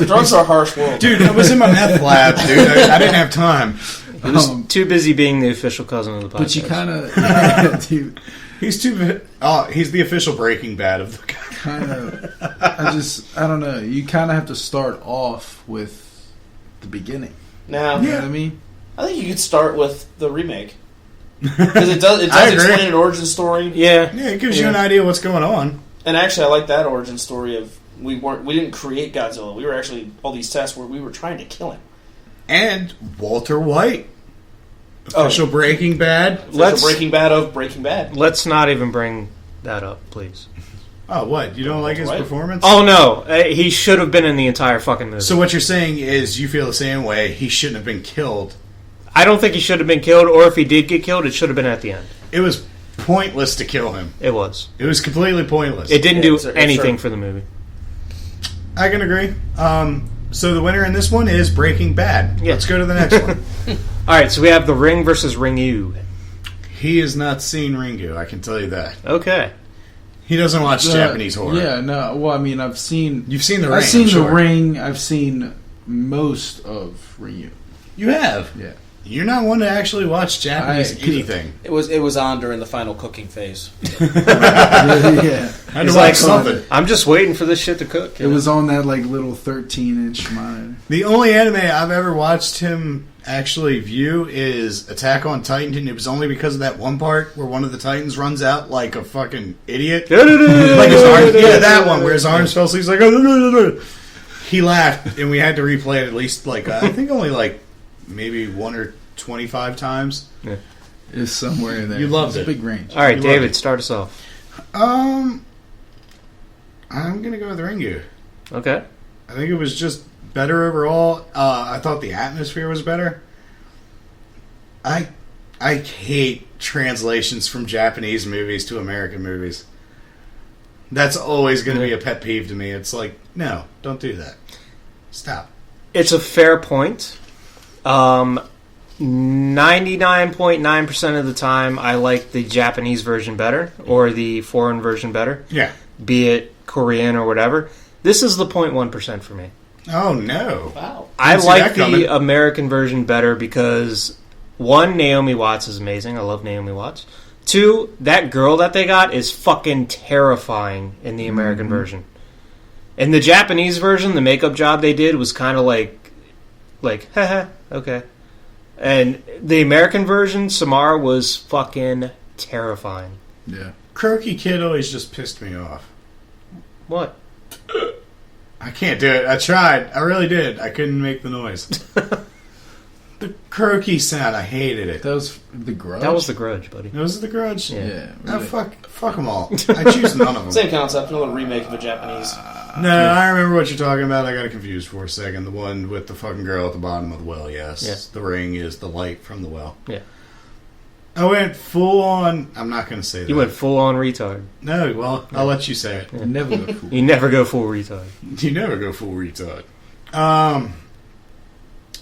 Drugs are a harsh world. Dude, I was in my meth lab, dude. I didn't have time. He was too busy being the official cousin of the podcast. But you kind of, He's too. Oh, he's the official Breaking Bad of the guy. kind of. I don't know. You kind of have to start off with the beginning. Now, You know what I mean? I think you could start with the remake. Because it does I agree. explain an origin story. Yeah. Yeah, it gives you an idea what's going on. And actually, I like that origin story of we didn't create Godzilla. We were actually, all these tests where we were trying to kill him. And Walter White, official Breaking Bad. Let's Breaking Bad of Breaking Bad. Let's not even bring that up, please. Oh, what? You don't like his Right. performance? Oh no, he should have been in the entire fucking movie. So what you're saying is you feel the same way. He shouldn't have been killed. I don't think he should have been killed, or if he did get killed, it should have been at the end. It was pointless to kill him. It was. It was completely pointless. It didn't Yeah, do it's anything true. for the movie. I can agree. So the winner in this one is Breaking Bad. Yeah. Let's go to the next one. All right, so we have The Ring versus Ringu. He has not seen Ringu, I can tell you that. Okay. He doesn't watch Japanese horror. Yeah, no. Well, I mean, You've seen The Ring. I've seen I'm The sure. Ring. I've seen most of Ryu. You have. Yeah. You're not one to actually watch Japanese anything. It was on during the final cooking phase. Yeah. I had He's to like, watch something. I'm just waiting for this shit to cook. It was on that like little 13-inch monitor. The only anime I've ever watched him actually view is Attack on Titan, and it was only because of that one part where one of the Titans runs out like a fucking idiot. Like his arms, yeah, that one where his arms fell asleep. He's like, he laughed, and we had to replay it at least like I think only like maybe 1 or 25 times. It's somewhere in there. You loved It's it. a big range. All right, You David, loved it. start us off. I'm gonna go with Ringu. Okay. I think it was just better overall. I thought the atmosphere was better. I hate translations from Japanese movies to American movies. That's always going to be a pet peeve to me. It's like, no, don't do that. Stop. It's a fair point. 99.9% of the time, I like the Japanese version better, or the foreign version better, Yeah. be it Korean or whatever. This is the 0.1% for me. Oh no. Wow. I Didn't see like that the coming. American version better because, one, Naomi Watts is amazing. I love Naomi Watts. Two, that girl that they got is fucking terrifying in the American version. In the Japanese version, the makeup job they did was kind of like, haha, okay. And the American version, Samara was fucking terrifying. Yeah. Croaky Kid always just pissed me off. What? I can't do it. I tried. I really did. I couldn't make the noise. The croaky sound. I hated it. That was The Grudge? That was The Grudge, buddy. That was The Grudge? Yeah. Oh, fuck them all. I choose none of them. Same concept, another remake of a Japanese. No, I remember what you're talking about. I got confused for a second. The one with the fucking girl at the bottom of the well, yes. Yeah. The ring is the light from the well. Yeah. I went full on... I'm not going to say that. You went full on retard. No, well, I'll let you say it. You never go full. You never go full retard. You never go full retard.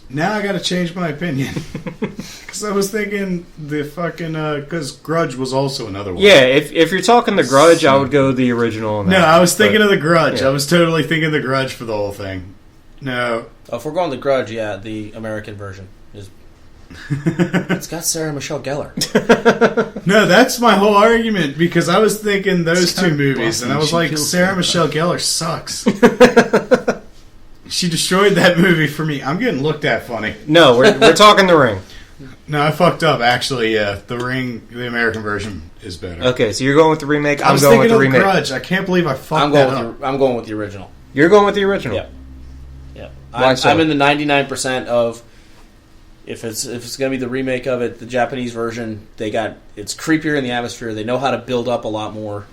Now I got to change my opinion. Because I was thinking the fucking... Because Grudge was also another one. Yeah, if you're talking The Grudge, I would go the original. On that, No, I was thinking of The Grudge. Yeah. I was totally thinking The Grudge for the whole thing. No. Oh, if we're going The Grudge, yeah, the American version is. It's got Sarah Michelle Gellar. No, that's my whole argument. Because I was thinking those two movies. And I was She like, killed Sarah Sarah. Michelle Gellar sucks. She destroyed that movie for me. I'm getting looked at funny. No, we're talking The Ring. No, I fucked up. Actually, yeah, The Ring, the American version, is better. Okay, so you're going with the remake. I I'm was going thinking with the of remake. Grudge. I can't believe I fucked I'm that going up. I'm going with the original. You're going with the original. Yep. Yep. Why so? I'm in the 99% of if it's going to be the remake of it, the Japanese version. It's creepier in the atmosphere. They know how to build up a lot more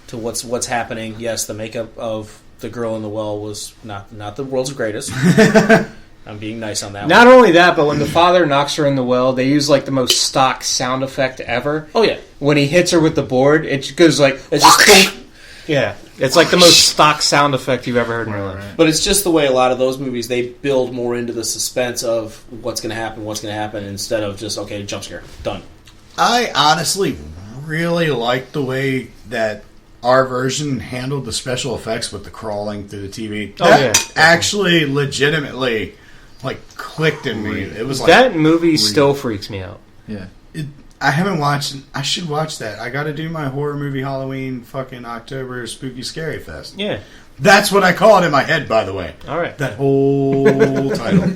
to what's happening. Yes, the makeup of the girl in the well was not the world's greatest. I'm being nice on that Not only that, but when the father knocks her in the well, they use like the most stock sound effect ever. one. Oh yeah, When he hits her with the board, it goes like it's just boom. yeah. It's like the most stock sound effect you've ever heard in your life. But it's just the way a lot of those movies, they build more into the suspense of what's going to happen, instead of just, okay, jump scare, done. I honestly really like the way that our version handled the special effects with the crawling through the TV. Oh, That yeah. actually legitimately clicked in me. It was like That movie still freaks me out. Yeah. I haven't watched. I should watch that. I got to do my horror movie Halloween fucking October Spooky Scary Fest. Yeah. That's what I call it in my head, by the way. All right. That whole title.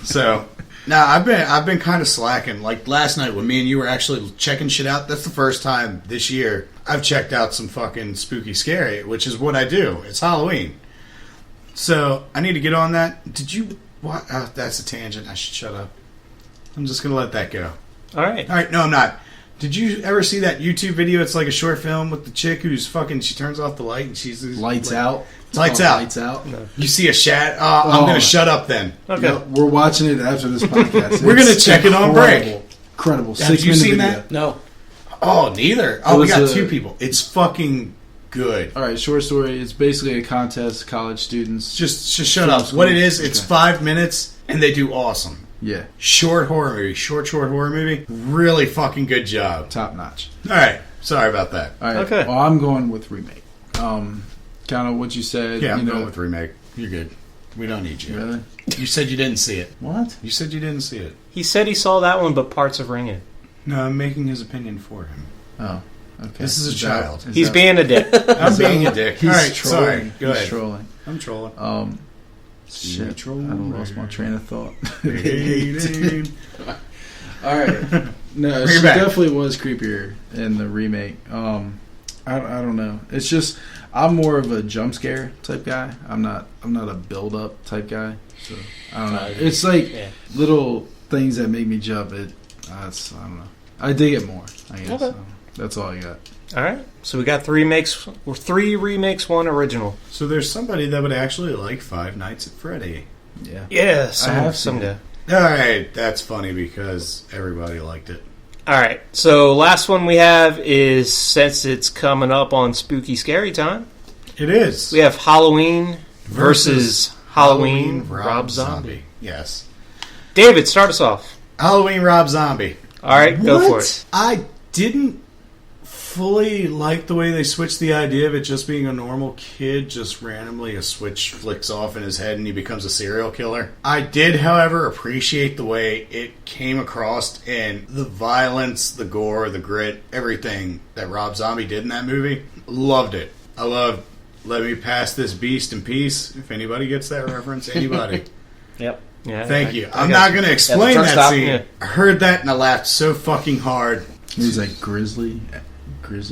So, now I've been kind of slacking. Like last night when me and you were actually checking shit out. That's the first time this year I've checked out some fucking Spooky Scary, which is what I do. It's Halloween. So, I need to get on that. Did you... What? That's a tangent. I should shut up. I'm just going to let that go. All right. All right, no, I'm not. Did you ever see that YouTube video? It's like a short film with the chick who's fucking... She turns off the light and she's... Lights Out. Lights Oh, Out. Lights Out. You see a shat... I'm going to shut up then. Okay. No, we're watching it after this podcast. We're gonna It's check it on break. Incredible. Have you 6-minute seen video. that? No. Oh, neither. Oh, we was got a- two people. It's fucking good. All right, short story. It's basically a contest. College students. Just shut up. What it is, it's 5 minutes, and they do awesome. Yeah, Short horror movie. Short horror movie. Really fucking good job. top notch. All right. Sorry about that. All right. Okay. Well, I'm going with remake. Kind of what you said. Yeah, I'm you know, going with remake. You're good. We don't need you. Really? You said you didn't see it. What? You said you didn't see it. He said he saw that one, but parts of Ring It. No, I'm making his opinion for him. Oh, okay. This is a that- child. is He's that- being a dick. I'm being a dick. He's All right, trolling. sorry. Go He's ahead. trolling. I'm trolling. Shit. I Trolling. don't lost my train of thought. Dating. All right. No, Bring she it back. definitely was creepier in the remake. I don't know. It's just I'm more of a jump scare type guy. I'm not a build up type guy. So I don't know. It's like Yeah. little things that make me jump. I don't know. I dig it more. I guess. Okay. So that's all I got. All right. So we got three remakes, one original. So there's somebody that would actually like Five Nights at Freddy. Yeah. Yeah, I have some seen guy. it. All right, that's funny because everybody liked it. All right. So last one we have is, since it's coming up on Spooky Scary Time, It is. we have Halloween versus Halloween Rob Zombie. Yes. David, start us off. Halloween Rob Zombie. All right, go for it. I didn't fully like the way they switched the idea of it just being a normal kid, just randomly a switch flicks off in his head and he becomes a serial killer. I did, however, appreciate the way it came across and the violence, the gore, the grit, everything that Rob Zombie did in that movie. Loved it. I loved Let Me Pass This Beast in Peace. If anybody gets that reference, anybody. Yep. Yeah, Thank you. I I'm got not you. going to explain truck that stop. scene. Yeah. I heard that and I laughed so fucking hard. He was like grizzly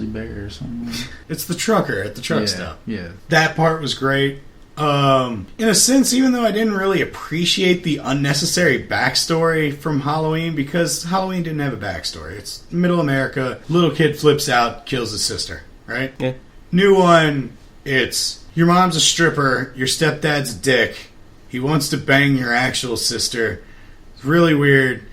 bear or something. It's the trucker at the truck yeah. stop. Yeah. That part was great. In a sense, even though I didn't really appreciate the unnecessary backstory from Halloween, because Halloween didn't have a backstory. It's middle America, little kid flips out, kills his sister, right? Yeah. New one, it's your mom's a stripper, your stepdad's a dick, he wants to bang your actual sister. It's really weird.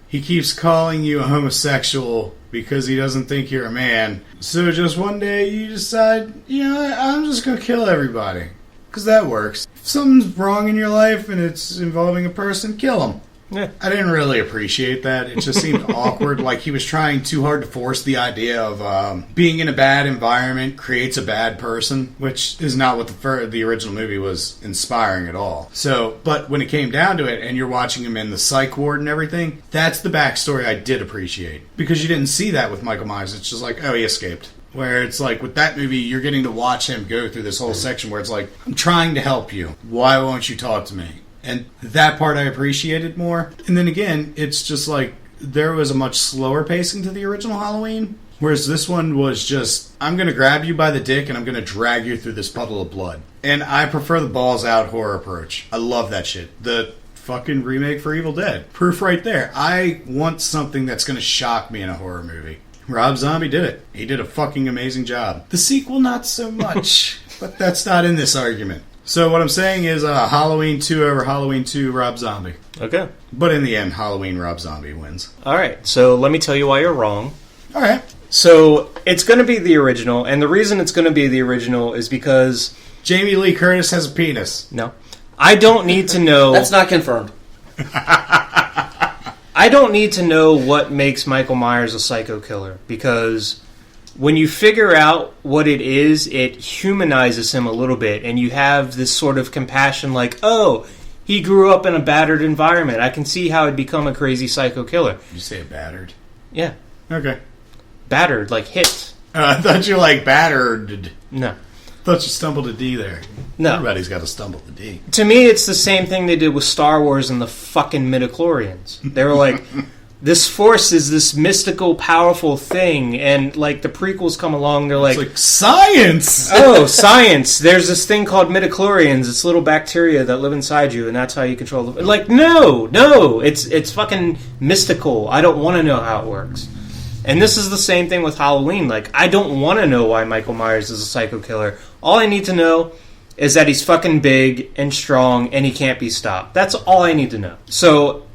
He keeps calling you a homosexual because he doesn't think you're a man. So just one day you decide, I'm just going to kill everybody. Because that works. If something's wrong in your life and it's involving a person, kill him. Yeah. I didn't really appreciate that. It just seemed awkward, like he was trying too hard to force the idea of being in a bad environment creates a bad person, which is not what the original movie was inspiring at all. So, but when it came down to it, and you're watching him in the psych ward and everything, that's the backstory I did appreciate. Because you didn't see that with Michael Myers. It's just like, oh, he escaped. Where it's like, with that movie, you're getting to watch him go through this whole section where it's like, I'm trying to help you. Why won't you talk to me? And that part I appreciated more. And then again, it's just like, there was a much slower pacing to the original Halloween. Whereas this one was just, I'm going to grab you by the dick and I'm going to drag you through this puddle of blood. And I prefer the balls out horror approach. I love that shit. The fucking remake for Evil Dead. Proof right there. I want something that's going to shock me in a horror movie. Rob Zombie did it. He did a fucking amazing job. The sequel, not so much. But that's not in this argument. So what I'm saying is Halloween 2 over Halloween 2, Rob Zombie. Okay. But in the end, Halloween, Rob Zombie wins. All right. So let me tell you why you're wrong. All right. So it's going to be the original, and the reason it's going to be the original is because... Jamie Lee Curtis has a penis. No. I don't need to know... That's not confirmed. I don't need to know what makes Michael Myers a psycho killer, because when you figure out what it is, it humanizes him a little bit, and you have this sort of compassion like, oh, he grew up in a battered environment. I can see how he'd become a crazy psycho killer. Did you say battered? Yeah. Okay. Battered, like hit. I thought you like battered. No. I thought you stumbled a D there. No. Everybody's got to stumble a D. To me, it's the same thing they did with Star Wars and the fucking midichlorians. They were like, this force is this mystical, powerful thing, and like the prequels come along, they're like, It's like science! oh, science! There's this thing called midichlorians. It's little bacteria that live inside you, and that's how you control the... Like, no! It's fucking mystical. I don't want to know how it works. And this is the same thing with Halloween. Like, I don't want to know why Michael Myers is a psycho killer. All I need to know is that he's fucking big and strong and he can't be stopped. That's all I need to know. So,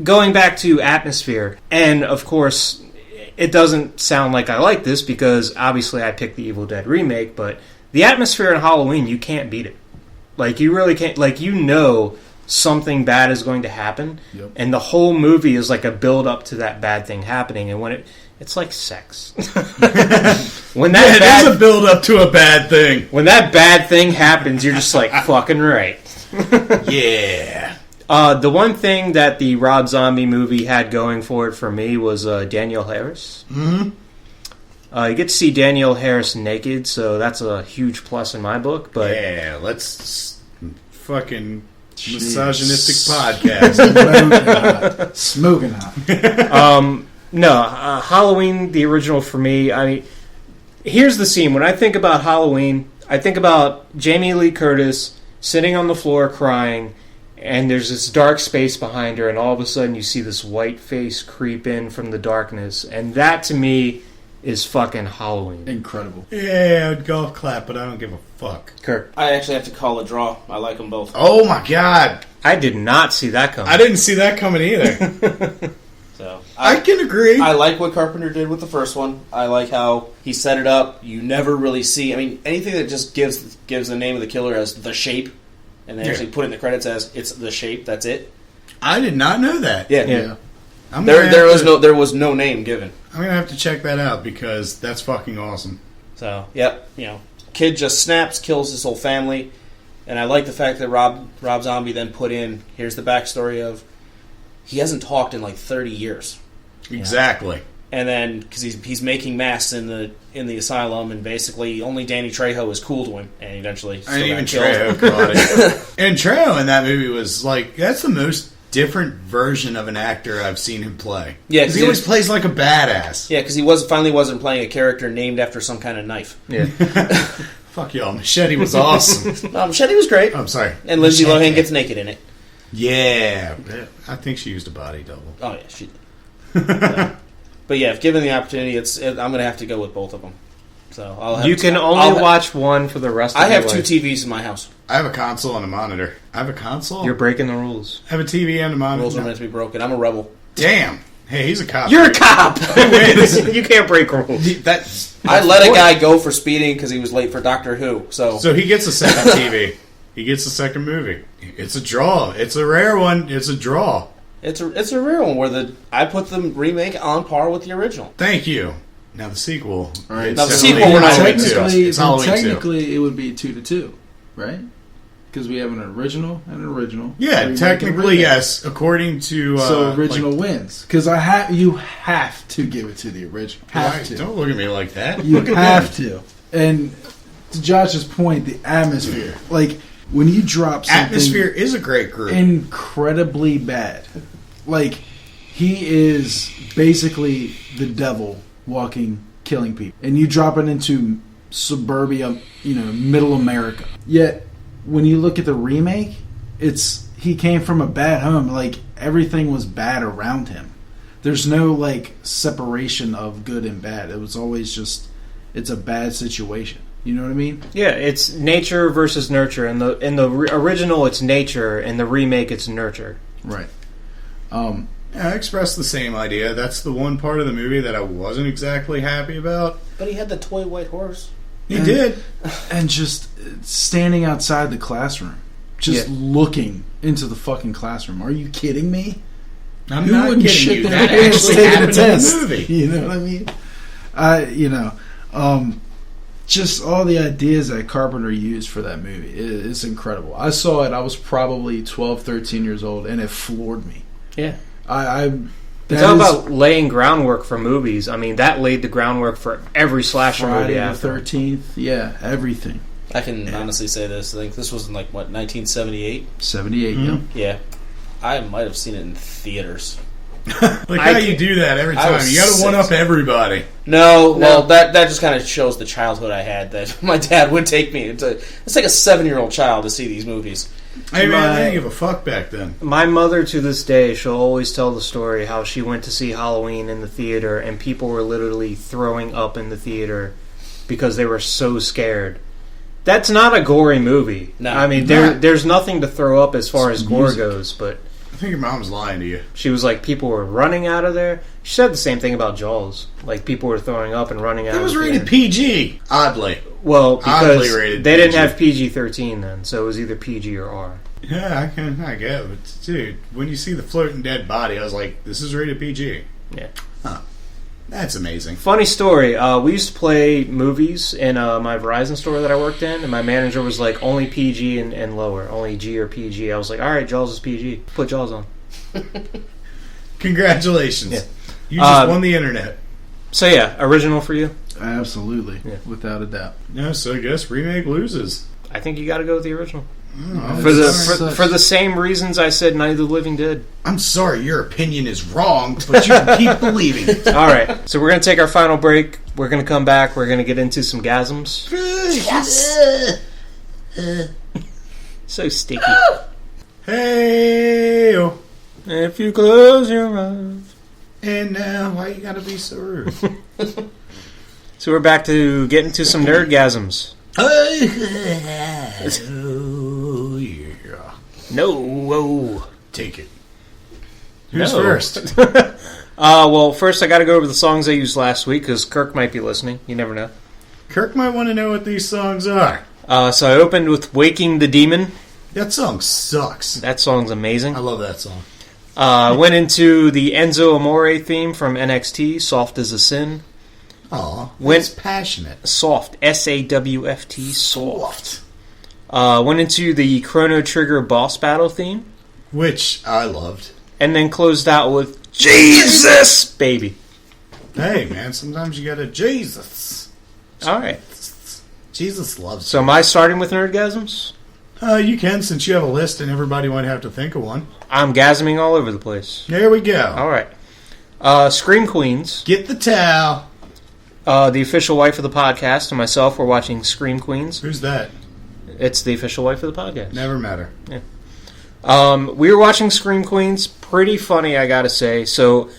going back to atmosphere, and of course, it doesn't sound like I like this because obviously I picked the Evil Dead remake, but the atmosphere in Halloween, you can't beat it. Like, you really can't. Like, you know something bad is going to happen, and the whole movie is like a build up to that bad thing happening, and when it's like sex. When that it is a build up to a bad thing. When that bad thing happens, you're just like, fucking right. Yeah. The one thing that the Rob Zombie movie had going for it for me was Danielle Harris. Mm-hmm. You get to see Danielle Harris naked, so that's a huge plus in my book. But yeah, let's fucking misogynistic podcast. Smoking hot. No, Halloween, the original for me, I mean, here's the scene. When I think about Halloween, I think about Jamie Lee Curtis sitting on the floor crying, and there's this dark space behind her, and all of a sudden you see this white face creep in from the darkness, and that to me is fucking Halloween. Incredible. Yeah, I would golf clap, but I don't give a fuck. Kirk. I actually have to call a draw. I like them both. Oh my god. I did not see that coming. I didn't see that coming either. So I can agree. I like what Carpenter did with the first one. I like how he set it up. You never really see... I mean, anything that just gives the name of the killer as The Shape, and they actually put it in the credits as it's The Shape, that's it. I did not know that. Yeah. There was no name given. I'm going to have to check that out because that's fucking awesome. So, yep, kid just snaps, kills his whole family, and I like the fact that Rob Zombie then put in, here's the backstory of, he hasn't talked in like 30 years. Exactly. And then, because he's making masks in the asylum, and basically only Danny Trejo is cool to him, and eventually still and even got killed. Trejo caught it. And Trejo in that movie was like, that's the most different version of an actor I've seen him play. Yeah, because he always plays like a badass. Yeah, because he finally wasn't playing a character named after some kind of knife. Yeah. Fuck y'all. Machete was awesome. Machete was great. I'm sorry. And Lindsay Machete. Lohan gets naked in it. Yeah. I think she used a body double. Oh, yeah, she did. But yeah, if given the opportunity, I'm going to have to go with both of them. So You can only watch one for the rest of your life. I have 2 TVs in my house. I have a console and a monitor. I have a console? You're breaking the rules. I have a TV and a monitor. Rules are meant to be broken. I'm a rebel. Damn. Hey, he's a cop. You're a cop! You can't break rules. That's I let a guy go for speeding because he was late for Doctor Who. So he gets a second TV. He gets a second movie. It's a draw. It's a rare one. It's a draw. It's a rare one where I put the remake on par with the original. Thank you. Now the sequel. All right. Now the sequel, we're not going to. Technically, it would be 2-2, right? Because we have an original and an original. Yeah, technically yes. According to so original wins. Because you have to give it to the original. Have to. Don't look at me like that. You look at have to. And to Josh's point, the atmosphere. Like when you drop something, Atmosphere is a great group. Incredibly bad. Like he is basically the devil walking, killing people, and you drop it into suburbia, middle America. Yet when you look at the remake, he came from a bad home. Like everything was bad around him. There's no like separation of good and bad. It was always just it's a bad situation. You know what I mean? Yeah, it's nature versus nurture. In the original, it's nature. In the remake, it's nurture. Right. I expressed the same idea. That's the one part of the movie that I wasn't exactly happy about. But he had the toy white horse. He did. And just standing outside the classroom, just looking into the fucking classroom. Are you kidding me? I'm not kidding you. That actually happened in the movie. You know what I mean? Just all the ideas that Carpenter used for that movie. It's incredible. I saw it. I was probably 12, 13 years old, and it floored me. Yeah. It's all about laying groundwork for movies. I mean, that laid the groundwork for every slasher movie after. Friday the 13th. Yeah, everything. I can honestly say this. I think this was in 1978? 78, yeah. Yeah. I might have seen it in theaters. Like how you do that every time. You got to one-up everybody. No, well, that just kind of shows the childhood I had that my dad would take me. It's like a 7-year-old child to see these movies. Hey man, I didn't give a fuck back then. My mother, to this day, she'll always tell the story how she went to see Halloween in the theater and people were literally throwing up in the theater because they were so scared. That's not a gory movie. No, I mean, there's nothing to throw up as far as gore goes, but I think your mom's lying to you. She was like, people were running out of there. She said the same thing about Jaws. Like, people were throwing up and running out of there. It was rated PG, oddly. Well, because rated they PG. didn't have PG-13 then, so it was either PG or R. Yeah, I get it. But, dude, when you see the floating dead body, I was like, this is rated PG. Yeah. Huh. That's amazing. Funny story. We used to play movies in my Verizon store that I worked in, and my manager was like, only PG and lower. Only G or PG. I was like, alright, Jaws is PG. Put Jaws on. Congratulations. Yeah. You just won the internet. So yeah, original for you? Absolutely. Yeah. Without a doubt. Yeah, so I guess remake loses. I think you gotta go with the original. Oh, for the same reasons I said Night of the Living Dead. I'm sorry, your opinion is wrong, but you can keep believing it. Alright, so we're going to take our final break. We're going to come back. We're going to get into some gasms. Yes! So sticky. Hey! If you close your eyes. And now, why you gotta be so rude? So we're back to get into some nerdgasms. Oh, yeah. No, whoa. Take it. Who's first? Well, first I got to go over the songs I used last week because Kirk might be listening. You never know. Kirk might want to know what these songs are. So I opened with Waking the Demon. That song sucks. That song's amazing. I love that song. Went into the Enzo Amore theme from NXT, Soft as a Sin. Aw, it's passionate. Soft, S-A-W-F-T, soft. Went into the Chrono Trigger boss battle theme. Which I loved. And then closed out with Jesus, baby. Hey, man, sometimes you gotta Jesus. Alright. Jesus loves you. So am I starting with nerdgasms? You can, since you have a list and everybody might have to think of one. I'm gasming all over the place. There we go. Alright. Scream Queens. Get the towel. The official wife of the podcast and myself were watching Scream Queens. Who's that? It's the official wife of the podcast. Never met her. We were watching Scream Queens. Pretty funny, I gotta say. So,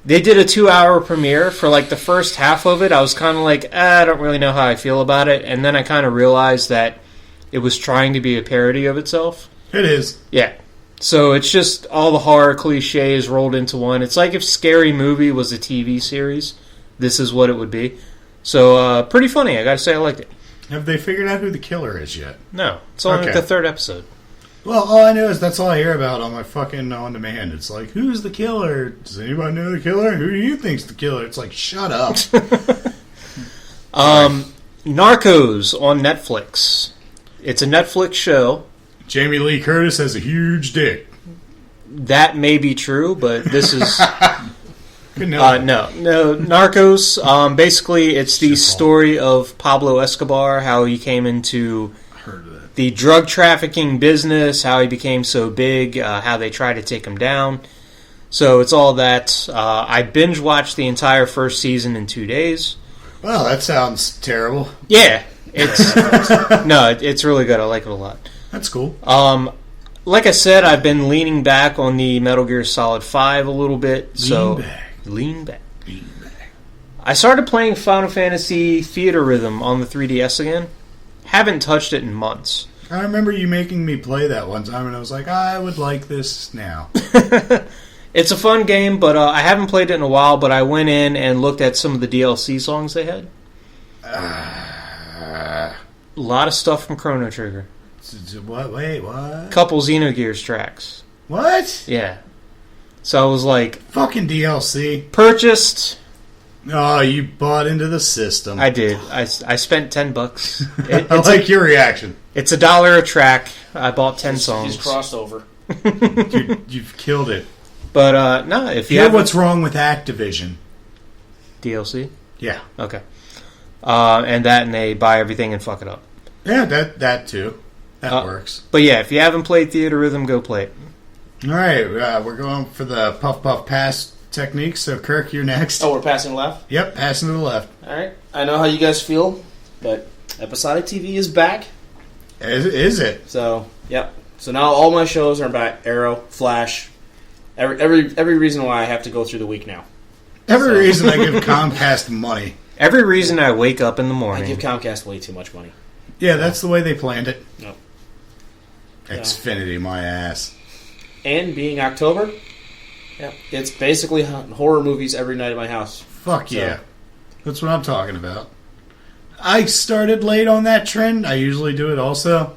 they did a 2-hour premiere. For like the first half of it, I was kind of like, I don't really know how I feel about it. And then I kind of realized that it was trying to be a parody of itself. It is. Yeah. So it's just all the horror cliches rolled into one. It's like if Scary Movie was a TV series. This is what it would be. So, pretty funny. I gotta say I liked it. Have they figured out who the killer is yet? No. It's only like the 3rd episode. Well, all I know is that's all I hear about on my fucking on-demand. It's like, who's the killer? Does anybody know the killer? Who do you think's the killer? It's like, shut up. Narcos on Netflix. It's a Netflix show. Jamie Lee Curtis has a huge dick. That may be true, but this is... No. Narcos. Basically, it's the story of Pablo Escobar, how he came into the drug trafficking business, how he became so big, how they tried to take him down. So it's all that. I binge watched the entire first season in 2 days. Well, that sounds terrible. Yeah, it's really good. I like it a lot. That's cool. Like I said, I've been leaning back on the Metal Gear Solid 5 a little bit. Lean back. I started playing Final Fantasy Theater Rhythm on the 3DS again. Haven't touched it in months. I remember you making me play that one time, and I was like, I would like this now. It's a fun game, but I haven't played it in a while, but I went in and looked at some of the DLC songs they had. A lot of stuff from Chrono Trigger. What? Wait, what? Couple Xenogears tracks. What? Yeah. So I was like... Fucking DLC. Purchased. Oh, you bought into the system. I did. I spent $10. I like your reaction. It's $1 a track. I bought 10 songs. He's crossed over. You've killed it. But, no, if you know what's wrong with Activision? DLC? Yeah. Okay. And they buy everything and fuck it up. Yeah, that too. That works. But yeah, if you haven't played Theater Rhythm, go play it. All right, we're going for the puff puff pass technique. So Kirk, you're next. Oh, we're passing left? Yep, passing to the left. All right. I know how you guys feel, but episodic TV is back. Is it? So, yep. So now all my shows are back. Arrow, Flash, every reason why I have to go through the week now. Every reason I give Comcast money. Every reason I wake up in the morning. I give Comcast way too much money. Yeah, that's the way they planned it. Nope. Xfinity, my ass. And being October, yeah, it's basically horror movies every night at my house. Fuck yeah. That's what I'm talking about. I started late on that trend. I usually do it also.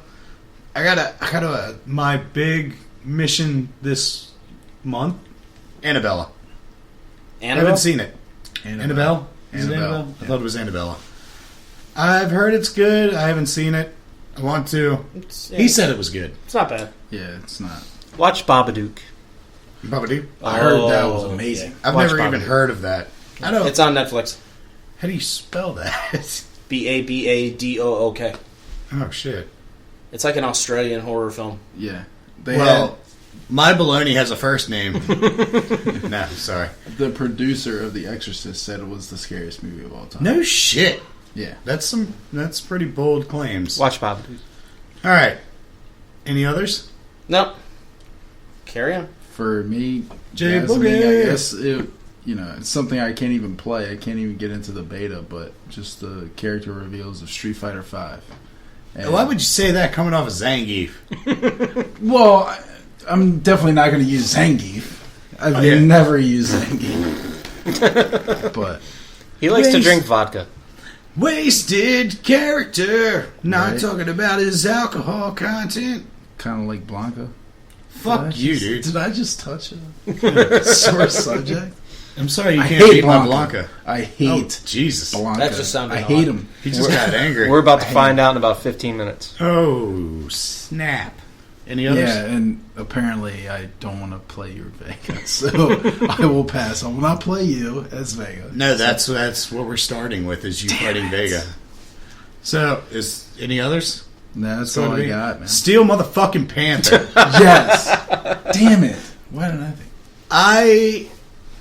I got my big mission this month. Annabella. I haven't seen it. Annabelle? Is it Annabelle? I thought it was Annabella. I've heard it's good. I haven't seen it. I want to. He said it was good. It's not bad. Yeah, it's not. Watch Babadook. Babadook? I heard that was amazing. I've never even heard of that. I don't. It's on Netflix. How do you spell that? Babadook. Oh, shit. It's like an Australian horror film. Yeah. My baloney has a first name. No, sorry. The producer of The Exorcist said it was the scariest movie of all time. No shit. Yeah. That's pretty bold claims. Watch Babadook. All right. Any others? Nope. Carry on. For me, Jay I Boogie. guess it's something I can't even play. I can't even get into the beta, but just the character reveals of Street Fighter V. Why would you say that coming off of Zangief? Well, I'm definitely not going to use Zangief. I've never used Zangief. But he likes to drink vodka. Wasted character. Not talking about his alcohol content. Kind of like Blanca. Fuck you, dude. Did I just touch a sore subject? I'm sorry you can't beat my Blanca. I hate Jesus. Blanca. That just sounded I hate him. He just got angry. We're about to find out in about 15 minutes. Oh, snap. Any others? Yeah, and apparently I don't want to play your Vega, so I will pass. I will not play you as Vega. No, that's what we're starting with, is you fighting Vega. So, is any others? No, that's all I got, man. Steel motherfucking Panther. Yes. Damn it. Why didn't I think?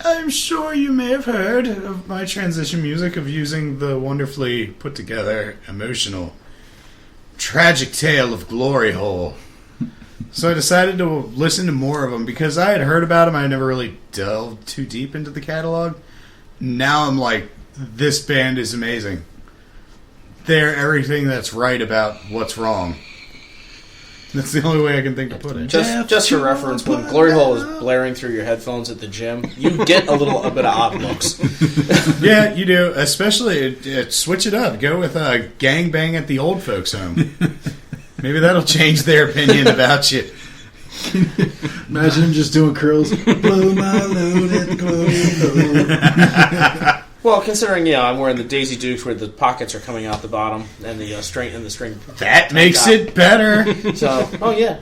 I'm sure you may have heard of my transition music of using the wonderfully put together, emotional, tragic tale of Glory Hole. So I decided to listen to more of them because I had heard about them. I never really delved too deep into the catalog. Now I'm like, this band is amazing. They're everything that's right about what's wrong. That's the only way I can think to put it. Just for reference, when Glory Hole is blaring through your headphones at the gym, you get a little bit of odd looks. Yeah, you do. Especially, switch it up. Go with Gang Bang at the Old Folks Home. Maybe that'll change their opinion about you. Imagine him just doing curls. Blow my load at the Glory Hole. Well, considering I'm wearing the Daisy Dukes where the pockets are coming out the bottom and the string that makes it better. So, yeah.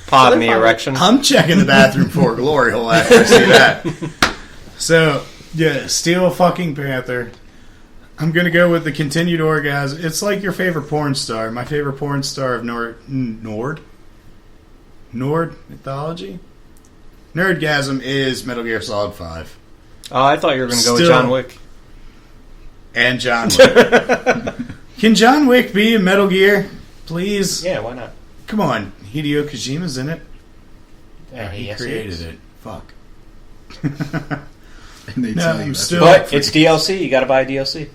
Pod me erection. I'm checking the bathroom for Glory Hole after I see that. So, yeah, Steel fucking Panther. I'm gonna go with the Continued Orgasm. It's like your favorite porn star. My favorite porn star of Nord mythology. Nerdgasm is Metal Gear Solid 5. Oh, I thought you were going to go with John Wick. And John Wick. Can John Wick be in Metal Gear? Please? Yeah, why not? Come on. Hideo Kojima's in it. Yeah, He created it. Fuck. And they tell you still. But it's DLC. You got to buy DLC.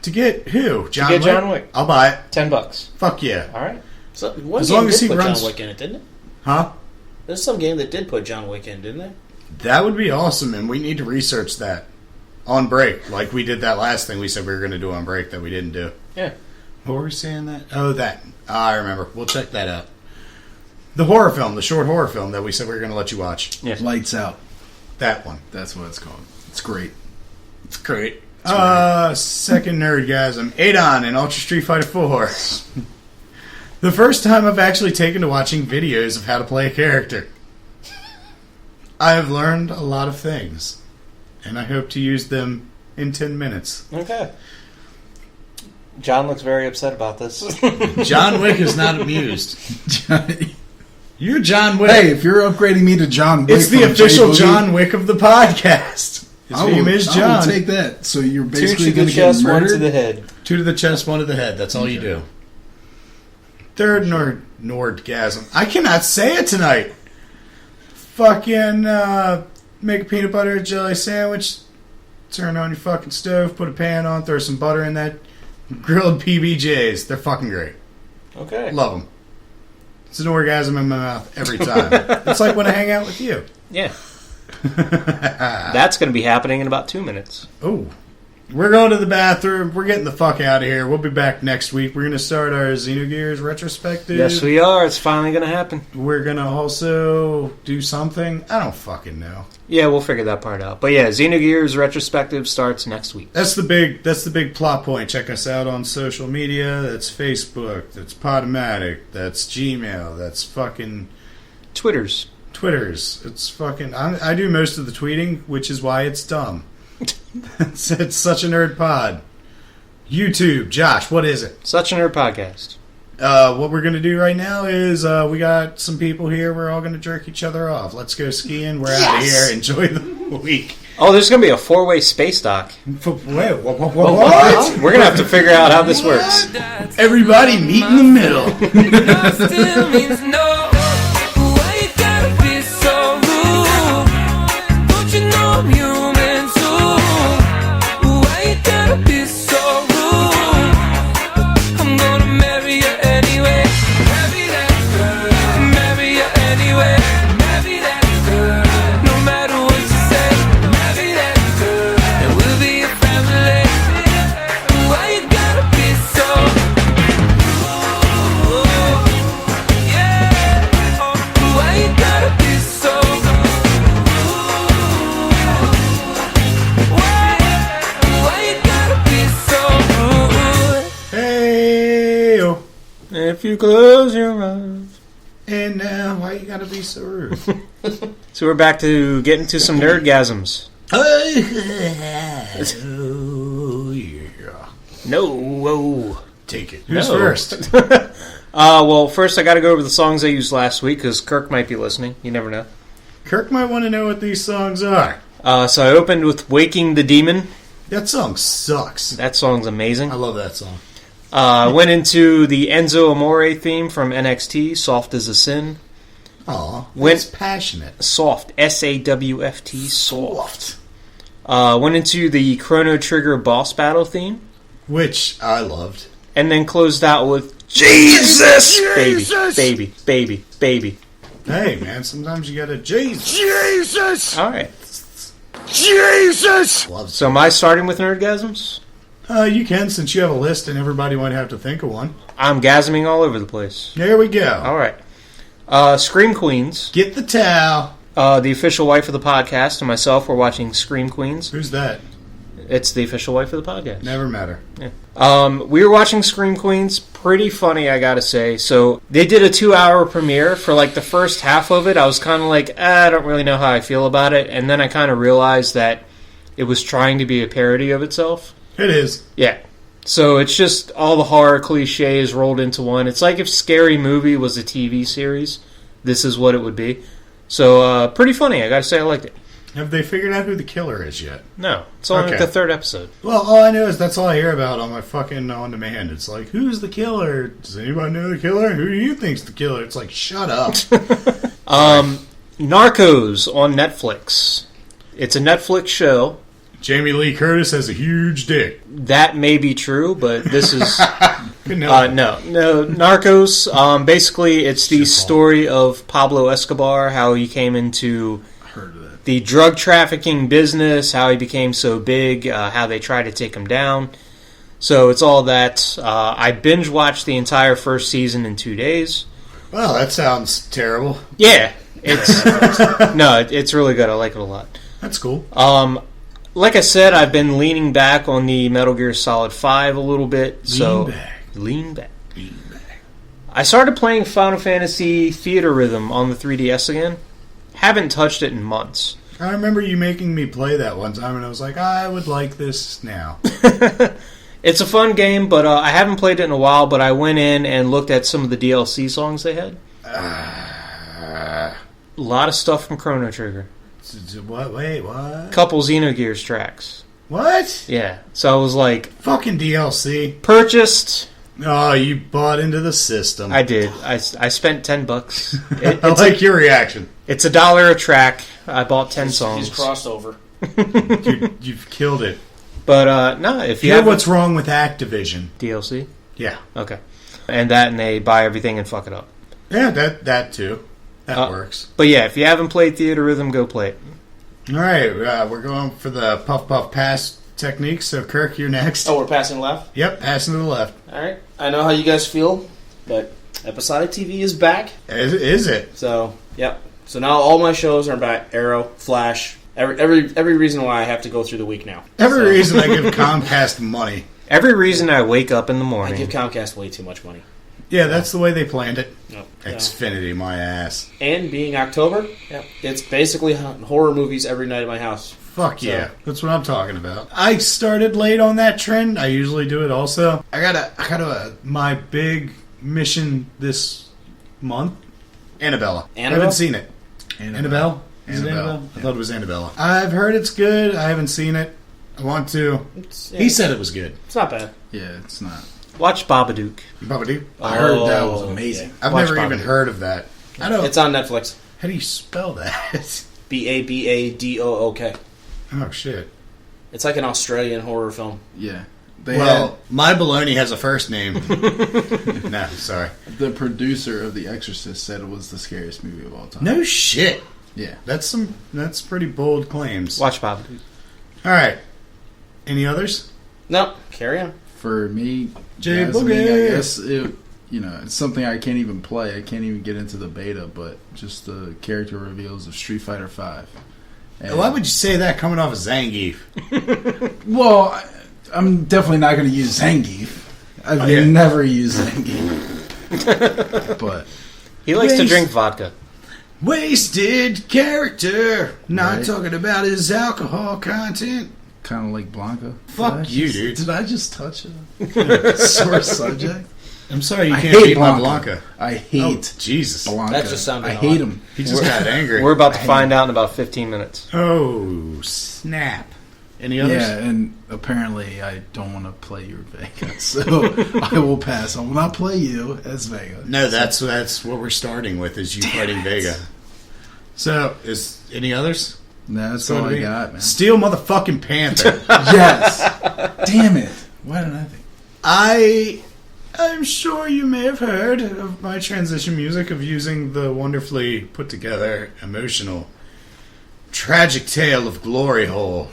To get who? John Wick? John Wick. I'll buy it. $10. Fuck yeah. All right. So, one as game long as did he put runs... John Wick in it, didn't it? Huh? There's some game that did put John Wick in, didn't it? That would be awesome, and we need to research that on break, like we did that last thing we said we were going to do on break that we didn't do. Yeah. What were we saying that? Oh, that. I remember. We'll check that out. The horror film, the short horror film that we said we were going to let you watch. Yeah. Lights Out. That one. That's what it's called. It's great. It's great. Second Nerdgasm. Adon in Ultra Street Fighter 4. The first time I've actually taken to watching videos of how to play a character. I have learned a lot of things, and I hope to use them in 10 minutes. Okay. John looks very upset about this. John Wick is not amused. You're John Wick. Hey, if you're upgrading me to John Wick, it's the official John Wick of the podcast. His name is John. I will take that. So you're basically going to get chest, murdered? 1 to the head. 2 to the chest, 1 to the head. That's all you do. Third Nordgasm. I cannot say it tonight. Fucking make a peanut butter and jelly sandwich. Turn on your fucking stove. Put a pan on. Throw some butter in that. Grilled PBJs. They're fucking great. Okay. Love them. It's an orgasm in my mouth every time. It's like when I hang out with you. Yeah. That's going to be happening in about 2 minutes. Oh. We're going to the bathroom. We're getting the fuck out of here. We'll be back next week. We're going to start our Xenogears retrospective. Yes, we are. It's finally going to happen. We're going to also do something. I don't fucking know. Yeah, we'll figure that part out. But yeah, Xenogears retrospective starts next week. That's the big plot point. Check us out on social media. That's Facebook. That's Podomatic. That's Gmail. That's fucking Twitters. It's fucking... I do most of the tweeting, which is why it's dumb. It's such a nerd pod. YouTube, Josh, what is it? Such a Nerd Podcast. What we're going to do right now is we got some people here. We're all going to jerk each other off. Let's go skiing. We're out of here. Enjoy the week. Oh, there's going to be a 4-way space dock. Wait, what? We're going to have to figure out how this works. Everybody meet in the middle. No still means no. Why you gotta be so rude? Don't you know I'm human too? Why you gotta be so rude? I'm gonna marry you anyway. Marry that girl. Marry you anyway. Marry that girl. No matter what you say. Marry that girl. And we'll be a family. Why you gotta be so If you close your eyes. And now, why you gotta be so rude? So we're back to getting to some nerdgasms. Oh, yeah. No. Whoa. Take it. Who's No. first? Well, first I got to go over the songs I used last week because Kirk might be listening. You never know. Kirk might want to know what these songs are. So I opened with Waking the Demon. That song sucks. That song's amazing. I love that song. I went into the Enzo Amore theme from NXT, Soft as a Sin. Aw, When- it's passionate. Soft, S-A-W-F-T, soft. Went into the Chrono Trigger boss battle theme, Which I loved. and then closed out with Jesus! Baby. Hey, man, sometimes you gotta Jesus. Jesus! Alright. Jesus! Loves So am I starting with Nerdgasms? You can, since you have a list and everybody might have to think of one. I'm gasming all over the place. There we go. Alright. Scream Queens. Get the towel. The official wife of the podcast and myself were watching Scream Queens. Who's that? It's the official wife of the podcast. Never met her. We were watching Scream Queens. Pretty funny, I gotta say. So, they did a 2-hour premiere. For like the first half of it, I was kind of like, I don't really know how I feel about it. And then I kind of realized that it was trying to be a parody of itself. It is. Yeah. So, it's just all the horror cliches rolled into one. It's like if Scary Movie was a TV series, this is what it would be. So, pretty funny. I gotta say I liked it. Have they figured out who the killer is yet? No. It's only Okay. like the 3rd episode. Well, all I know is that's all I hear about on my fucking on-demand. It's like, who's the killer? Does anybody know the killer? Who do you think's the killer? It's like, shut up. Narcos on Netflix. It's a Netflix show. Jamie Lee Curtis has a huge dick. That may be true, but this is... Couldn't help it. No. Narcos, basically, it's the story of Pablo Escobar, how he came into Heard of that. the drug trafficking business, how he became so big, how they tried to take him down. So it's all that. I binge-watched the entire first season in 2 days. Well, that sounds terrible. Yeah, it's really good. I like it a lot. That's cool. Like I said, I've been leaning back on the Metal Gear Solid 5 a little bit. Lean back. I started playing Final Fantasy Theater Rhythm on the 3DS again. Haven't touched it in months. I remember you making me play that one time, and I was like, I would like this now. It's a fun game, but I haven't played it in a while, but I went in and looked at some of the DLC songs they had. A lot of stuff from Chrono Trigger. What? Wait, what? Couple Xenogears tracks. What? Yeah. So I was like, Fucking DLC. purchased. Oh, you bought into the system. I did. I spent $10. I like your reaction. It's $1 a track. I bought 10 songs. He's crossed over. You've killed it. But no, if you Hear have what's wrong with Activision. DLC, Yeah. okay, and they buy everything and fuck it up. Yeah, that too. That works. But yeah, if you haven't played Theater Rhythm, go play it. All right, we're going for the puff puff pass technique. So Kirk, you're next. Oh, we're passing left? Yep, passing to the left. Alright. I know how you guys feel, but episodic TV is back. Is it? So, yep. So now all my shows are back. Arrow, Flash, every reason why I have to go through the week now. Every reason I give Comcast money. Every reason I wake up in the I morning. give Comcast way too much money. Yeah, that's the way they planned it. Yep. Xfinity, my ass. And being October, it's basically horror movies every night at my house. Fuck yeah, that's what I'm talking about. I started late on that trend. I usually do it also. I got my big mission this month. Annabella. I haven't seen it. Annabelle? Is it Annabelle? I thought it was Annabella. I've heard it's good. I haven't seen it. I want to. He said it was good. It's not bad. Yeah, it's not. Watch Babadook. Babadook? I heard that was amazing. I've Watch never even Babadook. heard of that. I don't. It's on Netflix. How do you spell that? Babadook. Oh shit. It's like an Australian horror film. Yeah. My baloney has a first name. No, sorry. The producer of The Exorcist said it was the scariest movie of all time. No shit. Yeah. That's pretty bold claims. Watch Babadook. All right. Any others? No, carry on. For me, Jay gasming, Boogie. I guess it's something I can't even play. I can't even get into the beta, but just the character reveals of Street Fighter V. And, Why would you say that coming off of Zangief? well, I'm definitely not going to use Zangief. I've never used Zangief. But He likes to drink vodka. Wasted character. Not Right. talking about his alcohol content. kind of like Blanca. Fuck you, dude. Did I just touch a sore subject? I'm sorry you I can't hate beat my Blanca. Blanca. I hate Jesus. Blanca. That just sounded I odd. hate him. He just got angry. We're about to find out in about 15 minutes. Oh, snap. Any others? Yeah, and apparently I don't want to play you Vega, so I will pass. I will not play you as Vega. No, that's what we're starting with, is you fighting Vega. So, is any others? That's So all do I we- got, man. Steel motherfucking Panther. Yes. Damn it. Why didn't I think? I'm sure you may have heard of my transition music of using the wonderfully put together, emotional, tragic tale of Glory Hole.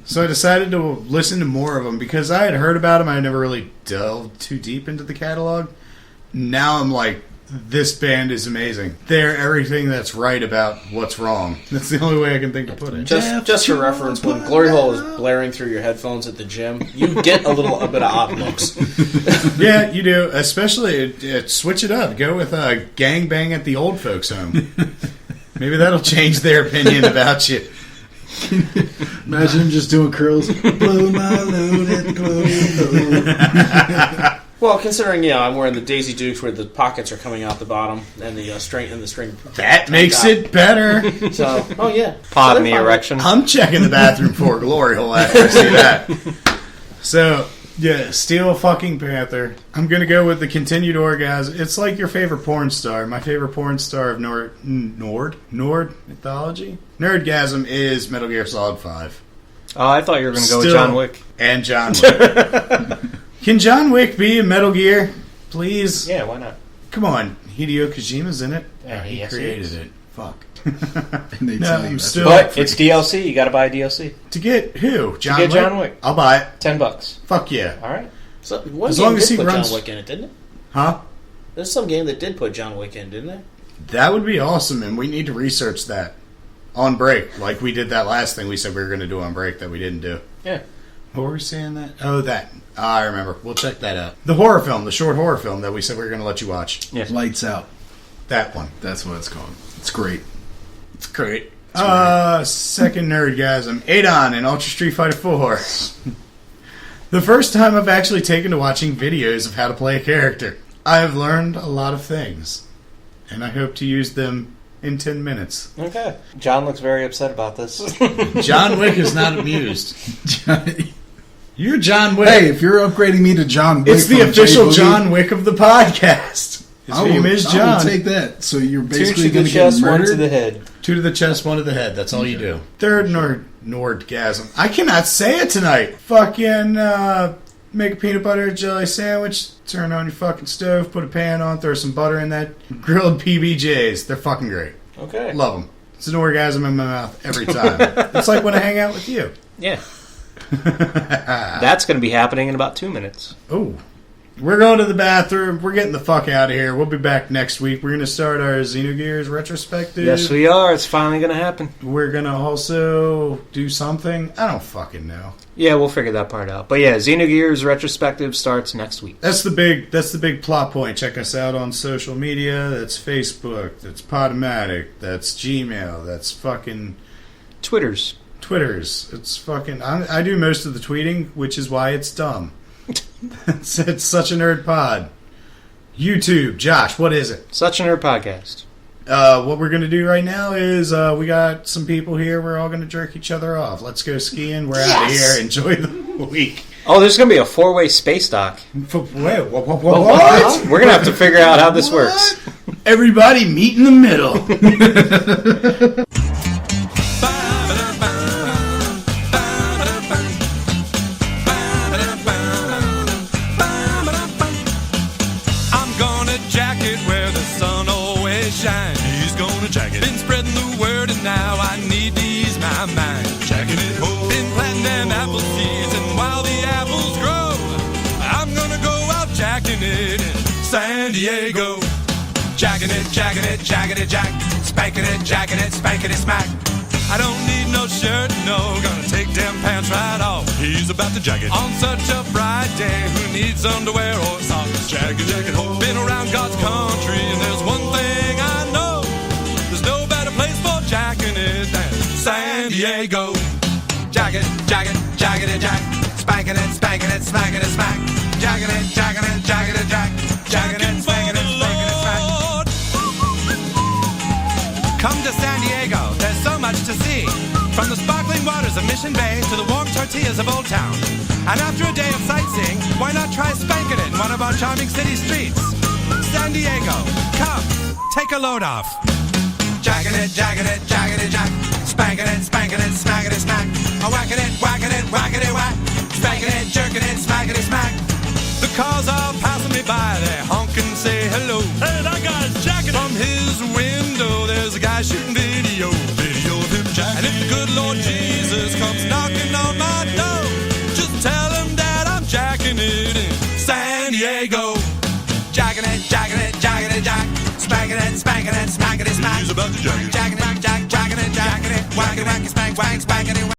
So I decided to listen to more of them because I had heard about them. I never really delved too deep into the catalog. Now I'm like, this band is amazing. They're everything that's right about what's wrong. That's the only way I can think to put it. Just for reference, when Glory Hole is blaring through your headphones at the gym, you get a bit of odd looks. Yeah, you do. Especially, switch it up. Go with Gang Bang at the Old Folks Home. Maybe that'll change their opinion about you. Imagine him just doing curls. Blow my load at the Glory Hole. Well, considering I'm wearing the Daisy Dukes where the pockets are coming out the bottom and the string. That makes it better. So, oh yeah, Pod So in the they're fine. erection. I'm checking the bathroom for a Glory Hole after I see that. So, yeah, Steel fucking Panther. I'm going to go with the continued orgasm. It's like your favorite porn star. My favorite porn star of Nord mythology? Nerdgasm is Metal Gear Solid 5. Oh, I thought you were going to go with Still- John Wick. And John Wick. Can John Wick be in Metal Gear? Please? Yeah, why not? Come on. Hideo Kojima's in it. Yeah, He yes, he created is. it. Fuck. And they No, tell you I'm that's still- But it's DLC. You got to buy DLC. To get who? John get Wick? John Wick. I'll buy it. $10. Fuck yeah. All right. So one As game long as did he put runs- John Wick in it, didn't it? Huh? There's some game that did put John Wick in, didn't it? That would be awesome, and we need to research that on break, like we did that last thing we said we were going to do on break that we didn't do. Yeah. What were we saying that? Oh, that. I remember. We'll check that out. The horror film, the short horror film that we said we were going to let you watch. Yes. Lights Out. That one. That's what it's called. It's great. It's great. Second Nerdgasm. Adon in Ultra Street Fighter 4. The first time I've actually taken to watching videos of how to play a character. I have learned a lot of things, and I hope to use them in 10 minutes. Okay. John looks very upset about this. John Wick is not amused. You're John Wick. Hey, if you're upgrading me to John Wick, It's the from official J-Boogie, John Wick of the podcast. His name is I John. will take that. So you're Two basically to going the to get chest, one to murdered? the head. 2 to the chest, 1 to the head. That's all you do. Third Nordgasm. I cannot say it tonight. Fucking make a peanut butter jelly sandwich. Turn on your fucking stove. Put a pan on. Throw some butter in that. Grilled PBJs. They're fucking great. Okay. Love them. It's an orgasm in my mouth every time. It's like when I hang out with you. Yeah. That's going to be happening in about 2 minutes. Oh. We're going to the bathroom. We're getting the fuck out of here. We'll be back next week. We're going to start our Xenogears retrospective. Yes, we are. It's finally going to happen. We're going to also do something. I don't fucking know. Yeah, we'll figure that part out. But yeah, Xenogears retrospective starts next week. That's the big plot point. Check us out on social media. That's Facebook. That's Podomatic. That's Gmail. That's fucking Twitters. It's fucking... I do most of the tweeting, which is why it's dumb. It's such a nerd pod. YouTube. Josh, what is it? Such a Nerd Podcast. What we're going to do right now is we got some people here. We're all going to jerk each other off. Let's go skiing. We're out of here. Enjoy the week. Oh, there's going to be a 4-way space dock. Wait, what? We're going to have to figure out how this works. Everybody meet in the middle. I'm gonna jack it where the sun always shines. He's gonna jack it. Been spreading the word and now I need to ease my mind. Jacking it home. Been planting them apple seeds and while the apples grow, I'm gonna go out jacking it in San Diego. Jacking it, jacking it, jacking it, jack. Spanking it, jacking it, spanking it, smack. I don't need no shirt, no. Gonna take them pants right off. He's about to jack it. On such a bright day, who needs underwear or socks? Jack it, jack it, ho. Been around God's country, and there's one thing I know. There's no better place for jacking it than San Diego. Jack it, jack it, jack it, jack. Spanking it, spanking it, smacking it, smack. Jacking it, jacking it, jacking it, jack. waters of Mission Bay to the warm tortillas of Old Town. And after a day of sightseeing, why not try spanking it in one of our charming city streets? San Diego, come, take a load off. Jacking it, jack. Spanking it, smacking it, smack. Whacking it, whackity, whack. Spanking it, jerking it, smacking it, smack. The cars are passing me by, they honk and say hello. Hey, that guy's jacking it. From his window, there's a guy shooting video of him jacking. And if the good Lord Jesus comes knocking on my door, just tell him that I'm jacking it in San Diego. Jacking it, jack. Spanking it, smacking it, smack. He's about to jack it. Jacking it, whack it, spank, spanking it.